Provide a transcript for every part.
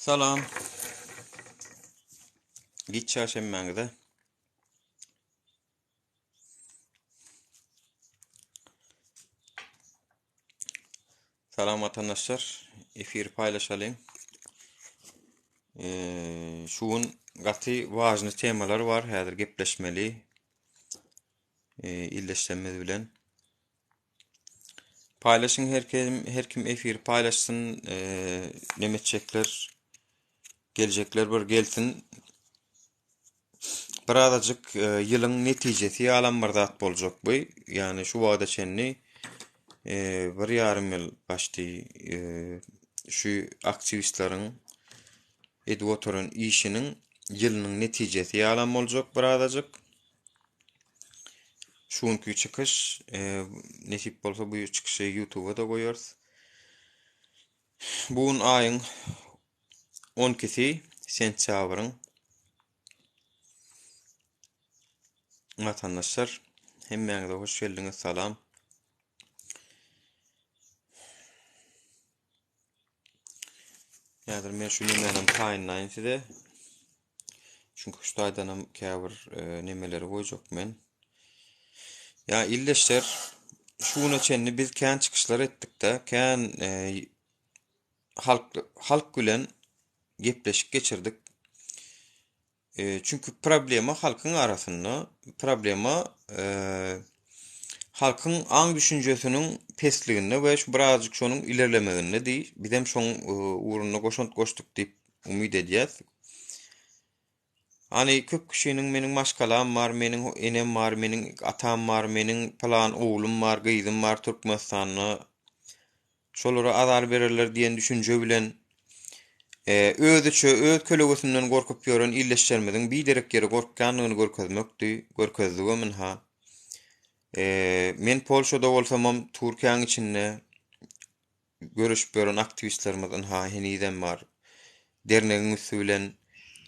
Salam. Git çarşemmäňide. Salam vatandaşlar. Efir paylaşalyň. Şuň gaty wajny temalar var. Häzir gepleşmeli. Illeşmemiz bilen. Paylaşyň her kim efir paylaşsyn. Nemetjekler, geljekler bir gelsin. Birazajyk ýylyň netijesi alan bir zat boljak bu. Yani şu wagda çenli bir ýarym ýyl başdy şu aktivistleriň eduwatorun işiniň ýylynyň netijesi ýalan boljak birazajyk. Şuňky çykyş nesip bolsa bu çykyşy YouTube'a da goýarys. Buň aýyň 12-si sentýabryň vatandaşlar hemmäňize hoş geldiňiz, salam. Häzir men şu nemelerni taýynlaýyn size. Çünkü şu taýdanam käbir nemeleri goýjak men. Ya illeşler şuna çenli biz kän çykyşlar etdik-de, kän halk bilen gepleşip geçirdik. Çünkü problema halkyň arasynda, problema halkyň aň düşünjesiniň pesliginde we şu birazjyk şonuň ilerlemeginde diýip, biz hem şoň uğruna goşdyk diýip umyt edýäs. Hani köp kişiniň meniň maşgalam bar, meniň enem bar, meniň atam bar, meniň plan oglum bar, gyzym bar Türkmenistanda. Şolara azar bererler diýen düşünje bilen öz kölegesinden gorkup ýören illeşlermediň bir derek ýere gorkkanlygyny görkezdigem ha. Men Polşada bolsamam Türkiýanyň içinde görüşip ýören aktivistlerimizden ha heniden bar. Dernegiň üstü bilen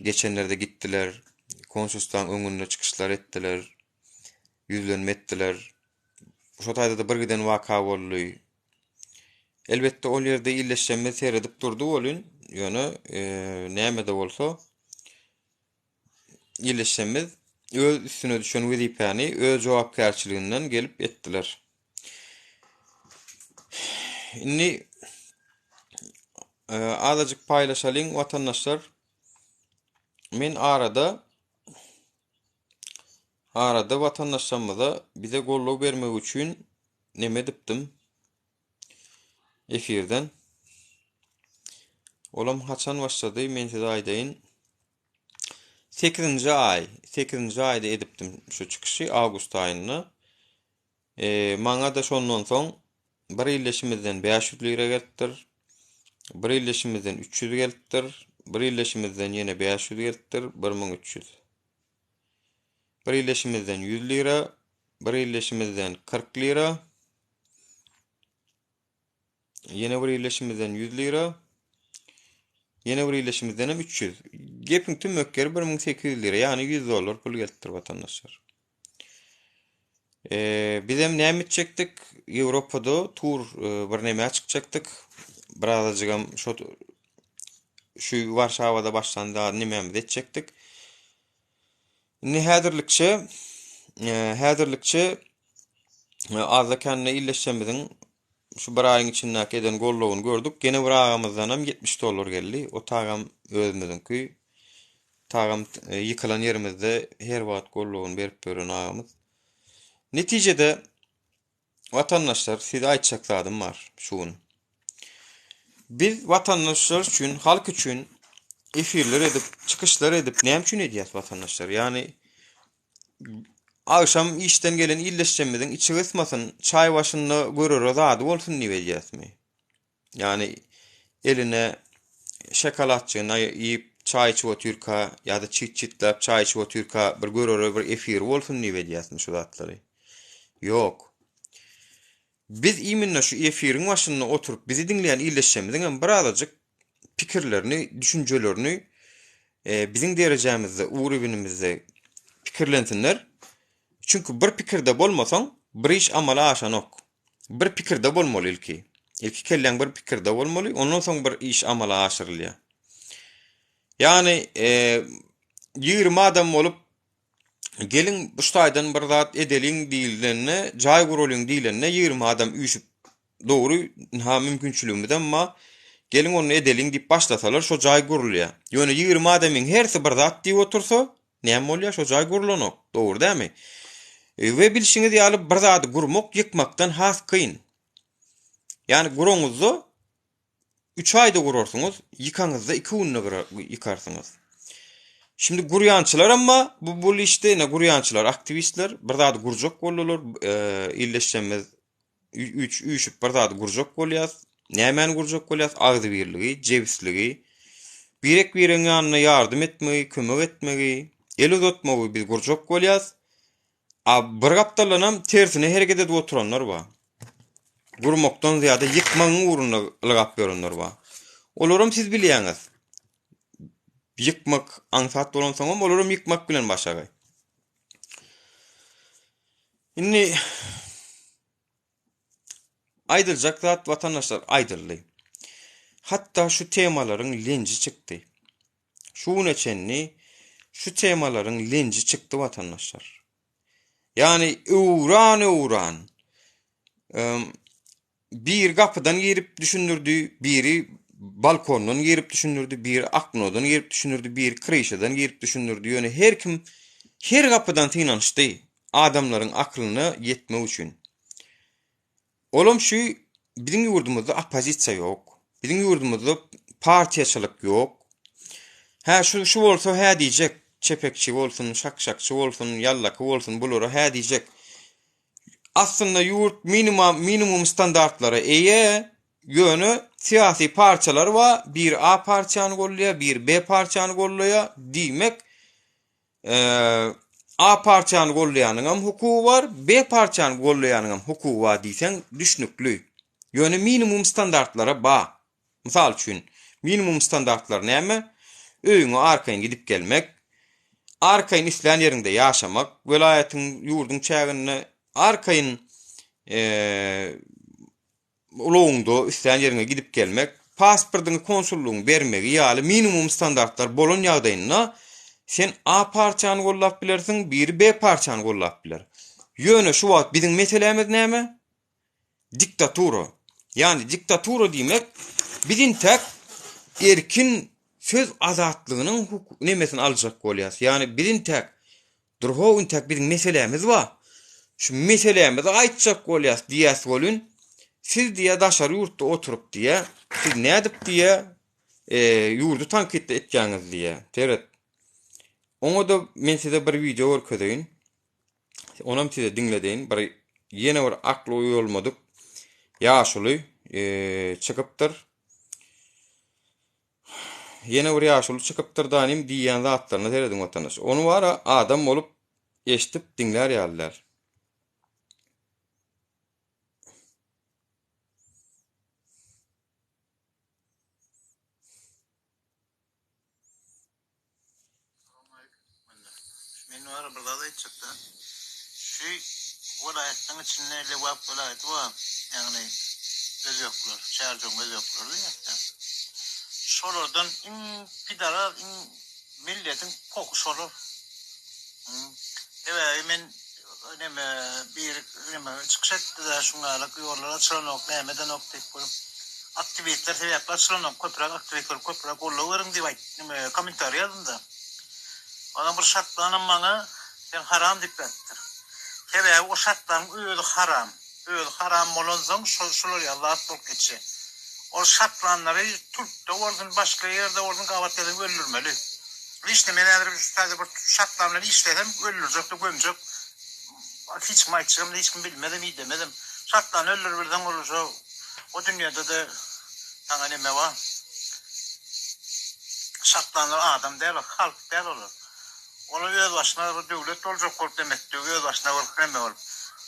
geçenlerde gittiler. Konsulstaň öňünde çykyşlar etdiler. Yüzlenme etdiler. Şo taýda da bir giden waka boldy. Elbette ol ýerde illeşme seredip durdy bolyn. Ýöne näme de bolsa illeşmemiz öz üstüne düşen wezipany öz jogapkärçiliginden gelip etdiler. Inni azajyk paýlaşalyň watandaşlar. Men arada vatandaşlarymyza bize gollaw bermek üçin neme dipdim efirden. Olam haçan başlady, men size aýdaýyn. 8-nji aýda edipdim şu çykyşy awgust aýyna. Maňa da şondan soň bir illeşimizden 500 lira gelipdir. Bir illeşimizden 300 gelipdir. Bir illeşimizden ýene 500 gelipdir, 1300. Bir illeşimizden 100 lira, bir illeşimizden 40 lira. Ýene bir illeşimizden 100 lira. Ýene bir illeşimizden 300. Gepiň tüm mökkeri 1800 lira, ýani $100 pul gelipdir vatandaşlar. Biz hem näme etjekdik? Ýewropada tur bir näme açykjakdyk. Birazajygam şu Warşawada başlandy, näme etjekdik. Häzirlikçe azda känne illeşmemiň şu bir aýyň içindäki eden gollawyny gördük. Gene bir agamyzdan hem $70 geldi. O tagam özümiziňki. Tagam ýykylan ýerimizde her wagt gollawyny berip beren agamyz. Netijede vatandaşlar size aýtjak zadym bar şuň. Biz vatandaşlar üçin, halk üçin efirler edip, çykyşlar edip näme üçin edýäs vatandaşlar? Yani akşam işten gelen illeşmemiň içi ysmasyn, çay başynda görür zady bolsun diýip edýäsmi? Yani eline şokoladçyna ýyp çay içip otyrka ýa-da çit-çitlap çay içip otyrka bir görür bir efir bolsun diýip edýäsmi şu zatlary? Ýok. Biz iminle şu efiriň başynda oturup bizi dinleyen illeşmemiň birazajyk pikirlerini, düşünjelerini bizim derejemizde, uğrubinimizde pikirlensinler. Çünkü bir pikirde bolmasaň bir iş amala aşanok. Bir pikirde bolmaly ilki. İlki kellen bir pikirde bolmaly, ondan soň bir iş amala aşyrylýar. Yani 20 adam olup gelin bu şaýdan bir zat edeliň diýilene, jaý gurulýan diýilene 20 adam üýşüp dogry ha mümkinçiligimden ma gelin onu edeliň diýip başlasalar şo jaý gurulýar. Ýöne 20 adamyň hersi bir zat diýip otursa, näme bolýar şo jaý gurulanok, dogry dämi? Ve bilişiňiz ýaly bir zaty gurmak ýykmakdan has kyn. Yani guruňyzy 3 aýda gurarsyňyz, ýykaňyzda 2 günde ýykarsyňyz. Şimdi guryançılar ama bu işte ne guryançılar, aktivistler bir zat gurjak bolurlar, illeşmez 3 bir zat gurjak bolýar. Nämen gurjak bolýar? Agdy birligi, jewisligi, birek biriň ýanyna ýardym etmegi, kömek etmegi, el uzatmagy biz gurjak bolýar. Bir gapdalanam tersine hereket edip oturanlar bar. Gurmakdan ziyade yıkmagyň uğruna ılgap berenler bar. Olaram siz bilýäňiz. Yıkmak ansat bolansaňam olaram yıkmak bilen başagay. Inni aýdyljak zat vatandaşlar aýdyldy. Hatta şu temalaryň lenji çykdy. Şu neçenni şu temalaryň lenji çykdy vatandaşlar. Yani uğran bir kapıdan girip düşünürdü, biri balkondan girip düşünürdü, bir aknodan girip düşünürdü, bir kreşadan girip düşünürdü. Yani her kim her kapıdan tinançdy adamların aklına yetme üçün. Olam şu bizim yurdumuzda opozisiya yok. Bizim yurdumuzda partiyaçılık yok. Ha şu bolsa ha diýjek, çepekçi bolsun, şakşakçı bolsun, yallakı bolsun bulara ha diýjek. Aslında yurt minimum standartlara yönü siyasi parçalar var. Bir A parçanı golluya, bir B parçanı golluya diýmek A parçanı gollayanın hukuku var, B parçanı gollayanın hukuku var diýsen düşnükli. Yönü minimum standartlara ba. Misal üçin minimum standartlar näme? Öýüňe arkaýyn gidip gelmek, arkaýyn isleýän ýerinde ýaşamak, welaýatyň ýurdun çägine arkaýyn ulugunda isleýän ýerine gidip gelmek, pasportyny konsullugyň bermegi ýaly minimum standartlar bolan ýagdaýynda sen A parçany gollap bilersiň, bir B parçany gollap biler. Ýöne şu wagt biziň meselemiz näme? Diktatura. Yani diktatura diýmek biziň tek erkin söz azatlygynyň nemesini aljak bolýar. Yani biziň tek durhowun tek biziň meselemiz bar. Şu meselemizi aýtjak bolýar diýäs bolun. Siz diýe daşary ýurtda oturup diýe, siz nädip diýe ýurdu tankit etýäňiz diýe. Teret. Oňa da men size bir video görkezýin. Onam size diňledeýin. Bir ýene bir akly oý bolmadyk. Ýaşuly çykypdyr. Ýene bir ýaşuly çykypdyr danym diýen zatlaryny terediň watandaş. Onu wara adam bolup eşitip diňler ýalylar. Men var burada da çıktı. Şu vilayetin içinde Levap vilayeti var. Yani gözükler, şehircon gözükler değil mi? Şuradan pidara milletin kokusu olur. Evet, men bir çıkış etti de şunlarla yollara açılan neymeden okuyup koyup aktivitler sebepler açılan köprek aktivitler köprek olurlarım diye komentar yazdım da. Ona bir şartlanan bana ben haram deyip ettir. Kebe o şartlan öyle haram. Öyle haram olunca şular ya Allah bol geçe. O şartlanları Türk'te ordun başka yerde ordun kavatlarını öldürmeli. İşte menenler bir şartlanları işledim öldürecek de gömecek. Hiç maçım hiç bilmedim iyi demedim. Şartlan öldür birden olursa o dünyada da yani ne var? Şartlanlar adam değil halk değil olur. Onu öz başına bir devlet olacak olup demekti. Öz başına olup neme olup.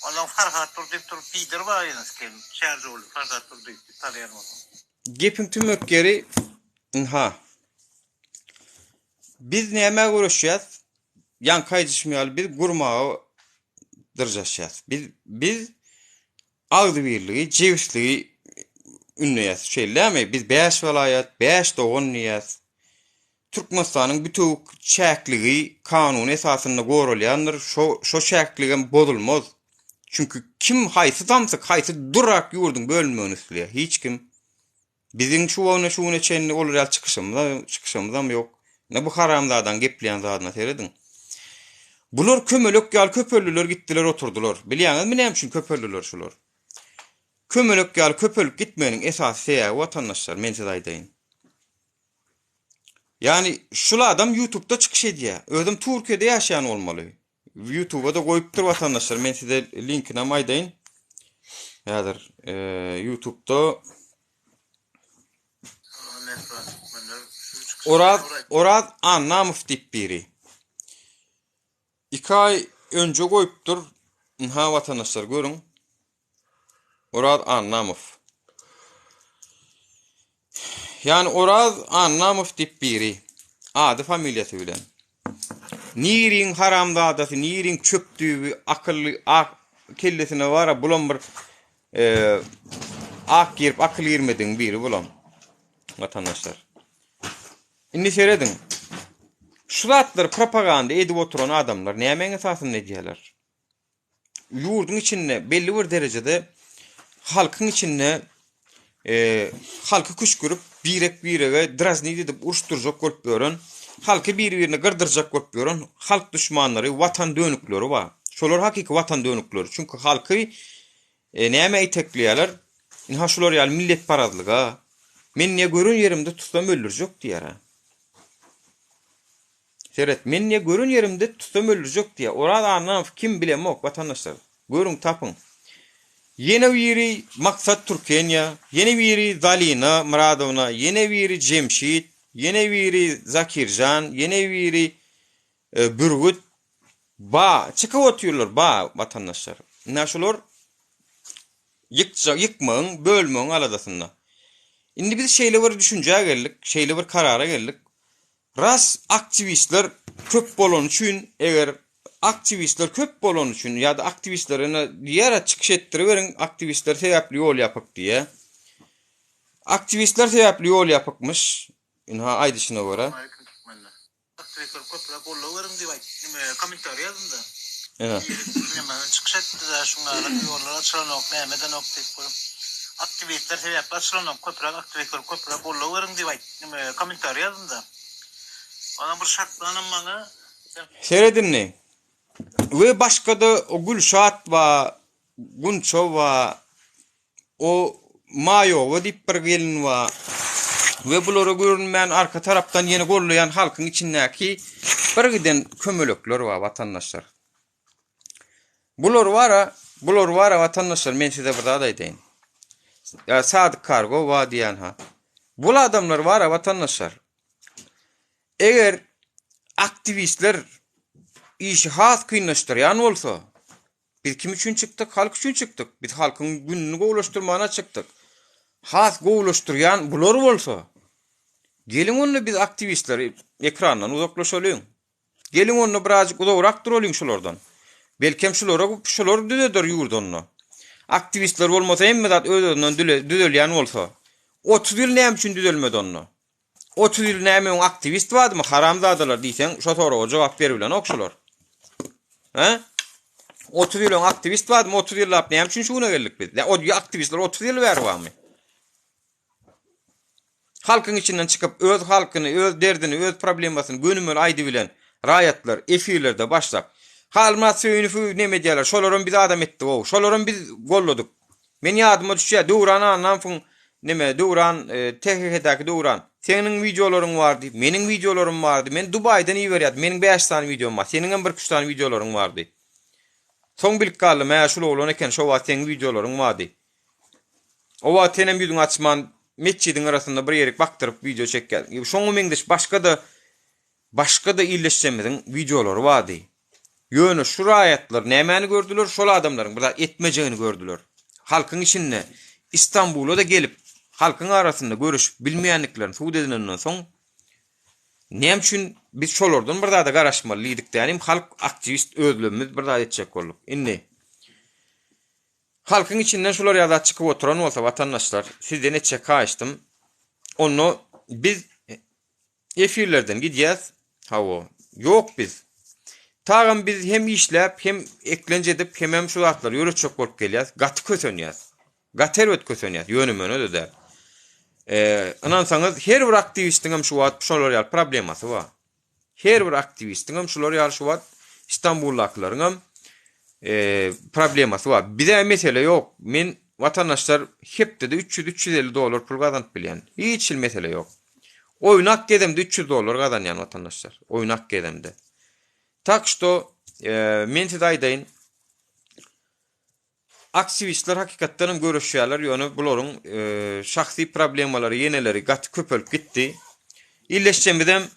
Ondan farkat durup durup bidir var yalnız ki. Şerci olup farkat durup tanıyan oldu. Gepin tümök geri biz näme görüşýäs? Yan kaýdyşmaýaly biz gurmagy dyrjaşýas. Biz agdy birligi, jewisligi ünleýäs. Şeýlerämi? Biz 5 welaýat, 5 dogan näýäs. Türkmenistan'ın bütün çäkligi kanun esasında gorulýandyr. Şo çäkligem bozulmaz. Çünkü kim haýsy tamsyk, haýsy durak ýurdun bölmegini isleýär. Hiç kim biziň şuwny çenli olar çıkışymyzam ýok. Ne bu haramlardan gepleýän zadyna seredin. Bular kömelek ýal köpellüler gitdiler oturdular. Bilýäňizmi näme üçin köpellüler şular? Kömelek ýal köpelip gitmeniň esasy sebäbi watandaşlar men size aýdaýyn. Yani şula adam YouTube'da çıkış edýär. Özüm Türkiýede ýaşaýan bolmaly. YouTube'a da goýup dur watandaşlar. Men size linkini aýdaýyn. Ýa-da YouTube'da Oraz Annamov diýip biri. 2 ay önce goýupdyr. Ha watandaşlar görüň. Oraz Annamov. Yani Oraz Annamov diýip biri. Ady familiýasy bilen. Nirin haramdadasy, nirin çöpdüğü akıllı kellesine vara bulan bir ak girip akıl yirmedin biri bulan vatandaşlar. Indi seredin. Şulatlar propaganda edip oturan adamlar näme esasında diýerler? Ýurdun içinde belli bir derecede halkın içinde halkı kuşkurup birege drazni edip uruşturjak bolup görün. Halkı bir-birine gırdırjak bolup görün. Halk düşmanları, vatan dönükleri var. Şolar hakiki vatan dönükleri. Çünkü halkı näme etekleýärler? Ha şolar ýaly millet parazlyga. Men ne görün yerimde tutsam öldürjek diýär. Seret, men ne görün yerimde tutsam öldürjek diýär. Orada anlam kim bilemok vatandaşlar. Görün tapın. Yeni biri maksat Türkiýe, yeni biri Zalina Muradowna, yeni biri Cemşit, yeni biri Zakirjan, yeni biri Bürgüt. Çıkıp otuyorlar vatandaşlar. Naşular yıkmağın, bölmeğin aladasında. Indi biz şeyle bir düşünceye geldik, şeyle bir karara geldik. Ras aktivistler köp bolan üçin, eger aktivistler köp bolan üçin ya da aktivistlerine diýer çıkış ettiriverin, aktivistler sebäpli ýol ýapak diye. Aktivistler sebäpli ýol ýapakmyş. Inha aýdyşyna görä. Aktivistler köpürak gollawyryň diýip komentar ýazynda. Evet. Çıkış etdiler şunlara ýollar açylanok, nämeden ok diýip bolan. Aktivistler sebäpli açylanok, köpürak aktivistler köpürak gollawyryň diýip komentar ýazynda. Ana bir şartlanan maňa Seredinni. Ve başka da o Gülşat va, Gunço va, o Mayo va dip bir gelin va ve bulara görünmeyen arka taraftan yeni gollayan halkın içindeki bir giden kömölökler va vatandaşlar. Bular vara vatandaşlar men size bir daha da aýdaýyn. Ya Sadık Kargo va diýen ha. Bu adamlar vara vatandaşlar. Eger aktivistler işi has kıynaştıryan olsa, biz kim üçün çıktık? Halk üçün çıktık. Biz halkın gününü goýulaşdyrmana çıktık. Has goýulaşdyryan bular bolsa, gelin onu biz aktivistleri ekrandan uzaklaşalyň. Gelin onu birazcık uzakrak duralyň şolardan. Belkem şolar düzedir ýurdanyny. Aktivistler bolmasa hemme zat özünden düzelýän bolsa, 30 ýyl näme üçin düzelmedi onu? 30 ýyl näme aktivist barmy? Haramzadalar diýsen, şo soraga jogap berilen okşular. He? 30 ýyl aktivist barmy? 30 ýyl näme üçin şuna geldik biz? O aktivistler 30 ýyl berýärmi? Halkın içinden çıkıp öz halkyny, öz derdini, öz problemasyny gönümen aýdy bilen raýatlar efirlerde başlap halmat söýünüfü neme diýerler? Şolaryň biz adam etdik o. Şolaryň biz golladyk. Men ýadyma düşýär. Duran THT'däki Duran. Senin videolaryň bardy, meniň videolarym bardy. Men Dubaydan iýerýär. Meniň 5 tane videom bar. Seniň 1-2 tane videolaryň bardy. Soň bilip galdym, şol bolan eken, şo wagt seň videolaryň bardy. O wagt senem ýüzüň açman meçidiň arasynda bir ýerek bakdyryp video çekýär. Şoňa meňdeş başga da illeşjemediň videolary bardy. Ýöne şu raýatlar nämäni gördüler? Şol adamlaryň burada etmejegini gördüler. Halkyň içinde İstanbul'a da gelip halkın arasında görüş bilmeyenliklerin suud edilenden soň näme üçin biz şolardan bir da garaşmalydyk diýenim, halk aktivist özlemimiz bir da etjek bolduk. Indi halkın içinden şolar ýa-da çıkyp oturan bolsa vatandaşlar, sizden etjek kaçtym. Onu biz efirlerden gidýäs. Hawa. Yok biz. Tağam biz hem işläp hem eklence edip hem şu wagtlar ýöreçek bolup gelýäs. Gaty kösenýäs. Gater öt kösenýäs. Ýönümöne öder. Anansaňyz her bir aktivistiň hem şu wagt şolar ýaly problemasy bar. Her bir aktivistiň hem şolar ýaly şu wagt İstanbullaklaryň hem problemasy bar. Bize mesele yok. Men vatandaşlar hepde de 300-350 dolar pul gazanyp bilýän. Hiç mesele yok. Oynak gedemde 300 dolar gazanýan vatandaşlar. Oynak gedemde. Tak što men size aýdaýyn. Aktivistler hakikatdan görüşýärler, ýöne bularyň şahsy problemalary, yeneleri gaty köpelip gitdi. İlleşjemidem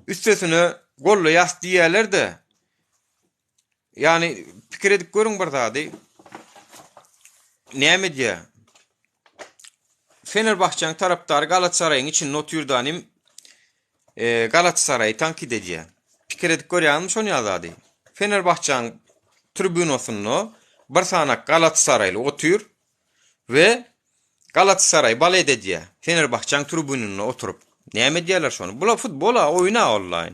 üstesine gollu ýas diýerler de. Yani pikir edip görüň bir zady. Näme diýär? Fenerbahçe'nin taraftarı Galatasaray'ın için not yurdanim Galatasaray'ı tankit ediyor. Pikir edip görýärmi şonu ýazady. Fenerbahçe'nin tribünosunu bir sanak Galatasaray'lı otur ve Galatasaray bal edediyor. Fenerbahçe'nin tribününe oturup. Näme diýerler şonu? Bula futbola oyna online.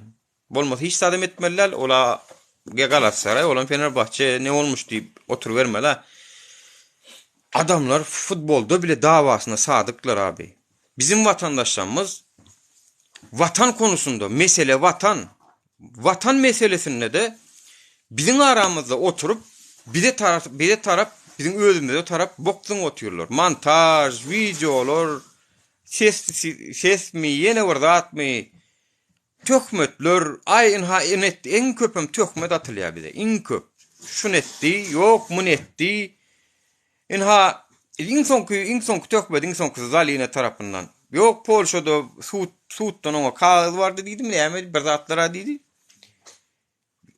Bolmasa hiç sadem etmeliler. Ola Galatasaray olan Fenerbahçe ne olmuş diýip oturuvermeler. Adamlar futbolda bile davasına sadıklar abi. Bizim vatandaşlarımız vatan konusunda mesele vatan. Vatan meselesinde de bizim aramızda oturup bir de taraf bizim özümüzde taraf boksun oturuyorlar. Montaj, videolar, ses mi yine orada atmı töhmetler en köpüm töhmet atılıyor bize. En köp. Şun etti, yok mun etti. In sonku tökmedi, in sonku Zaline tarafından. Yok Polşa'da suuttan ona kağıt vardı dedim ne bir zatlara dedi.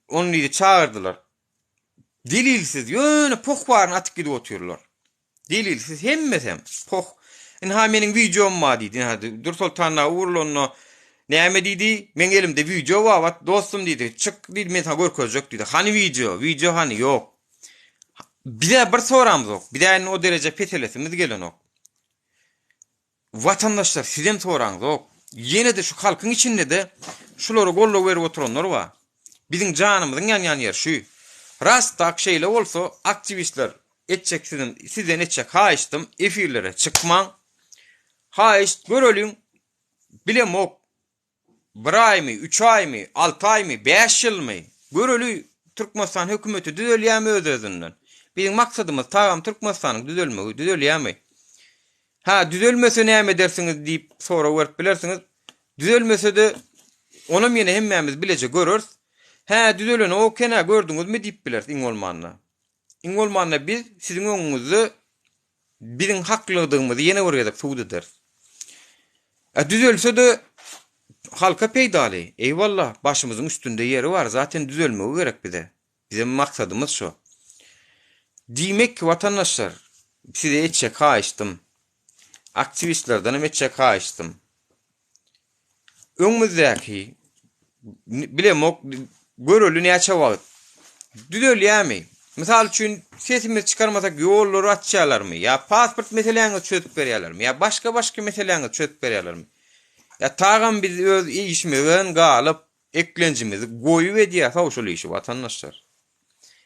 Onu dedi çağırdılar. Delilsiz yöne poh varın atık gidip oturuyorlar. Delilsiz hem poh. Menin videom var dedi. Dur Sultan'a uğurlu näme dedi? Men elimde video var. Dostum dedi. Çık dedi men sana görkezjek dedi. Hani video hani yok. Bir de bir soramız yok. Bir de o derece petelesimiz gelen yok. Vatandaşlar sizden soranız yok. Yine de şu halkın içinde de şuları gollu verip oturanlar var. Bizim canımızın yan yer şu. Rastak şeyle olsa aktivistler etçek sizden etçek haiştim. Efirlere çıkman. Haişt görölün. Bilem ok. 1 ay mı, 3 ay mı, 6 ay mı, 5 yıl mı? Görölü Türkmenistan hükümeti düzelýärmi özünden. Bizim maksadımız tağam Türkmenistan'ın düzelýärmi? Ha düzelmese näme dersiniz diýip sonra görüp bilersiniz. Düzelmese de onam ýene hemmemiz bilece görürs. Ha düzelene o kena gördüňizmi diýip bilersiz iň bolmanda biz siziň öňüňizde biziň haklylygymyzy ýene görýärdik suwd eder. Düzelse de halka peýdali. Eyvallah başymyzyň üstünde ýeri var. Zaten düzelmegi gerek bize. Bizim maksadımız şu. Diýmek ki vatandaşlar size etçek haýyşdym. Aktivistlerden etçek haýyşdym. Öňümüzdäki bilemok görülü näçe wagt. Düzelýärmi? Misal üçin sesimiz çıkarmasak ýollary açýarlarmy? Ya pasport meseleňi çözüp berýärlermi? Ya başga meseleňi çözüp berýärlermi? Ya tağam biz öz işimizi galyp eklenjimizi goýup edýär şol işi vatandaşlar.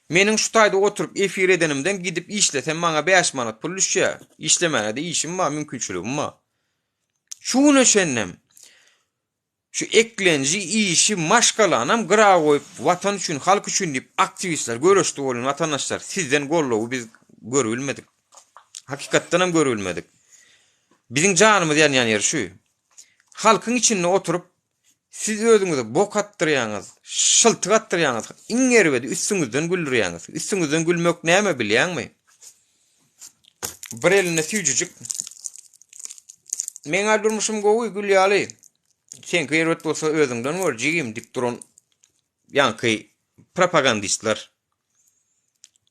Menin şu taýda oturup efir edenimden gidip işlesem maňa 5 manat pul düşýär. İşlemene de işim bar, mümkinçiligim bar. Şunu şennem. Şu eklenji işi maşgalanam gyra goýup watan üçin, halk üçin diýip aktivistler görüşdi bolan vatandaşlar sizden gollugy biz görülmedik. Hakikatdan hem görülmedik. Bizim canymyz yan yer şu. Halkın içinde oturup siz özüňizi bok attyrýaňyz, şyltyk attyrýaňyz, iňerbedi üstüňizden güldürýäňiz. Üstüňizden gülmek näme bilýärmi? Bir eline süýjüjük. Men aldyrmyşym gowy gülýäli. Sen keýret bolsa özüňden görjigim diýip duran ýanky propagandistler.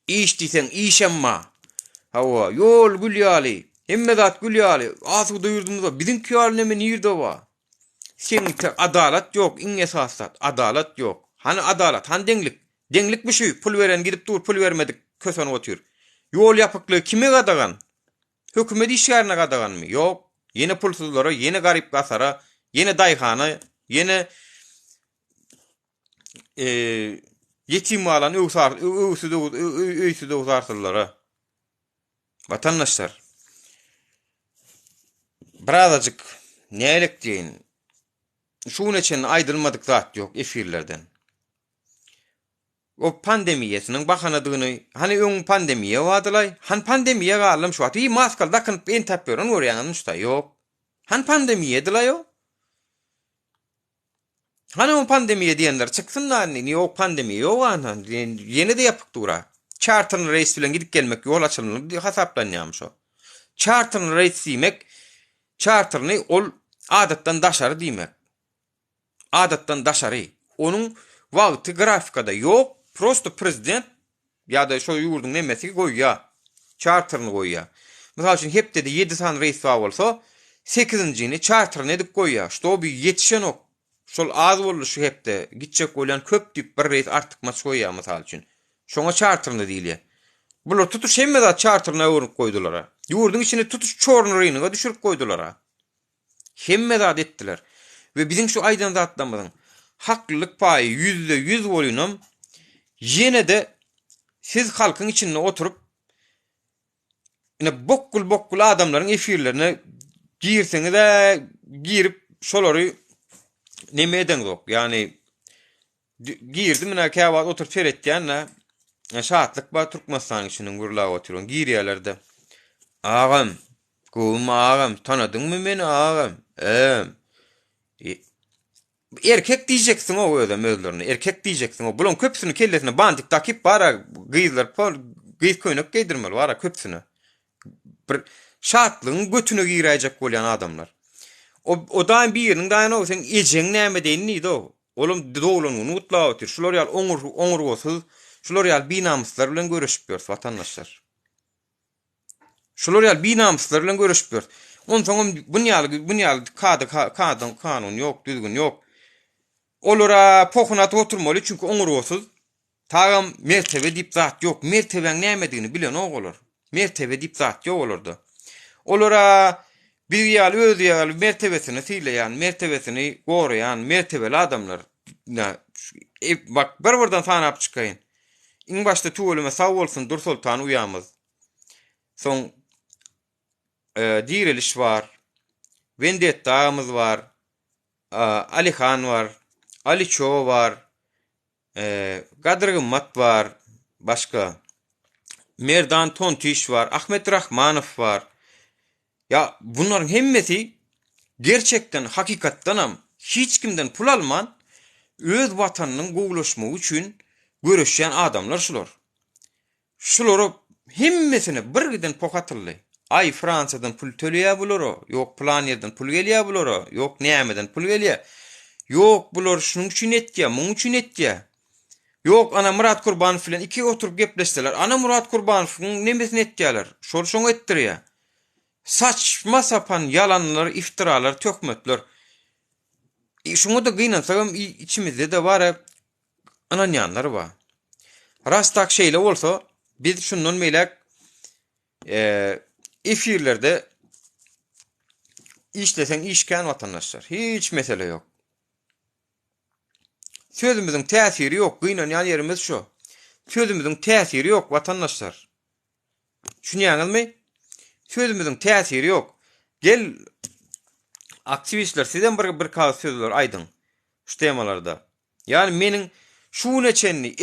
İş diýsen işemma. Hawa ýol gülýäli. Hemme zat gülýäli. Asyda ýurdumyzda biziňki ýaly näme ýerde bar? Seňte adalat ýok, iň esasat adalat ýok. Hani adalat, hani deňlik. Deňlik bir şey. Pul veren gidip dur, pul vermedik, kösen otur. Ýol ýapykly kime gadagan? Hökümet işgärine gadaganmy? Ýok. Ýene pulsuzlara, ýene garyp gasara, ýene daýhana Yine yetim alan öýsü de uzartırlar ha. Vatandaşlar, birazcık nälik diýin. Şuň için aýdylmadyk zat ýok efirlerden. O pandemiyesinin bahanadygyny, hani öň pandemiýe wadylay, han pandemiýe galym şu aty maskal dakyn en tapýaran görýäňiz da ýok. Han pandemiýe dilay o. Hani o pandemiýe diýenler çyksynlar, ýok pandemiýe ýok anan, ýene de ýapyk dura. Charterly reis bilen gidip gelmek ýol açylmaly hasaplanýarmyş o. Charterly reis diýmek, charterly ol adatdan daşary diýmek. Adatdan daşary. Onun wagty grafikada ýok, prosto prezident ýa-da şo ýurdun nemesi goýýar. Charterly goýýar. Mysal üçin hepde de 7 san reis bar bolsa, 8-njini charterly edip goýýar. Şo bir ýetişen ok. Şol az boluşy hepde gitjek bolan köp diýip bir reis artykmas goýýar mysal üçin. Şoňa charterly diýilýär. Bular tutuş hemme charterly öwrüp goýdular. Ýurdun içine tutuş çorny reýniňe düşürip goýdular. Hemme de etdiler. Ve bizim şu aýdan zatlamyň haklılık paýy %100 bolýanam. Ýene de siz halkyň içinde oturup ine bokkul adamlaryň efirlerine girseňiz de girip şolary neme eden yok. Yani girdim mine käwat oturup seyretýänle şahatlyk ba Türkmenistan içiniň gurlagy oturan girýärlerde. Ağam, gowum ağam, tanadyňmy meni ağam? Erkek diýjeksiň o ödem özlerini. Erkek diýjeksiň o. Bulan köpsüni kellesine bandyk takip bara gyzlar pol gyz köýnek giydirmeli bara köpsüni. Bir şatlygyň götüne giýräjek bolýan adamlar. O daim bir ýeriniň daýany o sen ejeň näme diýeni do. Olum dowlatyny unutla otur. Şular ýal oňur bolsa, şular ýal binamslar bilen görüşip ýör vatandaşlar. Şular ýal binamslar bilen görüşip ýör. Ondan soň bunýaly kanun ýok, düzgün ýok. Olara pokunat oturmaly çünkü oňur bolsa, tagam mertebe diýip zat ýok. Mertebeň näme diýeni bilen olar. Mertebe diýip zat ýok olarda. Olara bir ýaly öz ýaly mertebesini tiýleýän, mertebesini goraýan, mertebeli adamlar. Bak bir-birden sanap çykaýyn. Iň başda tuwelime sag bolsun Dur Sultan uýamyz. Soň Direliş var. Vendetta ağamız var. Ali Han var. Ali Ço var. Gadrgymmat var. Başka. Merdan Tontiş var. Ahmet Rahmanov var. Ya bunların hemmesi gerçekten hakikattanam hiç kimden pul alman öz watanynyň gowlaşmagy üçin görüşýän adamlar şular. Şulary hemmesini birden pokatyrly. Ay Fransadan pul töleýär bulary, ýok plan ýerden pul gelýär bulary, ýok nämeden pul gelýär. Ýok bular şunuň üçin etýär, muň üçin etýär. Ýok ana Murat Gurbanow bilen iki oturup gepleşdiler. Ana Murat Gurbanowyň nemesini etýärler. Şol etdirýär. Saçma sapan yalanlar, iftiralar, tökmetler. Şunu da gynansaňam içimizde de var ananyanlar var. Rastak şeyle olsa biz şundan meýlek efirlerde işlesen işken vatandaşlar. Hiç mesele yok. Sözümüzün täsiri yok. Gynanýan yerimiz şu. Sözümüzün täsiri yok vatandaşlar. Şunuýaňyzmy? Sözümüzün täsiri yok. Gel aktivistler sizden bir kağıt sözler aydın. Şu temalarda. Yani menin şu neçenli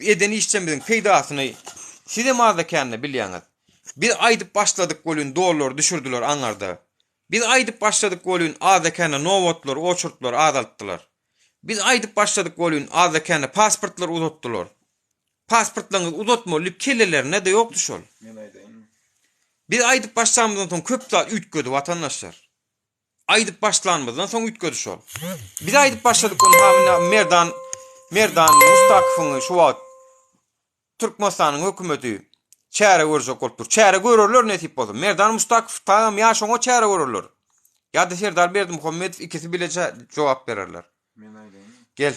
eden işçemizin peydasyny size mazda kendine bilýäňiz. Biz aydyp başladık golün dolar düşürdüler anlarda. Biz aydyp başladık golün azakana novotlar, oçurtlar azalttılar. Biz aydyp başladık golün azakana pasportlar uzattılar. Pasportlaryňyz uzatmalyp kellelerine de ýokdy şol. Biz aydyp başlamazdan soň köp zat ütgödi vatandaşlar. Aydyp başlanmadan soň ütgödi şol. Biz aydyp başladyk onu hamina Merdan Mustakypyň şu wagt Türkmenistanyň hökümeti çäre görjek bolupdyr. Çäre görürler netip bolsa. Merdan Mustakyp tamam ýa şoňa çäre görürler. Ýa-da Serdar Berdimuhammedow ikisi bile jogap bererler. Men aýdaýyn. Gel.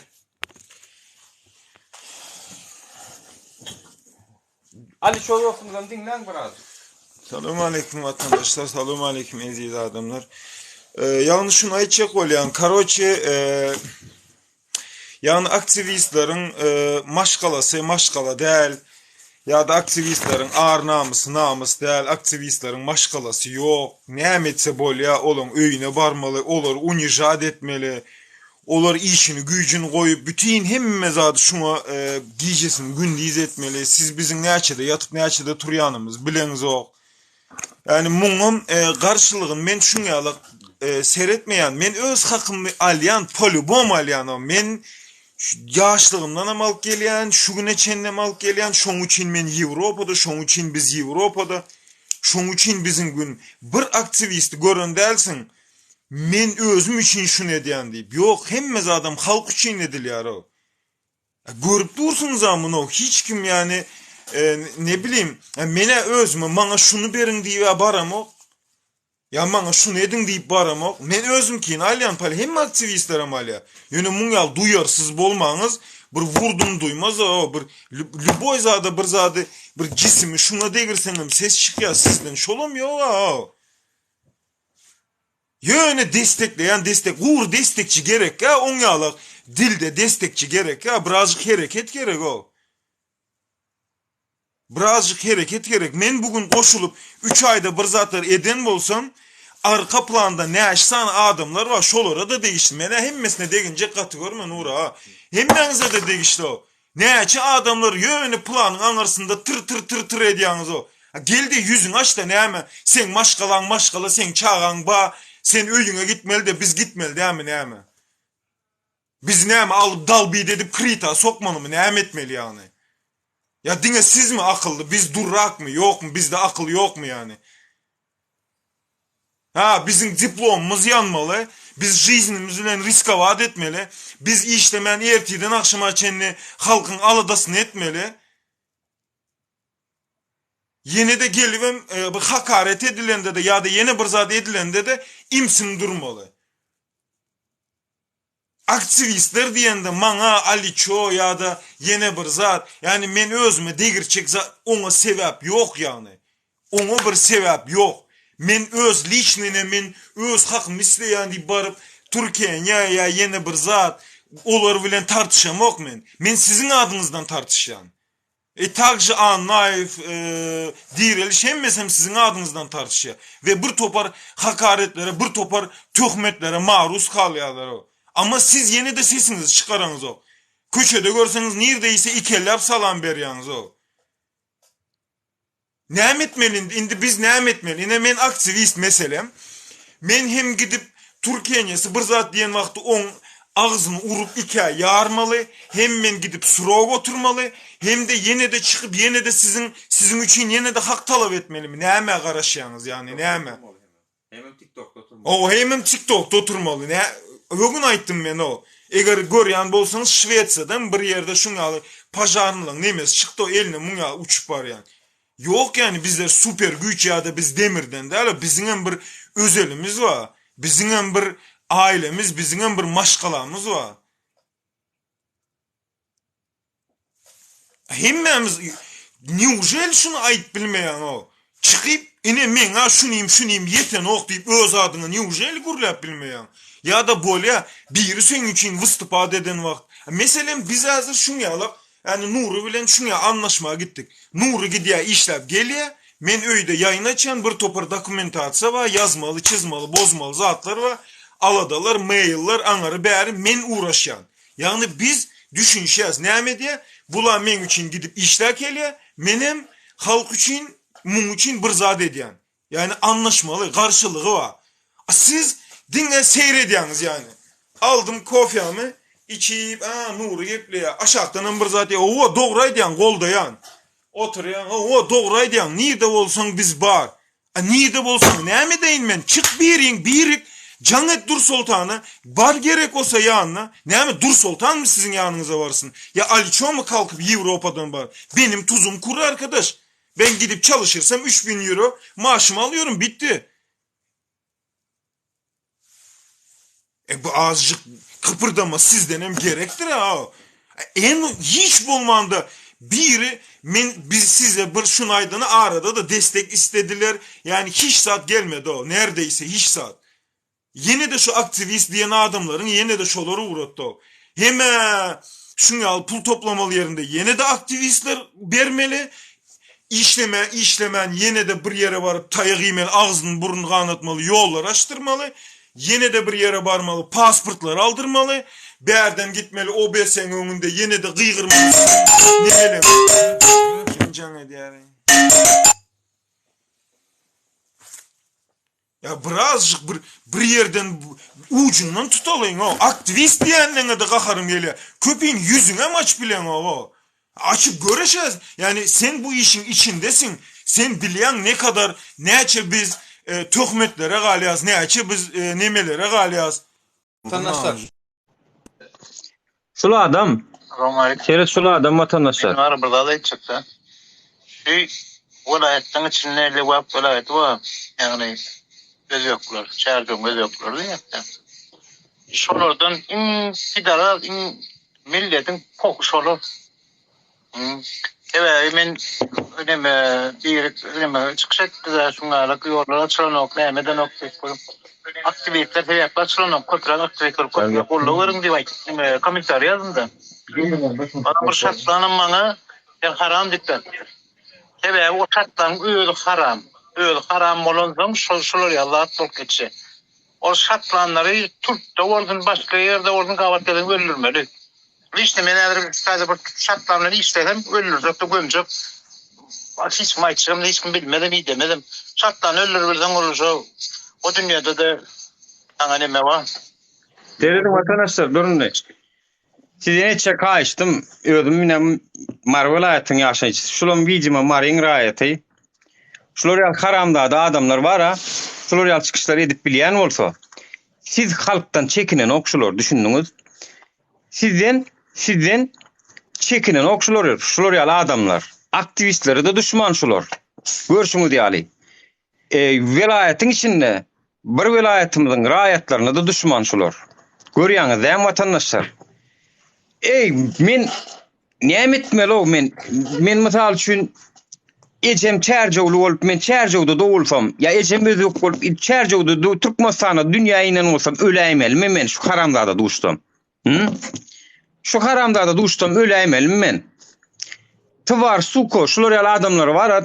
Ali şo ýoksundan dinleň biraz. Selamun aleyküm vatandaşlar, selamun aleyküm aziz adamlar. Yani şunu aytjak bolýan, karoçe yani aktivistlerin maşgala däl, ya da aktivistlerin ar namys däl, aktivistlerin maşgalasy ýok. Näme etse bolýa, olaň öýüne barmaly, olar unijat etmeli. Olar işini, gücünü koyup bütün hemme zady şuna gijesini gündiz etmeli. Siz bizim näçede yatıp näçede turýanymyz bileniz ok. Yani muňam garşylygyn men şuňalyk seretmeýän, men öz hakymy alýan, polybom alýan. Men yaşlığımdan amal gelýän, şu güne çennem al gelýän, şoň üçin men Ýewropada, şoň üçin biz Ýewropada, şoň üçin bizim gün bir aktivisti gören dälsiň. Men özüm üçin şunu edýän diýip. Ýok, hemme adam halk üçin edilýär o. Görüp dursunuz amyny, hiç kim yani ne bileyim, mene özüme maňa şunu beriň diýip baram ok. Ya maňa şunu edin diýip baram ok. Men özüm kin alýan pal hemme aktivistler amalya. Ýöne muňal duýarsyz bolmaňyz, bir vurdum duýmaz o, bir luboy zada bir zady bir cisimi şuna degirseňem ses çykýar sizden. Şolum ýok o. Yöne destekleyen uğur destekçi gerek ya, onyalık dilde destekçi gerek ya, birazcık hareket gerek o. Birazcık hareket gerek. Men bugün koşulup 3 ayda bir zatlar eden bolsam, arka planda ne açsan adamlar var, şolara da değişti. Mene hemmesine degince kategormen uğra. Hemmenize de değişti o. Ne açı adamlar yöne planın anarısında tır ediyorsunuz o. Geldi yüzün aç da ne hemen, sen maşkala, sen çağan ba, sen öýüňe gitmeli de biz gitmeli näme? Biz näme alıp dalby edip krita sokmaly mı, näme etmeli yani? Ya diňe siz mi akıllı, biz durrak mı, yok mu, bizde akıl yok mu yani? Ha, bizim diplomumuz yanmalı, biz жизнimiz bilen riskovat etmeli, biz işlemen ertiden akşama çenni halkın aladasını etmeli. Yine de gelivem hakaret edilende de ya da yeni bir zat edilende de imsin durmalı. Aktivistler diýende maňa aliço ya da yeni bir zat, yani men özüme degirçek zat, ona sebäp ýok yani. Ona bir sebäp ýok. Men öz liçnine, men öz hakymy isleýän diýip baryp Türkiýe ya yeni bir zat, olar bilen tartışamok men. Men sizin adyňyzdan tartışýan. Takjy Naif, Direliş hemmesem sizin adınızdan tartışıyor. Ve bir topar hakaretlere, bir topar töhmetlere maruz kalıyorlar o. Ama siz yine de sesinizi çıkaranız o. Köşede görseniz neredeyse ikellap salam berýäňiz o. Näme etmeli, indi biz näme etmeli? Ine men aktivist meselem. Men hem gidip Türkiýeňesi bir zat diýen wagty on ağzını urup iki ay yarmalı, hem men gidip surog oturmalı, hem de yine de çıkıp yine de sizin için yine de hak talep etmeli mi? Näme garaşýaňyz yani, näme? Hem TikTok'ta oturmalı. O hem TikTok'ta oturmalı. Ne? Bugün aytdım men o. Eger görýän bolsaňyz Şwetsiýadan bir ýerde şuňaly pajarnyň nemes çykdy, eline muňa uçup barýan. Yok yani bizler süper güç ya da biz demirden däl, bizim bir özelimiz var. Bizim bir ailemiz, bizim bir maşgalamız var. Hemmemiz neujel şunu ayıp bilmeyen o. Çıkıp ine men ha şunuyum yeten ok deyip öz adyny neujel gurlap bilmeyen. Ya da bolya biri senin için vıstypat eden vakt. Meselem biz hazır şuňalyk, yani Nuri bilen şuňa anlaşmaya gittik. Nuri gidýär işläp gelýär. Men öýde ýaýyn açan bir topar dokumentasiýa var, yazmaly, çizmaly, bozmaly zatlar var. Aladalar, mailler, aňary bäri men uğraşýan. Yani biz düşünýäs, näme diýe? Bular men üçin gidip işläp gelýär, menem halk üçin, muň üçin bir zat edýän. Yani anlaşmaly, garşylygy var. Siz diňe seyredýäňiz yani. Aldım kofyamy, içip, Nuri gepleýär. Aşagdan bir zat diýär, "O, dogry aýdýan, goldaýan." Oturýan, "O, dogry aýdýan, nirde bolsaň biz bar." Nirde bolsaň, näme deýin men? Çık birik. Canet Dur Sultanı bar gerek olsa yanına. Näme Dur Sultan mı sizin yanınıza varsın? Ya Aliço mu kalkıp Avrupa'dan bar? Benim tuzum kuru arkadaş. Ben gidip çalışırsam 3000 euro maaşımı alıyorum, bitti. Bu azıcık kıpırdama sizden hem gerektir ha. Hiç bulmanda biri biz size bir şunaydını arada da destek istediler. Yani hiç saat gelmedi o. Neredeyse hiç saat. Yine de şu aktivist diyen adamların yine de şoları uğrattı. Hemen şunu al pul toplamalı yerinde yine de aktivistler vermeli. İşlemen yine de bir yere varıp tayıgıymen ağzını burnunu kanatmalı, yollar açtırmalı. Yine de bir yere varmalı, pasportlar aldırmalı. Berden gitmeli, OBS'nin önünde yine de kıygırmalı. Ne bileyim. Kim can ediyor? Ya birazcık bir yerden ucundan tutalım o. Aktivist diyenlerine de kakarım geliyor. Köpeğin yüzüne maç bilen o. Açıp göreceğiz. Yani sen bu işin içindesin. Sen bilen ne kadar neçe biz töhmetlere galiyaz, neçe biz nemelere galiyaz. Vatandaşlar. Sulu adam. Romarik. Şeref sulu adam vatandaşlar. Var burada da çıktı. Vilayetten içinde levap vilayeti var. Yani göz yoklar. Çağırdım göz yoklar diye. Şuradan fidara milletin kokusu olur. Evet, ben bir çıkış ettiler şunlarla yollara açılan neymeden okuyup aktiviteler yapıp açılan köprü aktiviteler kolluğun diye komentar yazdım da. Bana bir şartlanmanı haram dikkat. Evet, o şartlan öyle haram. Öyle haram olan şoşulur ya Allah tolk geçe. O şartlanları Türk'te oradan başka yerde oradan kavatlarını öldürmeli. İşte ben eğer sadece bu şartlarını işledim öldürecek de gömecek. Hiç maçım hiç bilmedim iyi demedim. Şartlarını öldürürden olursa o dünyada da hani ne var? Değerli vatandaşlar durun ne? Size ne çeka açtım. Ödüm yine marvelayatın yaşayıcı. Şulun vicima marin rayeti. Şulur haramda da adamlar var ha. Şulur çıkışlar edip bilen olsa. Siz halktan çekinen okşulur düşündünüz. Sizden çekinen okşulur. Şulur adamlar. Aktivistleri de düşman şulur. Görüşümü diyali. Velayetin içinde bir velayetimizin rayetlerine de düşman şulur. Görüyorsunuz değil mi vatandaşlar? Men näme etmeli o men misal üçün ejem çerjewli bolup men çerjewde doğulsam ya ejem özük bolup çerjewde Türkmenistana dünýä inen bolsam öläýmelmi men şu haramdada duşdum. Şu haramdada duşdum öläýmelmi men. Tvar suko şular ýaly adamlar bar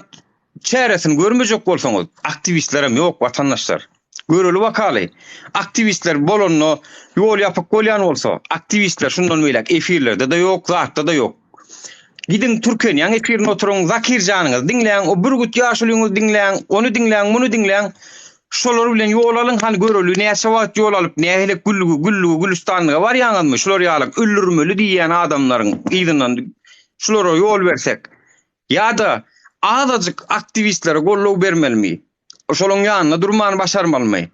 çäresini görmejek bolsaňyz aktivistlerim ýok vatandaşlar. Görüli vakaly. Aktivistler bolonno yol yapıp golyan olsa, aktivistler şundan meylek efirlerde de yok, zatda da yok. Gidin Türkiye'nin efirini oturun, Zakirjanıňyz dinleýän, o burgut ýaşulyňyz dinleýän, onu dinleýän, bunu dinleýän. Şolar bilen yol alın, hani görüli, näçe wagt yol alyp, nähile Gülistanlyga barýaňyzmy, şolar ýaly öldürmeli diýen adamlaryň ýygynyň şolara yol bersek. Ýa-da azajyk aktivistlere gollaw bermelmi? Şolun ýanyna durmany başarmalymy?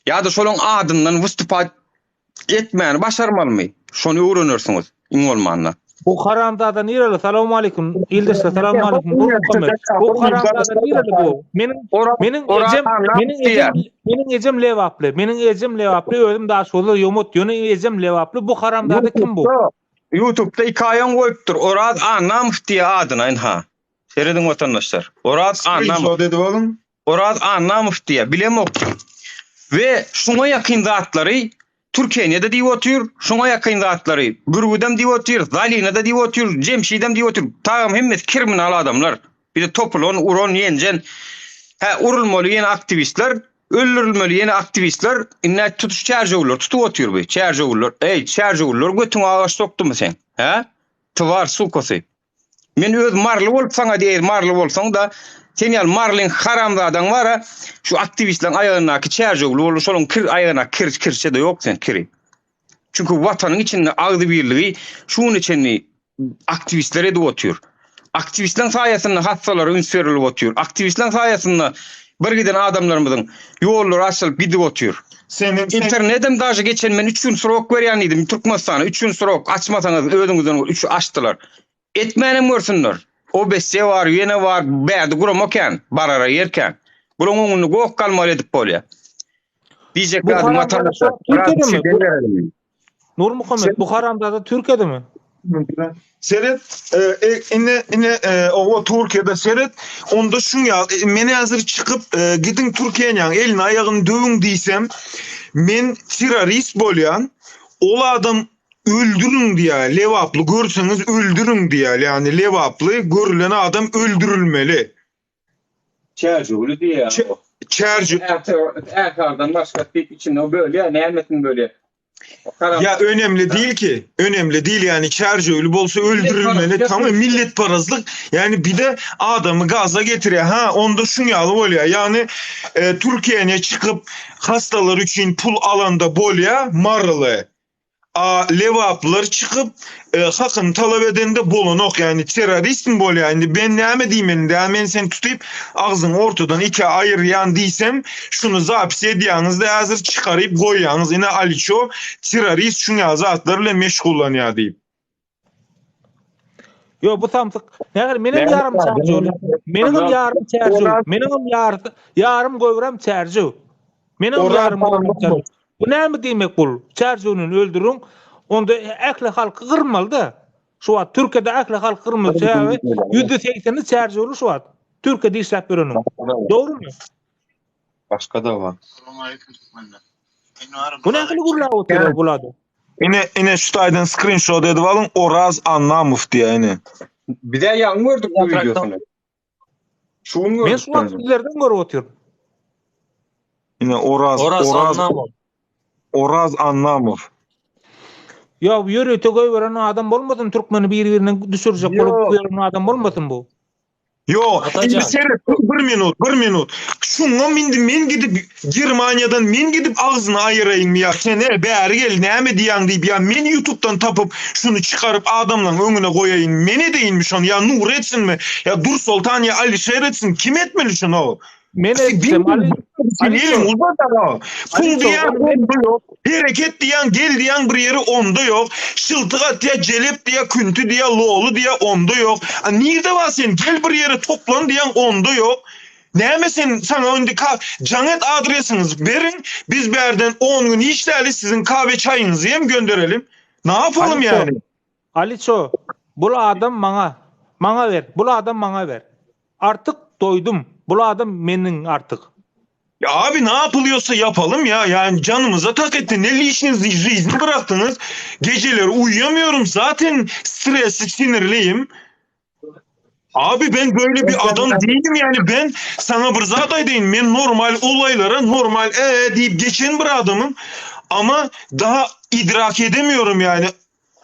Ya da şolun adından vüstüpat etmeyeni başarmalymy? Şonu öwrenirsiňiz iň bolmanda. Bu haramdada nireli? Salamu aleykum. İldeşler salamu aleykum. Bu haramdada nireli bu? Menin ecem levaplı. Menin ecem levaplı. Özüm daha şolu yomut yönü ecem levaplı. Bu haramdada kim bu? YouTube'da hikayen koyuptur. Orad Anamf diye adına inha. Seyredin vatandaşlar. Orad Anamf diye bilemok. Ve şuna yakın zatları Türkiye'ne de diýip otur, şuna yakın zatları Gürgüdem diýip otur, Zaline de diýip otur, Cemşidem diýip otur. Tağım hemmet kriminal adamlar. Bir de topulon, uron yenjen, urulmaly ýene aktivistler, öldürülmeli ýene aktivistler, inne tutuş çerjewler, tutup otur bu. Çerjewler götüňe ağaç sokdumy sen? Tvar sukosy. Men öz marly bolup saňa diýer, marly bolsaň da sen ýal marlyň haramdadan bara şu aktivistlerin aýagynaky çerjewli bolup şolun aýagyna kirçe de ýok sen kiri. Çünkü watanyň içinde agdy birligi şunun içinde aktivistler edip otur. Aktivistlerin saýasynda hassalar ünsürilip otur. Aktivistlerin saýasynda bir giden adamlarymyzyň ýollary açylyp gidip otur. İnternetten daşy geçen men 3 gün sorok berýän idim Türkmenistana 3 gün sorok açmasaňyz özüňizden 3 açdylar. Etmenim görsünler. O besse var, yine var, berdi guramoken, barara yerken. Bunun onu gok kalmalı edip bolya. Diyecek adım vatandaşlar. Türkiye'de mi? Nur Muhammed, bu haramda Türkiye'de mi? Seret, o Türkiye'de seret, onda şun ya, meni hazır çıkıp gidin Türkiye'nin elini ayağını dövün diysem, men terörist bolyan, ol adam öldürün diye levaplı görseniz öldürün diye, yani levaplı görülen adam öldürülmeli. Çerjulu diye. Ç- Çerci Erkardan başka bir içinde o böyle ya neymetin böyle. ya önemli değil ki. Önemli değil yani, çerci ölü bolsa öldürülmeli. Tamam, millet parazlık. Yani bir de adamı gaza getiriyor. Ha, onda şunu yalı oluyor. Yani Türkiye'ye çıkıp hastalar için pul alanda bolya marlı. Levaplar çıkıp hakkını talep edende bolonok, yani terörist mi bol, yani ben ne diyeyim, ben sen tutayım ağzını ortadan iki ayıryan diysem şunu zapsi ediyanız da hazır çıkarıp koyyanız yine aliço terörist şunu yazatlarla meşgullanıyor deyip. Yo bu tamtık. Näger menem yarım çerjü. Menem yarım çerjü. Menem yarım goýram çerjü. Menem yarım goýram çerjü. Bu näme diýmek bul? Çerjüni öldürün. Onda ähli halky gyrmaly da. Şu wagt Türkiýede ähli halky gyrmaly. %80'i çerjüli şu wagt. Türkiýede işläp berenin. Dogrymy? Başka da var. Assalamualaikum Türkmenler. Eni var. Bu nähili gurla otyrar bulady? Yine şu taydan screenshot edip alın, Oraz Annamov diye yani. Bir de yan gördük bu videosunu. Şunu Men gördük. şu wagt sizlerden görüp otyrum. Yine Oraz Annamov. Ya ýöre tögöy beren adam bolmasyn, türkmeni bir-birine düşürjek bolup beren adam bolmasyn bu. Yo, şimdi seyret, bir minut. Şuna men gidip Germaniyadan men gidip ağzını ayırayım ya. Sen bäri gel näme diýen diýip ya, men YouTube'dan tapıp şunu çıkarıp adamlaryň öňüne goýayım. Mene deyinmiş onu ya, Nur etsinmi? Ya Dur Sultan ya Ali Şer etsin. Kim etmeli şunu? Men etdim Ali Elim uzat. Pul diýen onda yok. Hareket diýen, gel diýen bir yeri onda yok. Şıltıgat diýe, celep diýe, küntü diýe, loğlu diýe onda yok. Nirde var sen? Gel bir yere toplan diýen onda yok. Näme sen sana öndi Canet adresiniz verin. Biz berden 10 gün işlerli sizin kahve çayınızı hem gönderelim. Ne yapalım Aliço, yani? Aliço, bu adam maňa ver. Bu adam maňa ver. Artık doydum. Bu adam menin artık. Ya abi ne yapılıyorsa yapalım ya. Yani canımıza tak etti. Ne işinizi izni bıraktınız. Geceleri uyuyamıyorum. Zaten stresli, sinirliyim. Abi ben böyle bir adam değilim yani. Ben sana bir zaten değilim. Ben normal olaylara normal deyip geçen bir adamım. Ama daha idrak edemiyorum yani.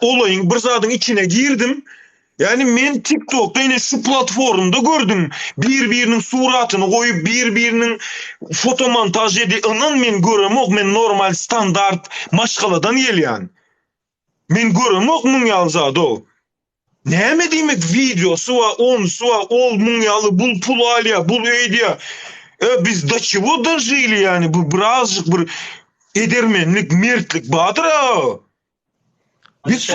Olayın bir zaten içine girdim. Yani men TikTok'ta yine şu platformda gördüm. Birbirinin suratını koyup birbirinin fotomontaj ediyorlar. Men göremok, men normal standart maşkaladan gelýän. Men göremok mun ýalzady o. Näme diýmek videosu wa onusu wa ol mun ýaly bul pul alýa, bul öýdýä. Biz da çivo da jyly yani, bu birazcık bir edermenlik, mertlik badyr ha. Biz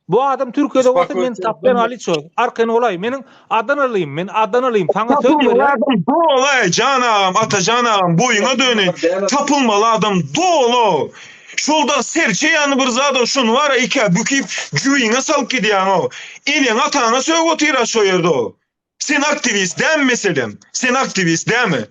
Bu adam Türkiye'de olsa men tapdan Aliço. Arkan olay. Menin Adanalıyım. Men Adanalıyım. Sana söz Tapılmalı veriyorum. adam doğulu canağım, atacanağım, boyuna dönün. Tapılmalı adam doğulu. Şolda serçe yanı bir zada şun var ya, iki büküp güveyine salıp gidiyen o. Elin atağına sög otira şu yerde o. Sen aktivist değil mi meselem? Sen aktivist değil mi?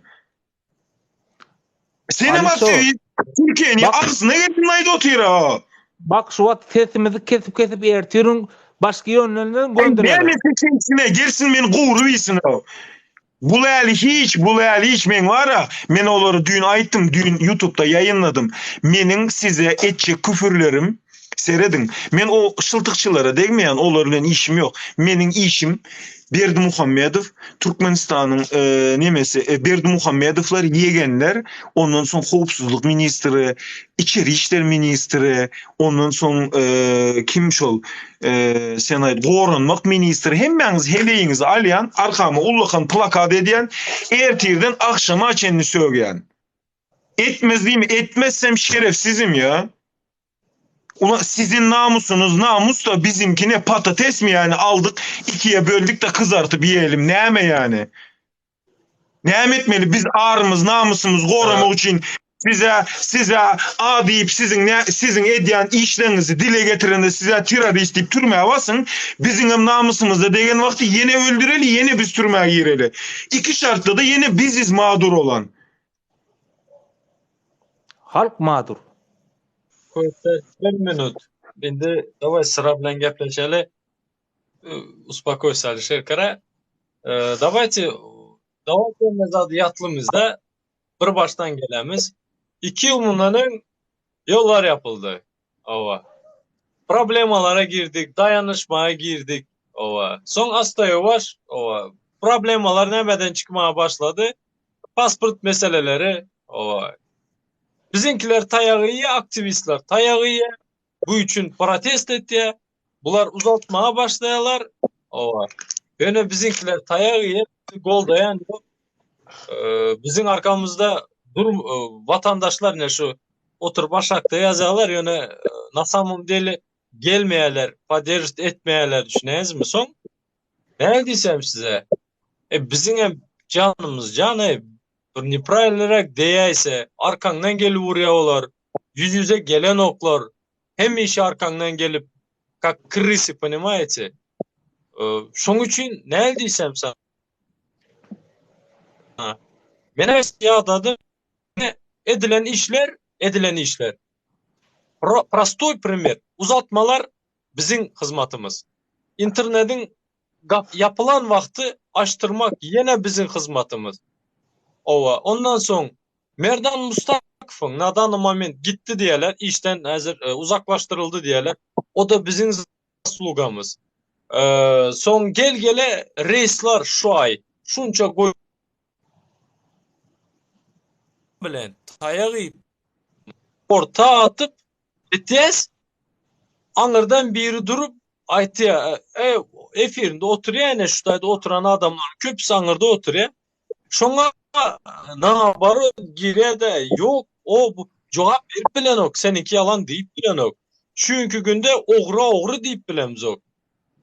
Senin aktivist Türkiye'nin ağzına getirmeyi de otira o. Bak şu at sesimizi kesip ertirin başka yönlerinden Ben gönderelim. seçencine girsin beni gurur bilsin o. Bulayali hiç men var ya, men oları dün aytdım, dün YouTube'da yayınladım. Menin size etçe küfürlerim seyredin. Men o şıltıkçılara değmeyen olarla işim yok. Menin işim Berdi Muhammedov, Türkmenistan'ın Berdi Muhammedovlar yegenler, ondan son Howpsuzluk ministri, İçeri İşler ministri, ondan son kim şol senayet Goranmak ministri, hemmeniz heleğiniz alyan, arkama ullakan plakat ediyen, ertirden akşama açenini söyleyen. Etmez değil mi? Etmezsem şerefsizim ya. Ulan sizin namusunuz namus da bizimkine patates mi yani, aldık ikiye böldük de kızartıp yiyelim, neyme yani? Neyme etmeli biz ağrımız namusumuz korumak için size deyip sizin ediyen işlerinizi dile getirende size terörist deyip türmeye basın, bizim namusumuzda degen vakti yine öldüreli, yine biz türmeye gireli. İki şartta da yine biziz mağdur olan. Halk madur. Koysa 1 minut. Endi davay sıra bilen gepleşeli. Uspokойся, Alişer Kara. Davayçı mezadi yatlımızda bir baştan gelemiz. 2 yıl bunların yollar yapıldı. Ova. Problemalara girdik, dayanışmaya girdik. Ova. Son hasta yavaş. Ova. Problemalar nereden çıkmaya başladı? Pasport meseleleri. Ova. Bizimkiler tayağı iyi, aktivistler tayağı iyi. Bu için protest etti. Bular uzatmaya başlayalar. Ova. Yine bizimkiler tayağı iyi. Gol dayan yok. Bizim arkamızda vatandaşlar ne şu otur başakta yazarlar yine nasamım deli gelmeyeler, paderist etmeyeler düşüneyiz mi son? Ne diysem size? Bizim hem canımız canı bir nepravillere değeyse arkandan gelip vuruyorlar. Yüz yüze gelen oklar hem işi arkandan gelip как крысы, понимаете? Şun için ne diysem sana? Mene yağdadı edilen işler. Prostoy primer. Uzatmalar bizim hizmetimiz. İnternetin yapılan vakti açtırmak yine bizim hizmetimiz. Ova. Ondan sonra Merdan Mustafa'nın nadan moment gitti diyeler. İşten hazır uzaklaştırıldı diyeler. O da bizim sloganımız. Son gele reisler şu ay. Şunca koy bilen tayağı orta atıp tez anırdan biri durup aytıya efirinde oturuyor yani şuradaydı oturan adamlar köpüsü anırda oturuyor. Şuna ne haber gire de yok o bu cevap verip bilen ok seninki yalan deyip bilen ok. Çünkü günde oğru deyip bilemiz ok.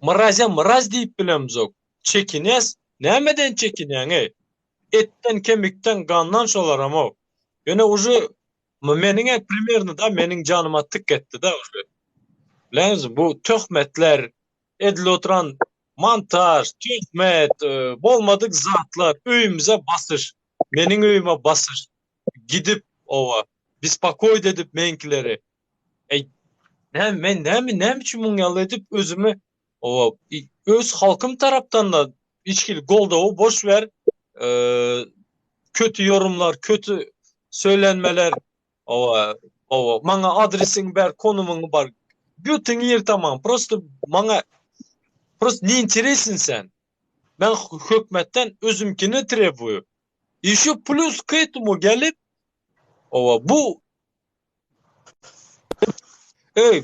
Mıraz deyip bilemiz ok. Çekines nemeden çekinen etten kemikten kandan şolar ama ok. Yine ucu menin primerini da menin canıma tık etti de ucu. Bileniz bu töhmetler edil oturan montaj, töhmet, bolmadık zatlar öyümüze basış. Menin öyüme basış. Gidip ova. Biz pakoy dedip menkileri. Ne biçim munyalı edip özümü ova. Öz halkım taraftan da içkili golda o boş ver. Kötü yorumlar, kötü söylenmeler ova. Bana adresin ber, konumun var. Bütün yer tamam. Prosto ne interessin sen? Ben hükümetten özümkini trebuyu. İşi plus kayıtımı gelip ova bu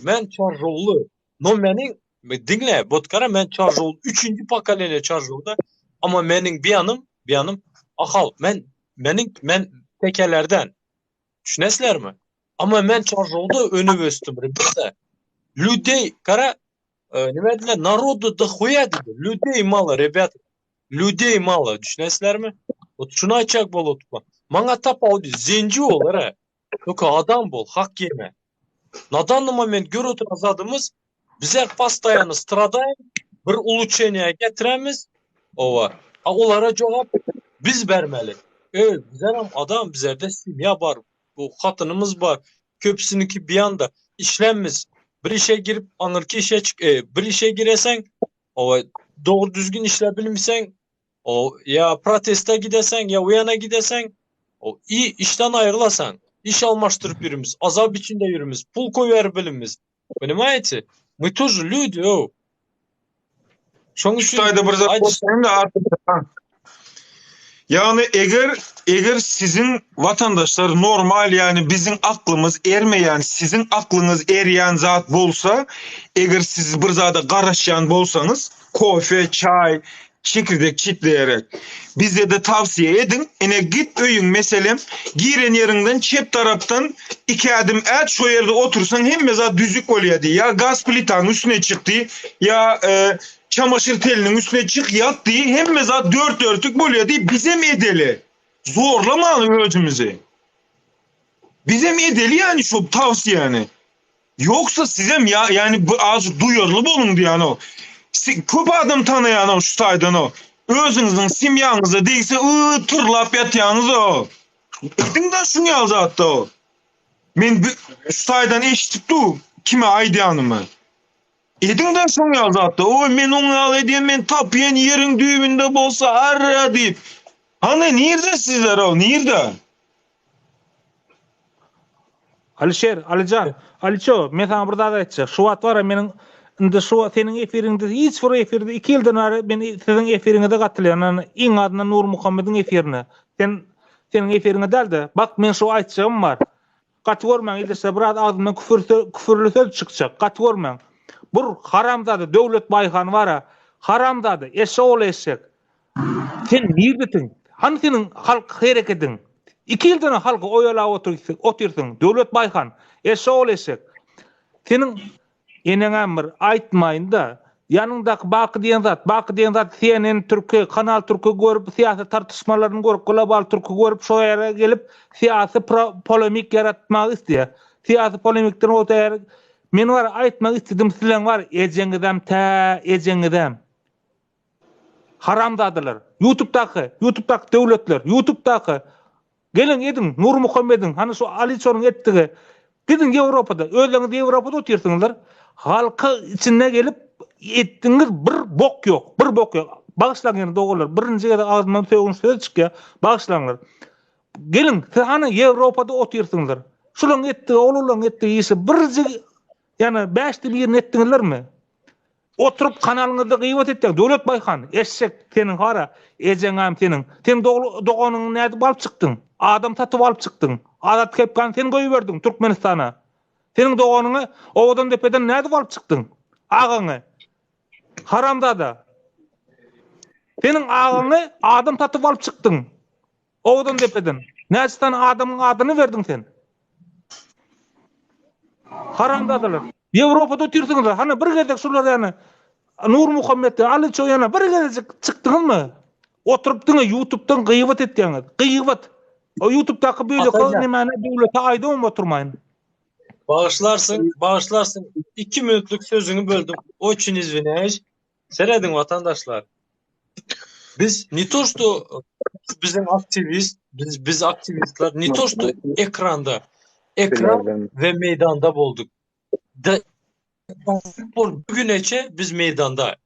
men çarjolu. No menin dinle botkara men çarjolu. 3. pakalene çarjolda ama menin bir yanım ahal men tekelerden. Düşünesler mi? Ama men çarjolda önü östüm. Bizde людей кара nime dediler народу дохуя dedi. Людей мало, ребят. Людей мало. Düşünesler mi? Ot şunu açak bol otma. Manga tapal zenci olur ha. Yok adam bol, hak yeme. На данный момент görüntü azadımız bizler pastayanı stradayn bir улучшение getiremiz. Ova. Olara cevap biz vermeli. Bizler adam bizlerde simya var. Bu katınımız var. Köpsününki bir anda işlenmiz. Bir işe girip anırki işe çık. Bir işe giresen o doğru düzgün işleyebilmişsen o ya protesta gidesen ya uyana gidesen o iyi işten ayrılasan iş almaştırıp yürümüz. Azap içinde yürümüz. Pul koyver bilimiz. Понимаете? Мы тоже люди o. Şuradaydı bir zaten de artık. Yani eğer sizin vatandaşlar normal yani bizim aklımız ermeyen sizin aklınız eriyen zat bolsa eğer siz bir zada garaşyan bolsanız kofe, çay, çekirdek çitleyerek bize de tavsiye edin. Ene git öyün meselem giren yerinden çep taraftan 2 adım et şu yerde otursan hem meza düzük oluyor diye ya gaz plitanın üstüne çıktı ya çamaşır telinin üstüne çık yat diye hem meza 4 örtük boluyor diye bize mi edeli? Zorlama özümüzü. Bize mi edeli yani şu tavsiye yani. Yoksa size mi ya yani az duyarlı bulun diye yani o. Köp adam tanıyan o şu saydan o. Özünüzün simyanızı değilse tırlap yatyanız o. Edin de şunu yaz hatta o. Men ustaydan eşitdim kime aýdýanymy. Edin de şoň ýazatdy. Oy men oňa al edýän, men tapýan ýeriň düýbünde bolsa arra diýip. Ana nirde sizler o? Nirde? Alişer, Alican, Aliço, men sana bir zat aýtjak. Şu wagt bara meniň indi şu seniň efiriňde hiç bir efirde 2 ýyldan beri men siziň efiriňe de gatylýan. Iň adyna Nur Muhammediň efirine. Seniň efiriňe däldi. Bak men şu aýtjagym bar. Gat görmäň ilse bir adamdan küfürlü söz çykjak. Gat görmäň. Bir haramzady Döwlet Baýhan bara. Haramzady eşeğol eşek. Sen nirdetin? Hani senin halk hereketiň? 2 ýyldan halky oýalap oturýarsyň. Döwlet Baýhan eşeğol eşek. Senin eneňem bir aýtmaýyn da, ýanyndaky Baky diýen zat CNN Türkiýe, Kanal Türkiýe görüp siýasat tartışmalaryny görüp, global Türkiýe görüp şo ýere gelip siýasy polemik yaratmak isleýär. Siýasy polemikden öter men var aýtmak istedim sizleň var ejeňizem. Haramdadylar. YouTube'daky döwletler, YouTube'daky gelin edin Nur Muhammediň, hani şu Aliçonuň etdigi. Gidin Ýewropada, özleňiz Ýewropada oturýarsyňlar. Halka içine gelip etdiňiz bir bok ýok, bir bok ýok. Bagyşlaňyň dogullar, birinji gede ağzymdan söýgün söz çykýar. Bagyşlaňlar. Gelin, siz hani Ýewropada oturýarsyňlar. Şulaň etdigi, olulaň etdigi işi birji, ýani 5-de bir etdiňizlermi? Oturup kanalyňyzda gıýbat etdiň. Döwlet Baýhan, eşek seniň hara, ejeňam seniň. Sen doganyny näde alyp çykdyň? Adam tatyp alyp çykdyň. Adat kepkan sen goýup berdiň Türkmenistana. Seniň doganyny owadan depeden näde alyp çykdyň? Agaňy. Haramdada. Seniň agaňy adam tatyp alyp çykdyň. Owadan depeden. Näçe adamyň adyny berdiň sen? Haramdadylar. Ýewropada oturýarsyňlar. Hani bir gezek şular ýany Nur Muhammed, Aliço ýana bir gezek çykdyňmy? Oturup YouTube'dan gıýbat etdiňiz. Gıýbat. O YouTube'daky böyle nimene döwlete aýdym oturmaýyn. Bağışlarsın. 2 minutluk sözünü böldüm. O için izviniş. Seredin vatandaşlar. Biz ne to что bizim aktivist, biz aktivistler ne to что ekran ve meydanda bolduk. Bugüneçe biz meydanda.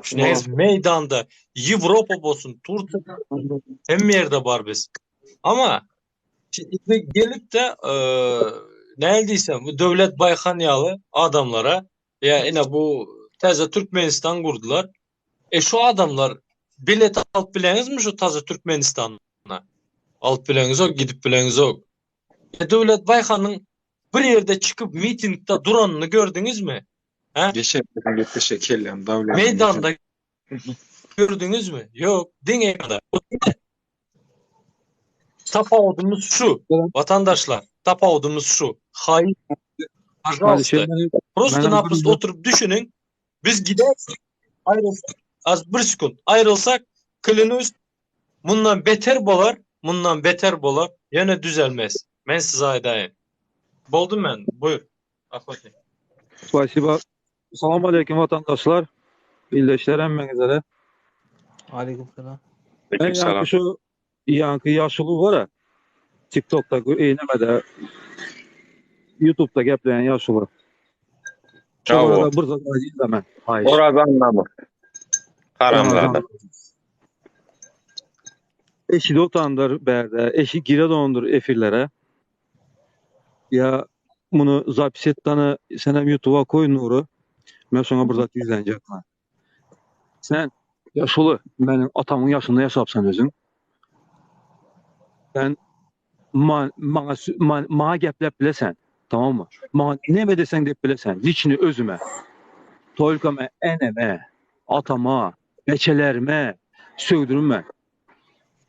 Şunayız meydanda. Avrupa bolsun, Türkiye hem yerde var biz. Ama şimdi gelip de neredeyse bu Döwlet Baýhan ýaly adamlara ya yine bu taze Türkmenistan kurdular. Şu adamlar bilet alıp bileňiz mi şu taze Türkmenistan'a? Alıp bileňiz ok, gidip bileňiz ok. Döwlet Baýhanyň bir yerde çıkıp mitingde duranyny gördüňiz mi? Ha? Geçe kellem davlet. Meydanda gördüňiz mi? Yok. Diňe kadar. Tapawudumuz şu. Vatandaşlar, tapawudumuz şu. Hayır. Pожалуйста. Просто-naprosto oturup düşünün. Biz gidersek, ayrılsak, az bir sekund ayrılsak, kılınız bundan beter bolar, yine düzelmez. Ben size aydayım. Boldum ben. Buyur. Afaki. Spasiba. Salam aleyküm vatandaşlar. Birleşler emmenize. Aleykümselam. Ben şu yankı yaşlı var ya. TikTok'ta eylemede YouTube'da gepleyen yaşlı. Orada burada izleme. Hayır. Orada anlamı. Haramlarda. Eşi de otandır berde. Eşi gire dondur efirlere. Ya bunu zapisettanı senem YouTube'a koy Nuru. Ben sonra burada izlenecekler. Sen yaşlı, benim atamın yaşında yaşapsan özün. Ben mağa geplep bilesen, tamam mı? Mağa ne desen de bilesen, liçini özüme, toylkama, eneme, atama, beçelerime, söydürüme.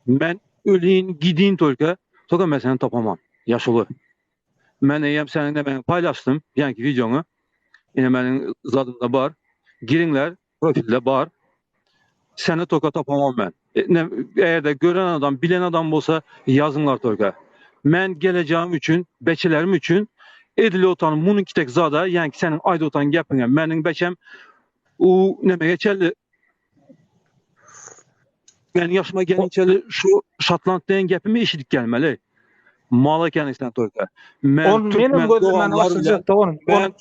Ben öleyim, gideyim toylka ben seni tapamam, yaşlı. Ben eyyem seninle ben paylaştım, yani videonu. Yine benim zadımda var. Girinler, profilde var. Seni toka tapamam ben. Eğer de gören adam, bilen adam olsa yazınlar toka. Ben geleceğim için, beçelerim için edili otan bunun kitek zada, yani senin ayda otan gepine. Benim beçem o neme geçerli. Ben yaşıma gelince şu Şatland'dan gepime eşitlik gelmeli. Mal eken sen Toyka. Men On menim gözümden aşacak on.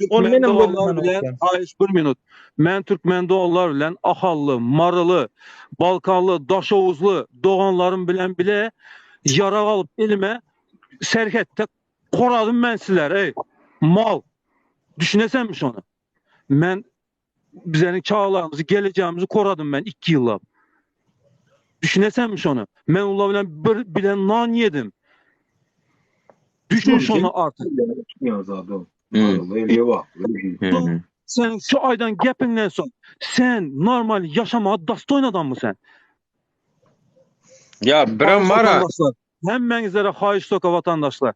On menim gözümden bilen ayış 1 minut. Men Türkmen doğanlar bilen ahallı, marılı, Balkanlı, Daşovuzlu doğanlarım bilen bile yara alıp elime serhette koradım ben sizler ey. Mal. Düşünesenmiş onu. Men bizlerin çağlarımızı, geleceğimizi koradım ben 2 yılla. Düşünesenmiş onu. Men ula bilen nan yedim. Düşün şunu artık. Sen şu aydan gepinden son sen normal yaşamaya dastoyn adam mı sen? Ya biram var. Hemmenizlere hayış soka vatandaşlar.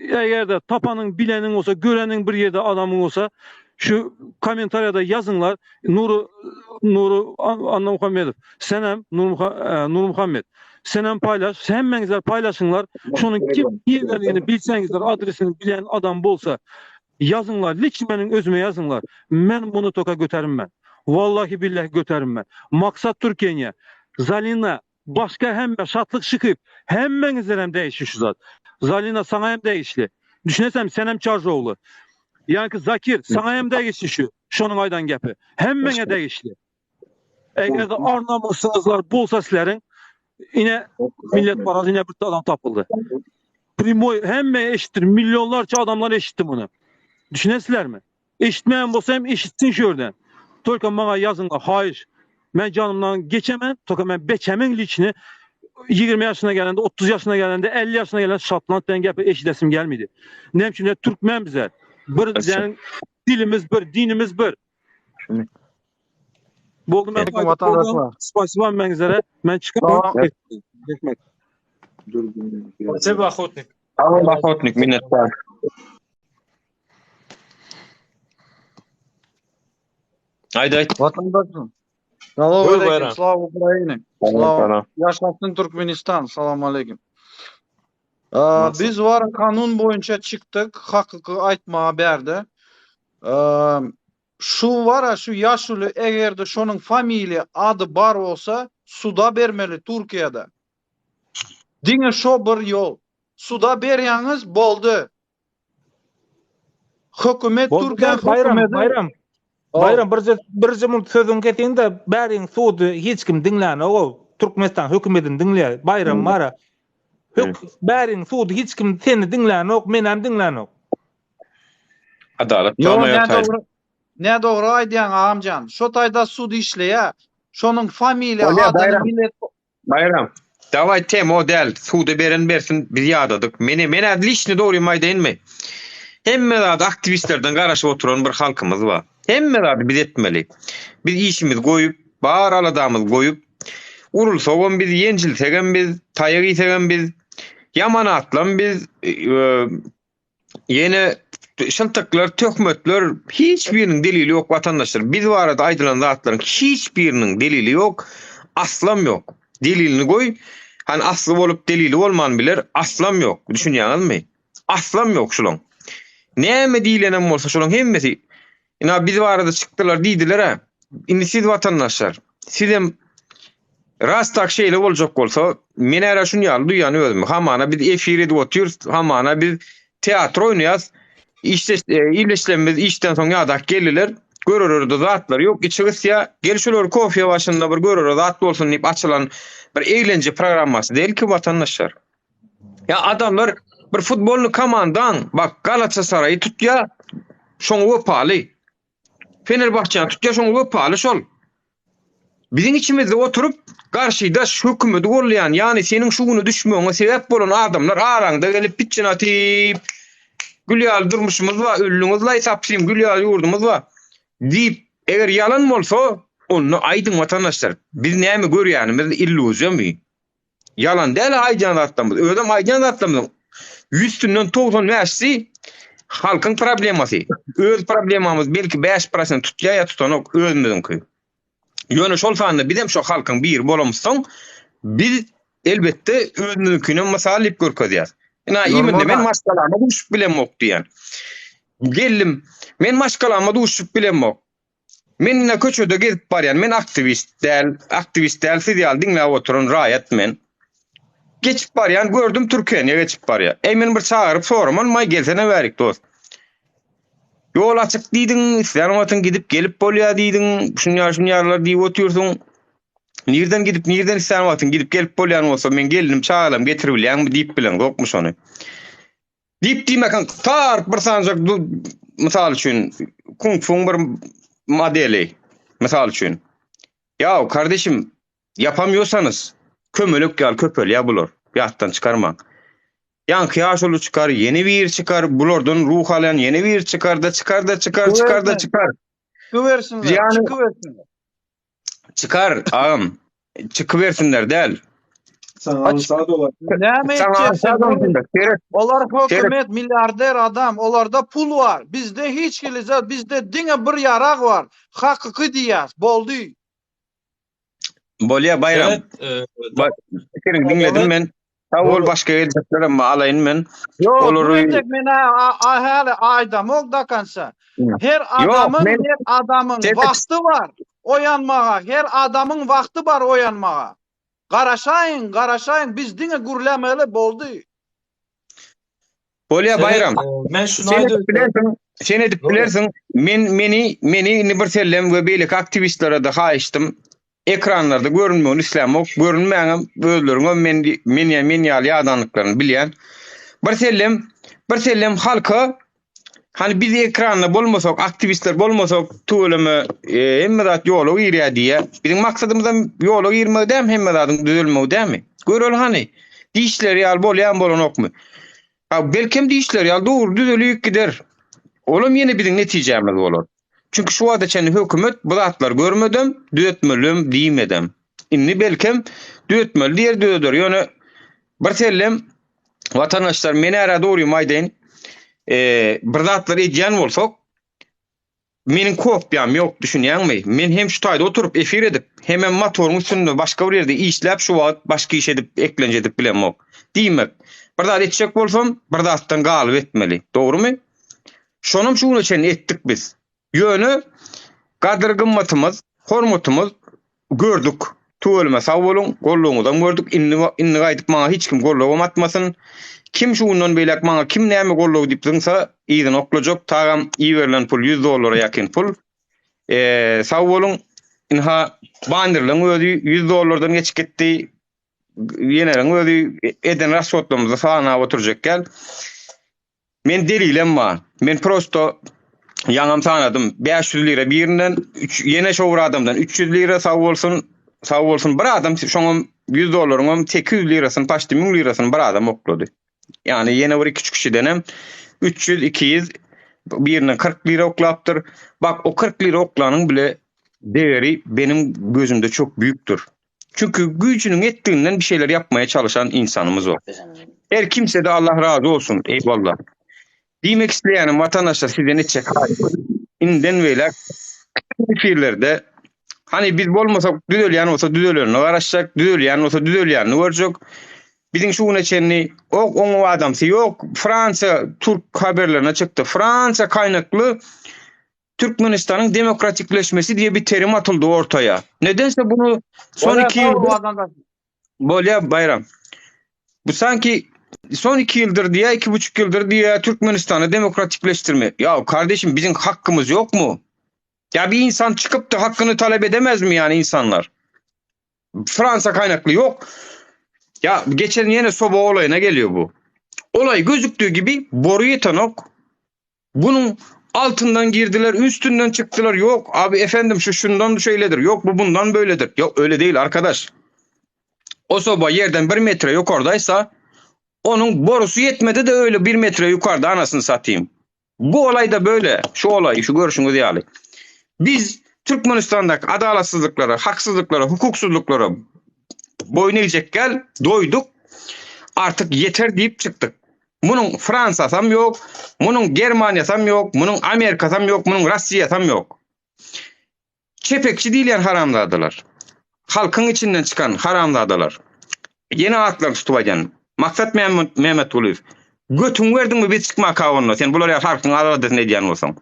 Eğer de tapanın bilenin olsa, görenin bir yerde adamın olsa şu komentariyada yazınlar. Nuru Anna Muhammedov. Senem Nur Muhammed. Senem paylaş. Hemmenizler paylaşınlar. Şunun kim yerlerini bilsengizler, adresini bilen adam bolsa yazınlar. Liçmenin özüme yazınlar. Men bunu toka göterim ben. Vallahi billahi göterim ben. Maksat Türkiye'ye. Zalina başka hem şatlık çıkıp hemmenizler hem değişi şu zat. Zalina sana hem değişli. Düşünesem Senem Çarjoğlu. Yani ki Zakir sana hem değişli şu. Şunun aydan gepi. Hemmene değişli. Eğer de arnamışsınızlar bolsa sizlerin yine millet parası yine bir adam tapıldı. Primo hemme eşittir. Milyonlarca adamlar eşitti bunu. Düşünesizler mi? Eşitmeyen bolsa hem eşitsin şuradan. Toyka bana yazın hayır. Ben canımdan geçemem. Toyka ben beçemin liçini 20 yaşına gelende, 30 yaşına gelende, 50 yaşına gelende şatlant ben gepi eşidesim gelmedi. Ne için Türkmen bize. Bir yani dilimiz bir, dinimiz bir. Boldu ben vatandaşlar. Spasiba mengizlere. Ben çıkıp Hikmet. Спасибо, охотник. Allah охотник minnettar. Haydi. Vatandaşım. Buyur Selamünaleyküm. Bayram. Slava Ukrayna. Slava. Yaşasın Türkmenistan. Selamünaleyküm. Biz var kanun boyunca çıktık. Hakkı aytma berdi. Şu var şu yaşlı eğer de şunun familya adı bar olsa suda vermeli Türkiye'de. Dine şu bir yol. Suda beryanız boldu. Hükümet Türkiye hükümeti. Bayram bir zaman sözün ketin de bäriň sudy hiç kim dinläni o Türkmenistan hökümetini dinleýär. Bayram mara. Bäriň sudy hiç kim seni dinläni ok, men hem dinläni ok. Adalet Yo, doğru. ne doğru aýdýan amcan. Şo taýda sudy işleýär. Şonun familya adyny millet Bayram. Davay tem o del. Suda beren bersin biz ýadadyk. Mene adlişni doğru maýdaýyn mi? Hemme zat aktivistlerden garaşyp oturan bir halkymız bar. Hemme zat biz etmeli. Biz işimiz goýup, bar aladamyz goýup, urulsagan biz, ýenjilsegen biz, taýagy ýsegen biz, ýaman atlan biz, ýene şyltyklar, töhmetler hiç biriniň delili ýok vatandaşlar. Biz barada aýdylan zatlaryň hiç biriniň delili ýok, aslam ýok. Delilini goý, hani asly bolup delili bolman biler, aslam ýok. Düşünýäňizmi? Aslam ýok şulaň. Näme diýlenem bolsa şolaň hemmesi ina biz barada çykdylar diýdiler ha. Indi siz vatandaşlar, sizem rastak şeýle boljak bolsa, men ära şunu ýaly duýany özüm. Hamana biz efir edip oturýarys, hamana biz teatr oýnaýas. İşte iýleşlenmez işten soň ýadak geldiler. Görürürdi zatlar ýok. Içirisýa gelşeler kofe başynda bir görürür zat bolsun diýip açylan bir eğlence programmasy değil ki vatandaşlar. Ya adamlar bir futbolny komandan bak Galatasaray'ı tutya şoňa öpaly. Fenerbahçe'ni tutya şoňa öpaly şol. Bizim içimizde oturup karşıda hökümeti gollayan yani senin şuňuny düşmeňe sebep bolan adamlar araňda gelip pitçin atyp gülýär durmuşymyz var, öllüňiz laýsapsym gülýär ýurdumyz var. Diýip eger ýalan bolsa onu aýdyň vatandaşlar. Biz näme görýänimiz illüziýamy. Yalan däl aýjan zatlarymyz. Özüm aýjan zatlarymyz. 100'ünden 95'si halkın probleması. Öz problemamız belki 5% tutýar ýa tutanok özümizňki. Ýöne şol sanda bizem şo halkyň bir bolamysyň biz elbetde özümizňkine masalyp görkezýär. Ina ýeminde men maşgalama duşup bilemok diýen. Geldim men maşgalama duşup bilemok. Men ina köçede gezip barýan men aktivist däl, siz ýaly diňläp oturan raýat men. geçip bar yani gördüm Türkiye'ye geçip bar ya. Emin bir çağırıp soraman may gelsene verik dost. Yol açık diýdiň, isleňatyn gidip gelip bolýar diýdiň, şunýar diýip oturýarsyň. Nerden gidip nerden isleňatyn gidip gelip bolýan bolsa men gelinim çağalam getirip bilýän diýip bilen gokmuş onu. Diýip diýmekan tar bir sanjak misal üçin kung fu bir modeli misal üçin. Ya kardeşim yapamıyorsanız kömölük gel köpöl ya bulur. Yattan çıkarma. Yankı yaşolu çıkar, yeni bir çıkar, bulurdun ruh halen yeni bir çıkar. Çıkıversinler, Yani- çıkıversinler. Çıkar ağam. Çıkıversinler del. Sana sağ dolar. Näme etjeksen? Olar hökümet milyarder adam, olarda pul var. Bizde hiç kilizat, bizde diňe bir yarak var. Hakyky diýär, boldy. Bolya bayram. Evet, Senin dinledim ben. Tavul başka edecekler ama alayın men. Yok, Olur. bu edek mene ahali aydam ol da kansa. Her adamın Tek- vakti var oyanmağa. Her adamın vakti var oyanmağa. Garaşayın, biz diňe gürlemeli boldy. Bolya bayram. Men şunu Sen aýdyp edip bilersin. Sen edip Doğru. bilersin. Meni Nibersellem ve beylik aktivistlere de haýyşdym. Ekranlarda görünmüyor İslam ok görünmeýän böllerine men ýaly ýadanlyklaryny bilýän. Bir sellem halka hani biz ekranda bolmasak, aktivistler bolmasak tuğulamy hemmedat ýola girýär diýe. Bizim maksadymyz ýola girmek däm hemmedatyň düzelmegi dämi? Görel hani diýişleri ýaly bolýan bolanokmy? Ha belkem diýişleri ýaly dogry düzelýük gider. Olam ýene biziň netijemiz bolar. Çünkü şu wagtda çenli hökümet bu zatlar görmedim, düýetmelim diýmedem. Inni belkem düýetmeli diýer düýeder. Ýöne bir sellem watandaşlar meni ara dogry maýdaýyn. Bir zatlar edýän bolsak, meniň kopýam ýok düşünýärmi? Men hem şu taýda oturup efir edip, hem motoruň üstünde başga bir ýerde işläp şu wagt başga iş edip eklenje edip bilemok. Diýmek. Bir zat etjek bolsam, bir zatdan galyp etmeli. Dogrymy? Şonum şunu için ettik biz. Yönü kadr gymmatymız, hormatymız gördük. Tuğulma sağ bolun, golluğundan gördük. Inni gaýdyp maňa hiç kim golluğum atmasın. Kim şundan beýlek maňa kim näme golluğu diýip dynsa, ýygyny oklajak. Tagam iyi verilen pul $100 ýakyn pul. Sağ bolun, inha bandyrlyň özi $100'dan geçip getdi. Ýeneriň özi eden rasotlamyza sana oturjak gel. Men delilem var. Men prosto yaňam sanadım. 500 lira birinden ýene şowur adamdan 300 lira sağ bolsun bir adam şoňam $100'ňam 800 lirasyny paşdy 1000 lirasyny bir adam oklady. Yani ýene bir küçük kişidenem 300 200 birinden 40 lira oklapdyr. Bak o 40 lira oklanyň bile değeri benim gözümde çok büyüktür. Çünkü gücünün ettiğinden bir şeyler yapmaya çalışan insanımız o. Her kimse de Allah razı olsun. Eyvallah. Diýmek isleýänim watandaşlar sizden etjek. İnden beýler fikirlerde hani biz bolmasak düzelýän bolsa düzelýän garaşjak, düzelýän bolsa düzelýän görjek. Biziň şuňa çenni o adamsy ýok. Fransa Türk haberlerine çykdy. Fransa kaynaklı Türkmenistanyň demokratikleşmesi diýe bir terim atyldy ortaya. Nedense bunu son 2 ýylda bolýa bayram. Bu sanki son 2 yıldır diye, 2,5 yıldır diye Türkmenistan'ı demokratikleştirme. Ya kardeşim bizim hakkımız yok mu? Ya bir insan çıkıp da hakkını talep edemez mi yani insanlar? Fransa kaynaklı yok. Ya geçen yine soba olayına geliyor bu. Olay gözüktüğü gibi boru yetanok. Bunun altından girdiler, üstünden çıktılar. Yok abi efendim şu şundan şöyledir. Yok bu bundan böyledir. Yok öyle değil arkadaş. O soba yerden 1 metre yukarıdaysa onun borusu yetmedi de öyle 1 metre yukarıda anasını satayım. Bu olay da böyle. Şu olay, şu görüşünüz yani. Biz Türkmenistan'daki adalatsızlıklara, haksızlıklara, hukuksuzluklara boyun eğecek gel, doyduk. Artık yeter deyip çıktık. Bunun Fransa'sam yok, bunun Germanya'sam yok, bunun Amerika'sam yok, bunun Rusya'sam yok. Çepekçi değilen haramladılar. Halkın içinden çıkan haramladılar. Yeni atlar tutuvacan. Maksat Mehmet Uluyev. Götün verdin mi bir çıkma kavunla. Sen bular ya halkın adalatsız ne diyen olsan.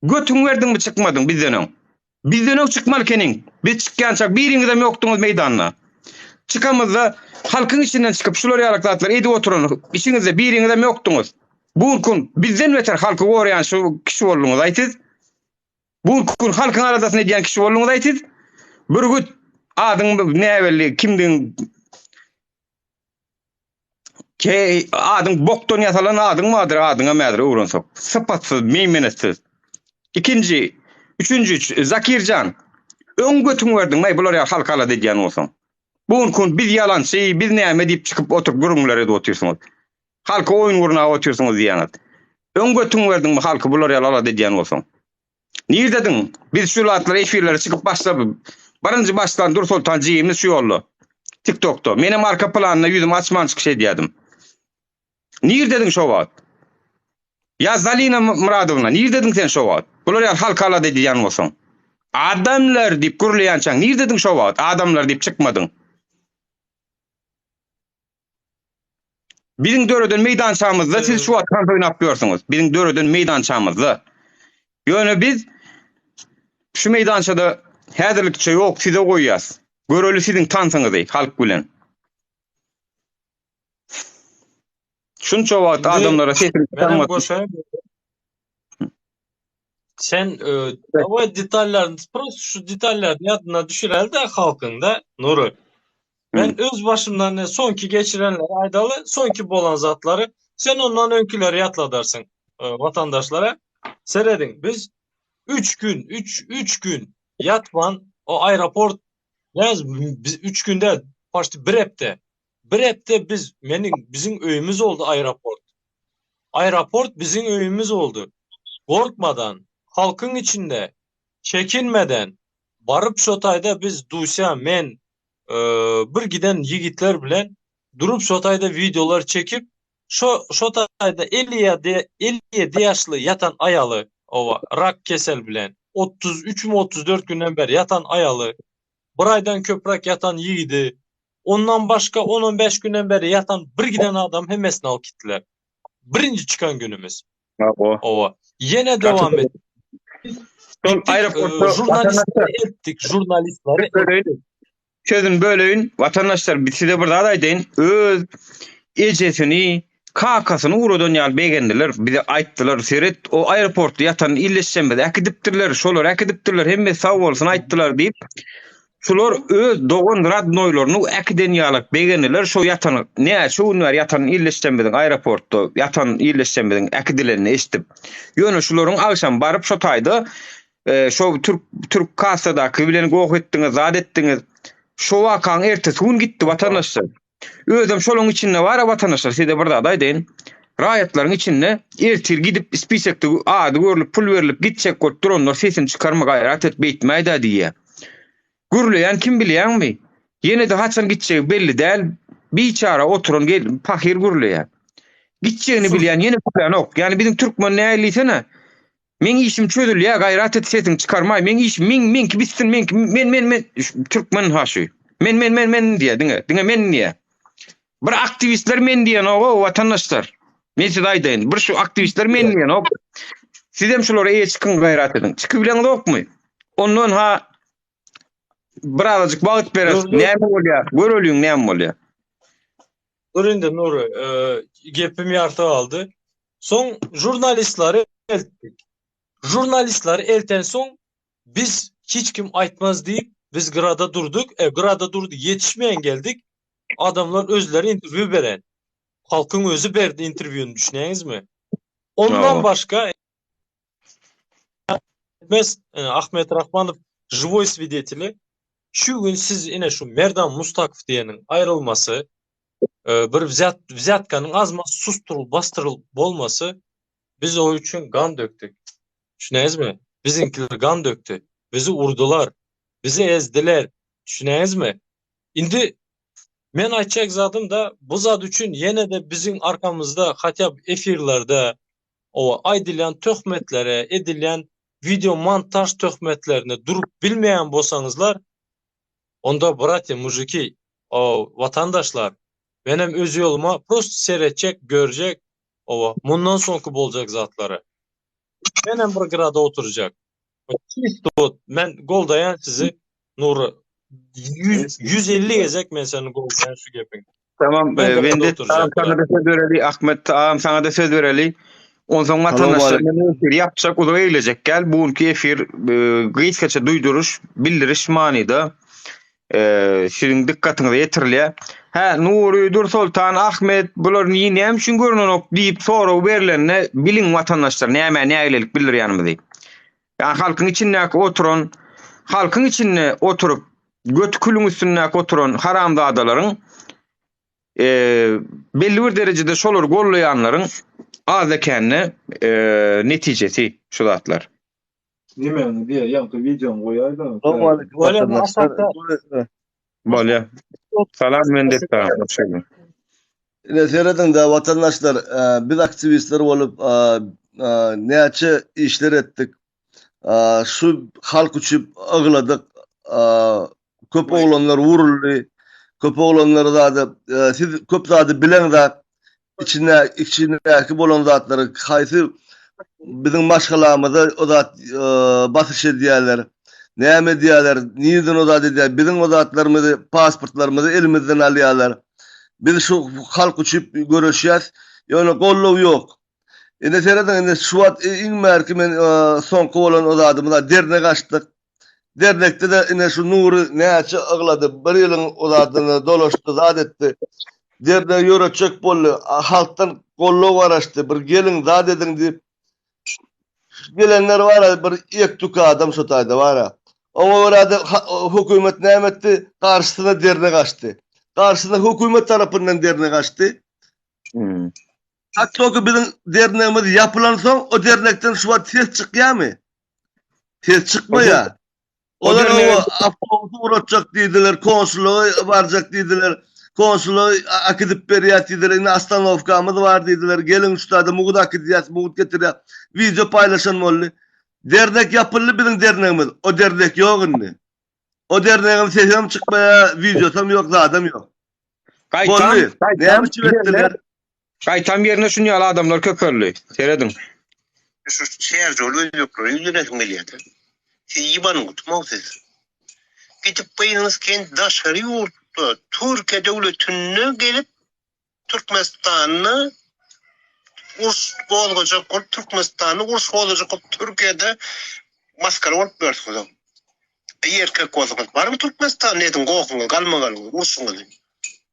Götün verdin mi çıkmadın bizden. Bizden çıkmalı kenin. Biz çıkkançak biriniz de yoktunuz meydanına. Çıkamızda halkın içinden çıkıp şuları yalaklatlar edip oturun. İçinizde birinize mi yoktunuz? Bu kun bizden beter halkı koruyan şu kişi olduğunuzu aytız. Bu kun halkın aradasına diyen kişi olduğunuzu aytız. Bir gün adın ne belli kimdin ke adın bokton yasalan adın mıdır adına mıdır uğrunsa. Sıpatsız, meymenetsiz. İkinci, üçüncü Zakircan. Ön götün verdin may bular ya halkala dediyen olsun. Bu kun biz yalan şey biz ne deyip çıkıp oturup gurumlara da oturuyorsunuz. Halka oyun uğruna oturuyorsunuz diyanat. Ön götün verdin mi halkı bular ya lala dediyen olsun. Niye dedin? Biz şu latları efirlere çıkıp başladık. Barıncı başlan Dur Sultan Cihim'in şu yollu. TikTok'ta. Benim arka planına yüzüm açman çık şey diyedim. Niye dedin şu vaat? Ya Zalina Muradovna niye dedin sen şu vaat? Bular ya halkala dediyen olsun. Adamlar deyip gurlayan çan. Niye dedin şu vaat? Adamlar deyip çıkmadın. Bizim dörödön meydançamızda siz şu atkan oynap yapıyorsunuz. Bizim dörödön meydançamızda. Yani biz şu meydançada hazırlıkça yok size koyuyaz. Görölü sizin tansınızı halk bilen. Şunça vaat adamlara sesini Benim çıkarmak. koşayım. Sen o detallarını prosto şu detallarını yadına düşürel de halkında Nuru. Ben öz başımdan sonki geçirenler aydalı, sonki bolan zatları sen ondan önküleri yatladırsın vatandaşlara. Seyredin biz 3 gün 3 gün yatman o aeroport yalnız biz 3 günde başta bir hepte bizim öyümüz oldu aeroport. Aeroport bizim öyümüz oldu. Korkmadan halkın içinde çekinmeden barıp şotayda biz duysa men bir giden yigitler bilen durup şotayda videolar çekip şotayda 50 yaşlı yatan ayalı ova rak kesel bilen 33 mü 34 günden beri yatan ayalı bir aydan köprek yatan yigidi ondan başka 10-15 günden beri yatan bir giden adam hemesini al gittiler. Birinci çıkan günümüz. Ova. Yine devam et. Jurnalistleri ettik. Sözün bölüğün vatandaşlar bitsi de burada adayın öz ecesini kakasını uğradan yal beğendiler. Bize aittılar seyret o aeroportu yatan illeşemede akidiptirler şolar akidiptirler hem sağ olsun aittılar deyip şolar öz doğun radnoylarını akiden yalak beğendiler şu yatan ne şu ünver yatan illeşemeden aeroportu yatan illeşemeden akidilerini eşitip yönü şoların akşam barıp şotaydı şu Türk kasada kıbilen goh ettiniz zat ettiniz şu vakan ertesi gün gitti vatandaşlar. Özüm şolun içinde var vatandaşlar. Size burada adayın. Rayetlerin içinde ertir gidip spisekte adı görülüp pul verilip gidecek korktur onlar sesini çıkarma gayret etmeydi diye. Gürleyen kim bilen mi? Yine de haçan gidecek belli değil. Bir çare oturun gel fakir gürleyen. Gideceğini bilen yine bilen yok. Yani bizim Türkmen ne elisene. Men işim çözül ya gayret et sesini çıkarmay. Men işim men ki bitsin men Türkmen haşy. Men diye dinle men niye? Bir aktivistler men diyen o vatandaşlar. Men size aydayın. Bir şu aktivistler men diyen o. Siz hem şulara iyi çıkın gayret edin. Çıkı bilen yok mu? Ondan ha birazcık bağıt beres. Ne mi oluyor? Görölüyün ne mi oluyor? Durun Nuru. Gepim yartı aldı. Son jurnalistleri elttik. Jurnalistleri elten son biz hiç kim aytmaz deyip biz grada durduk. Grada durdu yetişmeyen geldik. Adamlar özleri interview veren. Halkın özü verdi interview'unu düşünüyorsunuz mi? Ondan başka Ahmet Rahmanov живой свидетели. Şu gün siz yine şu Merdan Mustakov diyenin ayrılması bir взятkanın azma susturul bastırıl olması biz o için kan döktük. Düşünüyorsunuz mi? Bizimkiler kan döktü. Bizi urdular. Bizi ezdiler. Düşünüyorsunuz mi? Indi men aytacak zadım da bu zat üçün yine de bizim arkamızda hatta efirlerde o aydilen töhmetlere edilen video montaj töhmetlerine durup bilmeyen bolsaňyzlar onda bratya mujiki o vatandaşlar benim öz yoluma prosto seyredecek görecek o bundan sonki bolacak zatları benim bir grada oturacak. Men goldayan sizi Nuru 150 gezek men seni goýan şu gepin. Tamam, Ben de ben de oturacağım. sana da söz vereli, Ahmet ağam sana da söz vereli. Ondan vatandaşlar efir yapacak, o da eğilecek. Gel, bugünkü efir gıyskaça duyduruş, bildiriş manida. Sizin dikkatinize yetirilýär. Nuri, Dursultan, Ahmet, bular näme üçin görünok diýip soraw berilenne bilin vatandaşlar, nämelik bildirýänimizi. Yani halkın içinde oturan, halkın içinde oturup götkülün üstünde oturan haramzadaların belli bir derecede şolar gollayanların az ekenine neticesi şu zatlar. Nimäni diýe ýa-da videony goýaýlar. Böyle. Salam mendetler. Ine seyredin de vatandaşlar, biz aktivistler olup näçe işler ettik. Şu halk üçin agladyk. Köp oğlanlar vuruldy. Köp oğlanlar da siz köp zady bilen zat içindäki bolan zatlary haýsy bizim maşgalamyzda o zat basyş edýärler. Näme diýerler? Niýeden o zat edýär? Bizim o zatlarymyzy, pasportlarymyzy elimizden alýarlar. Biz şu halk üçin görüşýäs. Ýöne gollaw ýok. Ine seredin şu wagt iň merki men soňky bolan o zatymyza derne gaçdyk. Dernekde de ine şu Nuri näçe aglady. Bir ýylyň o zatyny dolaşdy, zat etdi. Derne ýöreçek boldy. Halkdan gollaw garaşdy. Bir gelin zat edin diýip gelenler var, bir ek tuka adam sotaýdy var. Oňa görä de hökümet näme etdi? Garşysyna derne gaçdy. Garşysyna hökümet tarapyndan derne gaçdy. Hatda ki bizim dernegimiz yapılan soň o dernekden şu wagt ses çykýarmy? Ses çykmaýar. Olar awtobusu uratjak diýdiler, konsulluğa barjak diýdiler. Konsulluğa akidip berýär diýdiler, ine astanovkamyz bar diýdiler. Gelin şurada muğda akidýäs, muğda getirýär. Video paýlaşan boldy. Dernek yapıldy bizim dernegimiz. O dernek ýok indi. O dernegimiz sesem çykmaýar, videosam ýok, adam ýok. Gaýtam ýerine şunu ýaly adamlar köpörli. Seredin. Şu şehir yolu yokluğu yönetim geliydi. Siz yibanı tutmaksız. Gidip bayınız kendi daşarı yurtta Türkiye devletine gelip Türkmenistan'ı urs olacak olup Türkmenistan'ı urs olacak olup Türkiye'de maskara olup börsüz. Erkek olsanız var mı Türkmenistan nedin qoğunga kalmagalım ursunga deyim.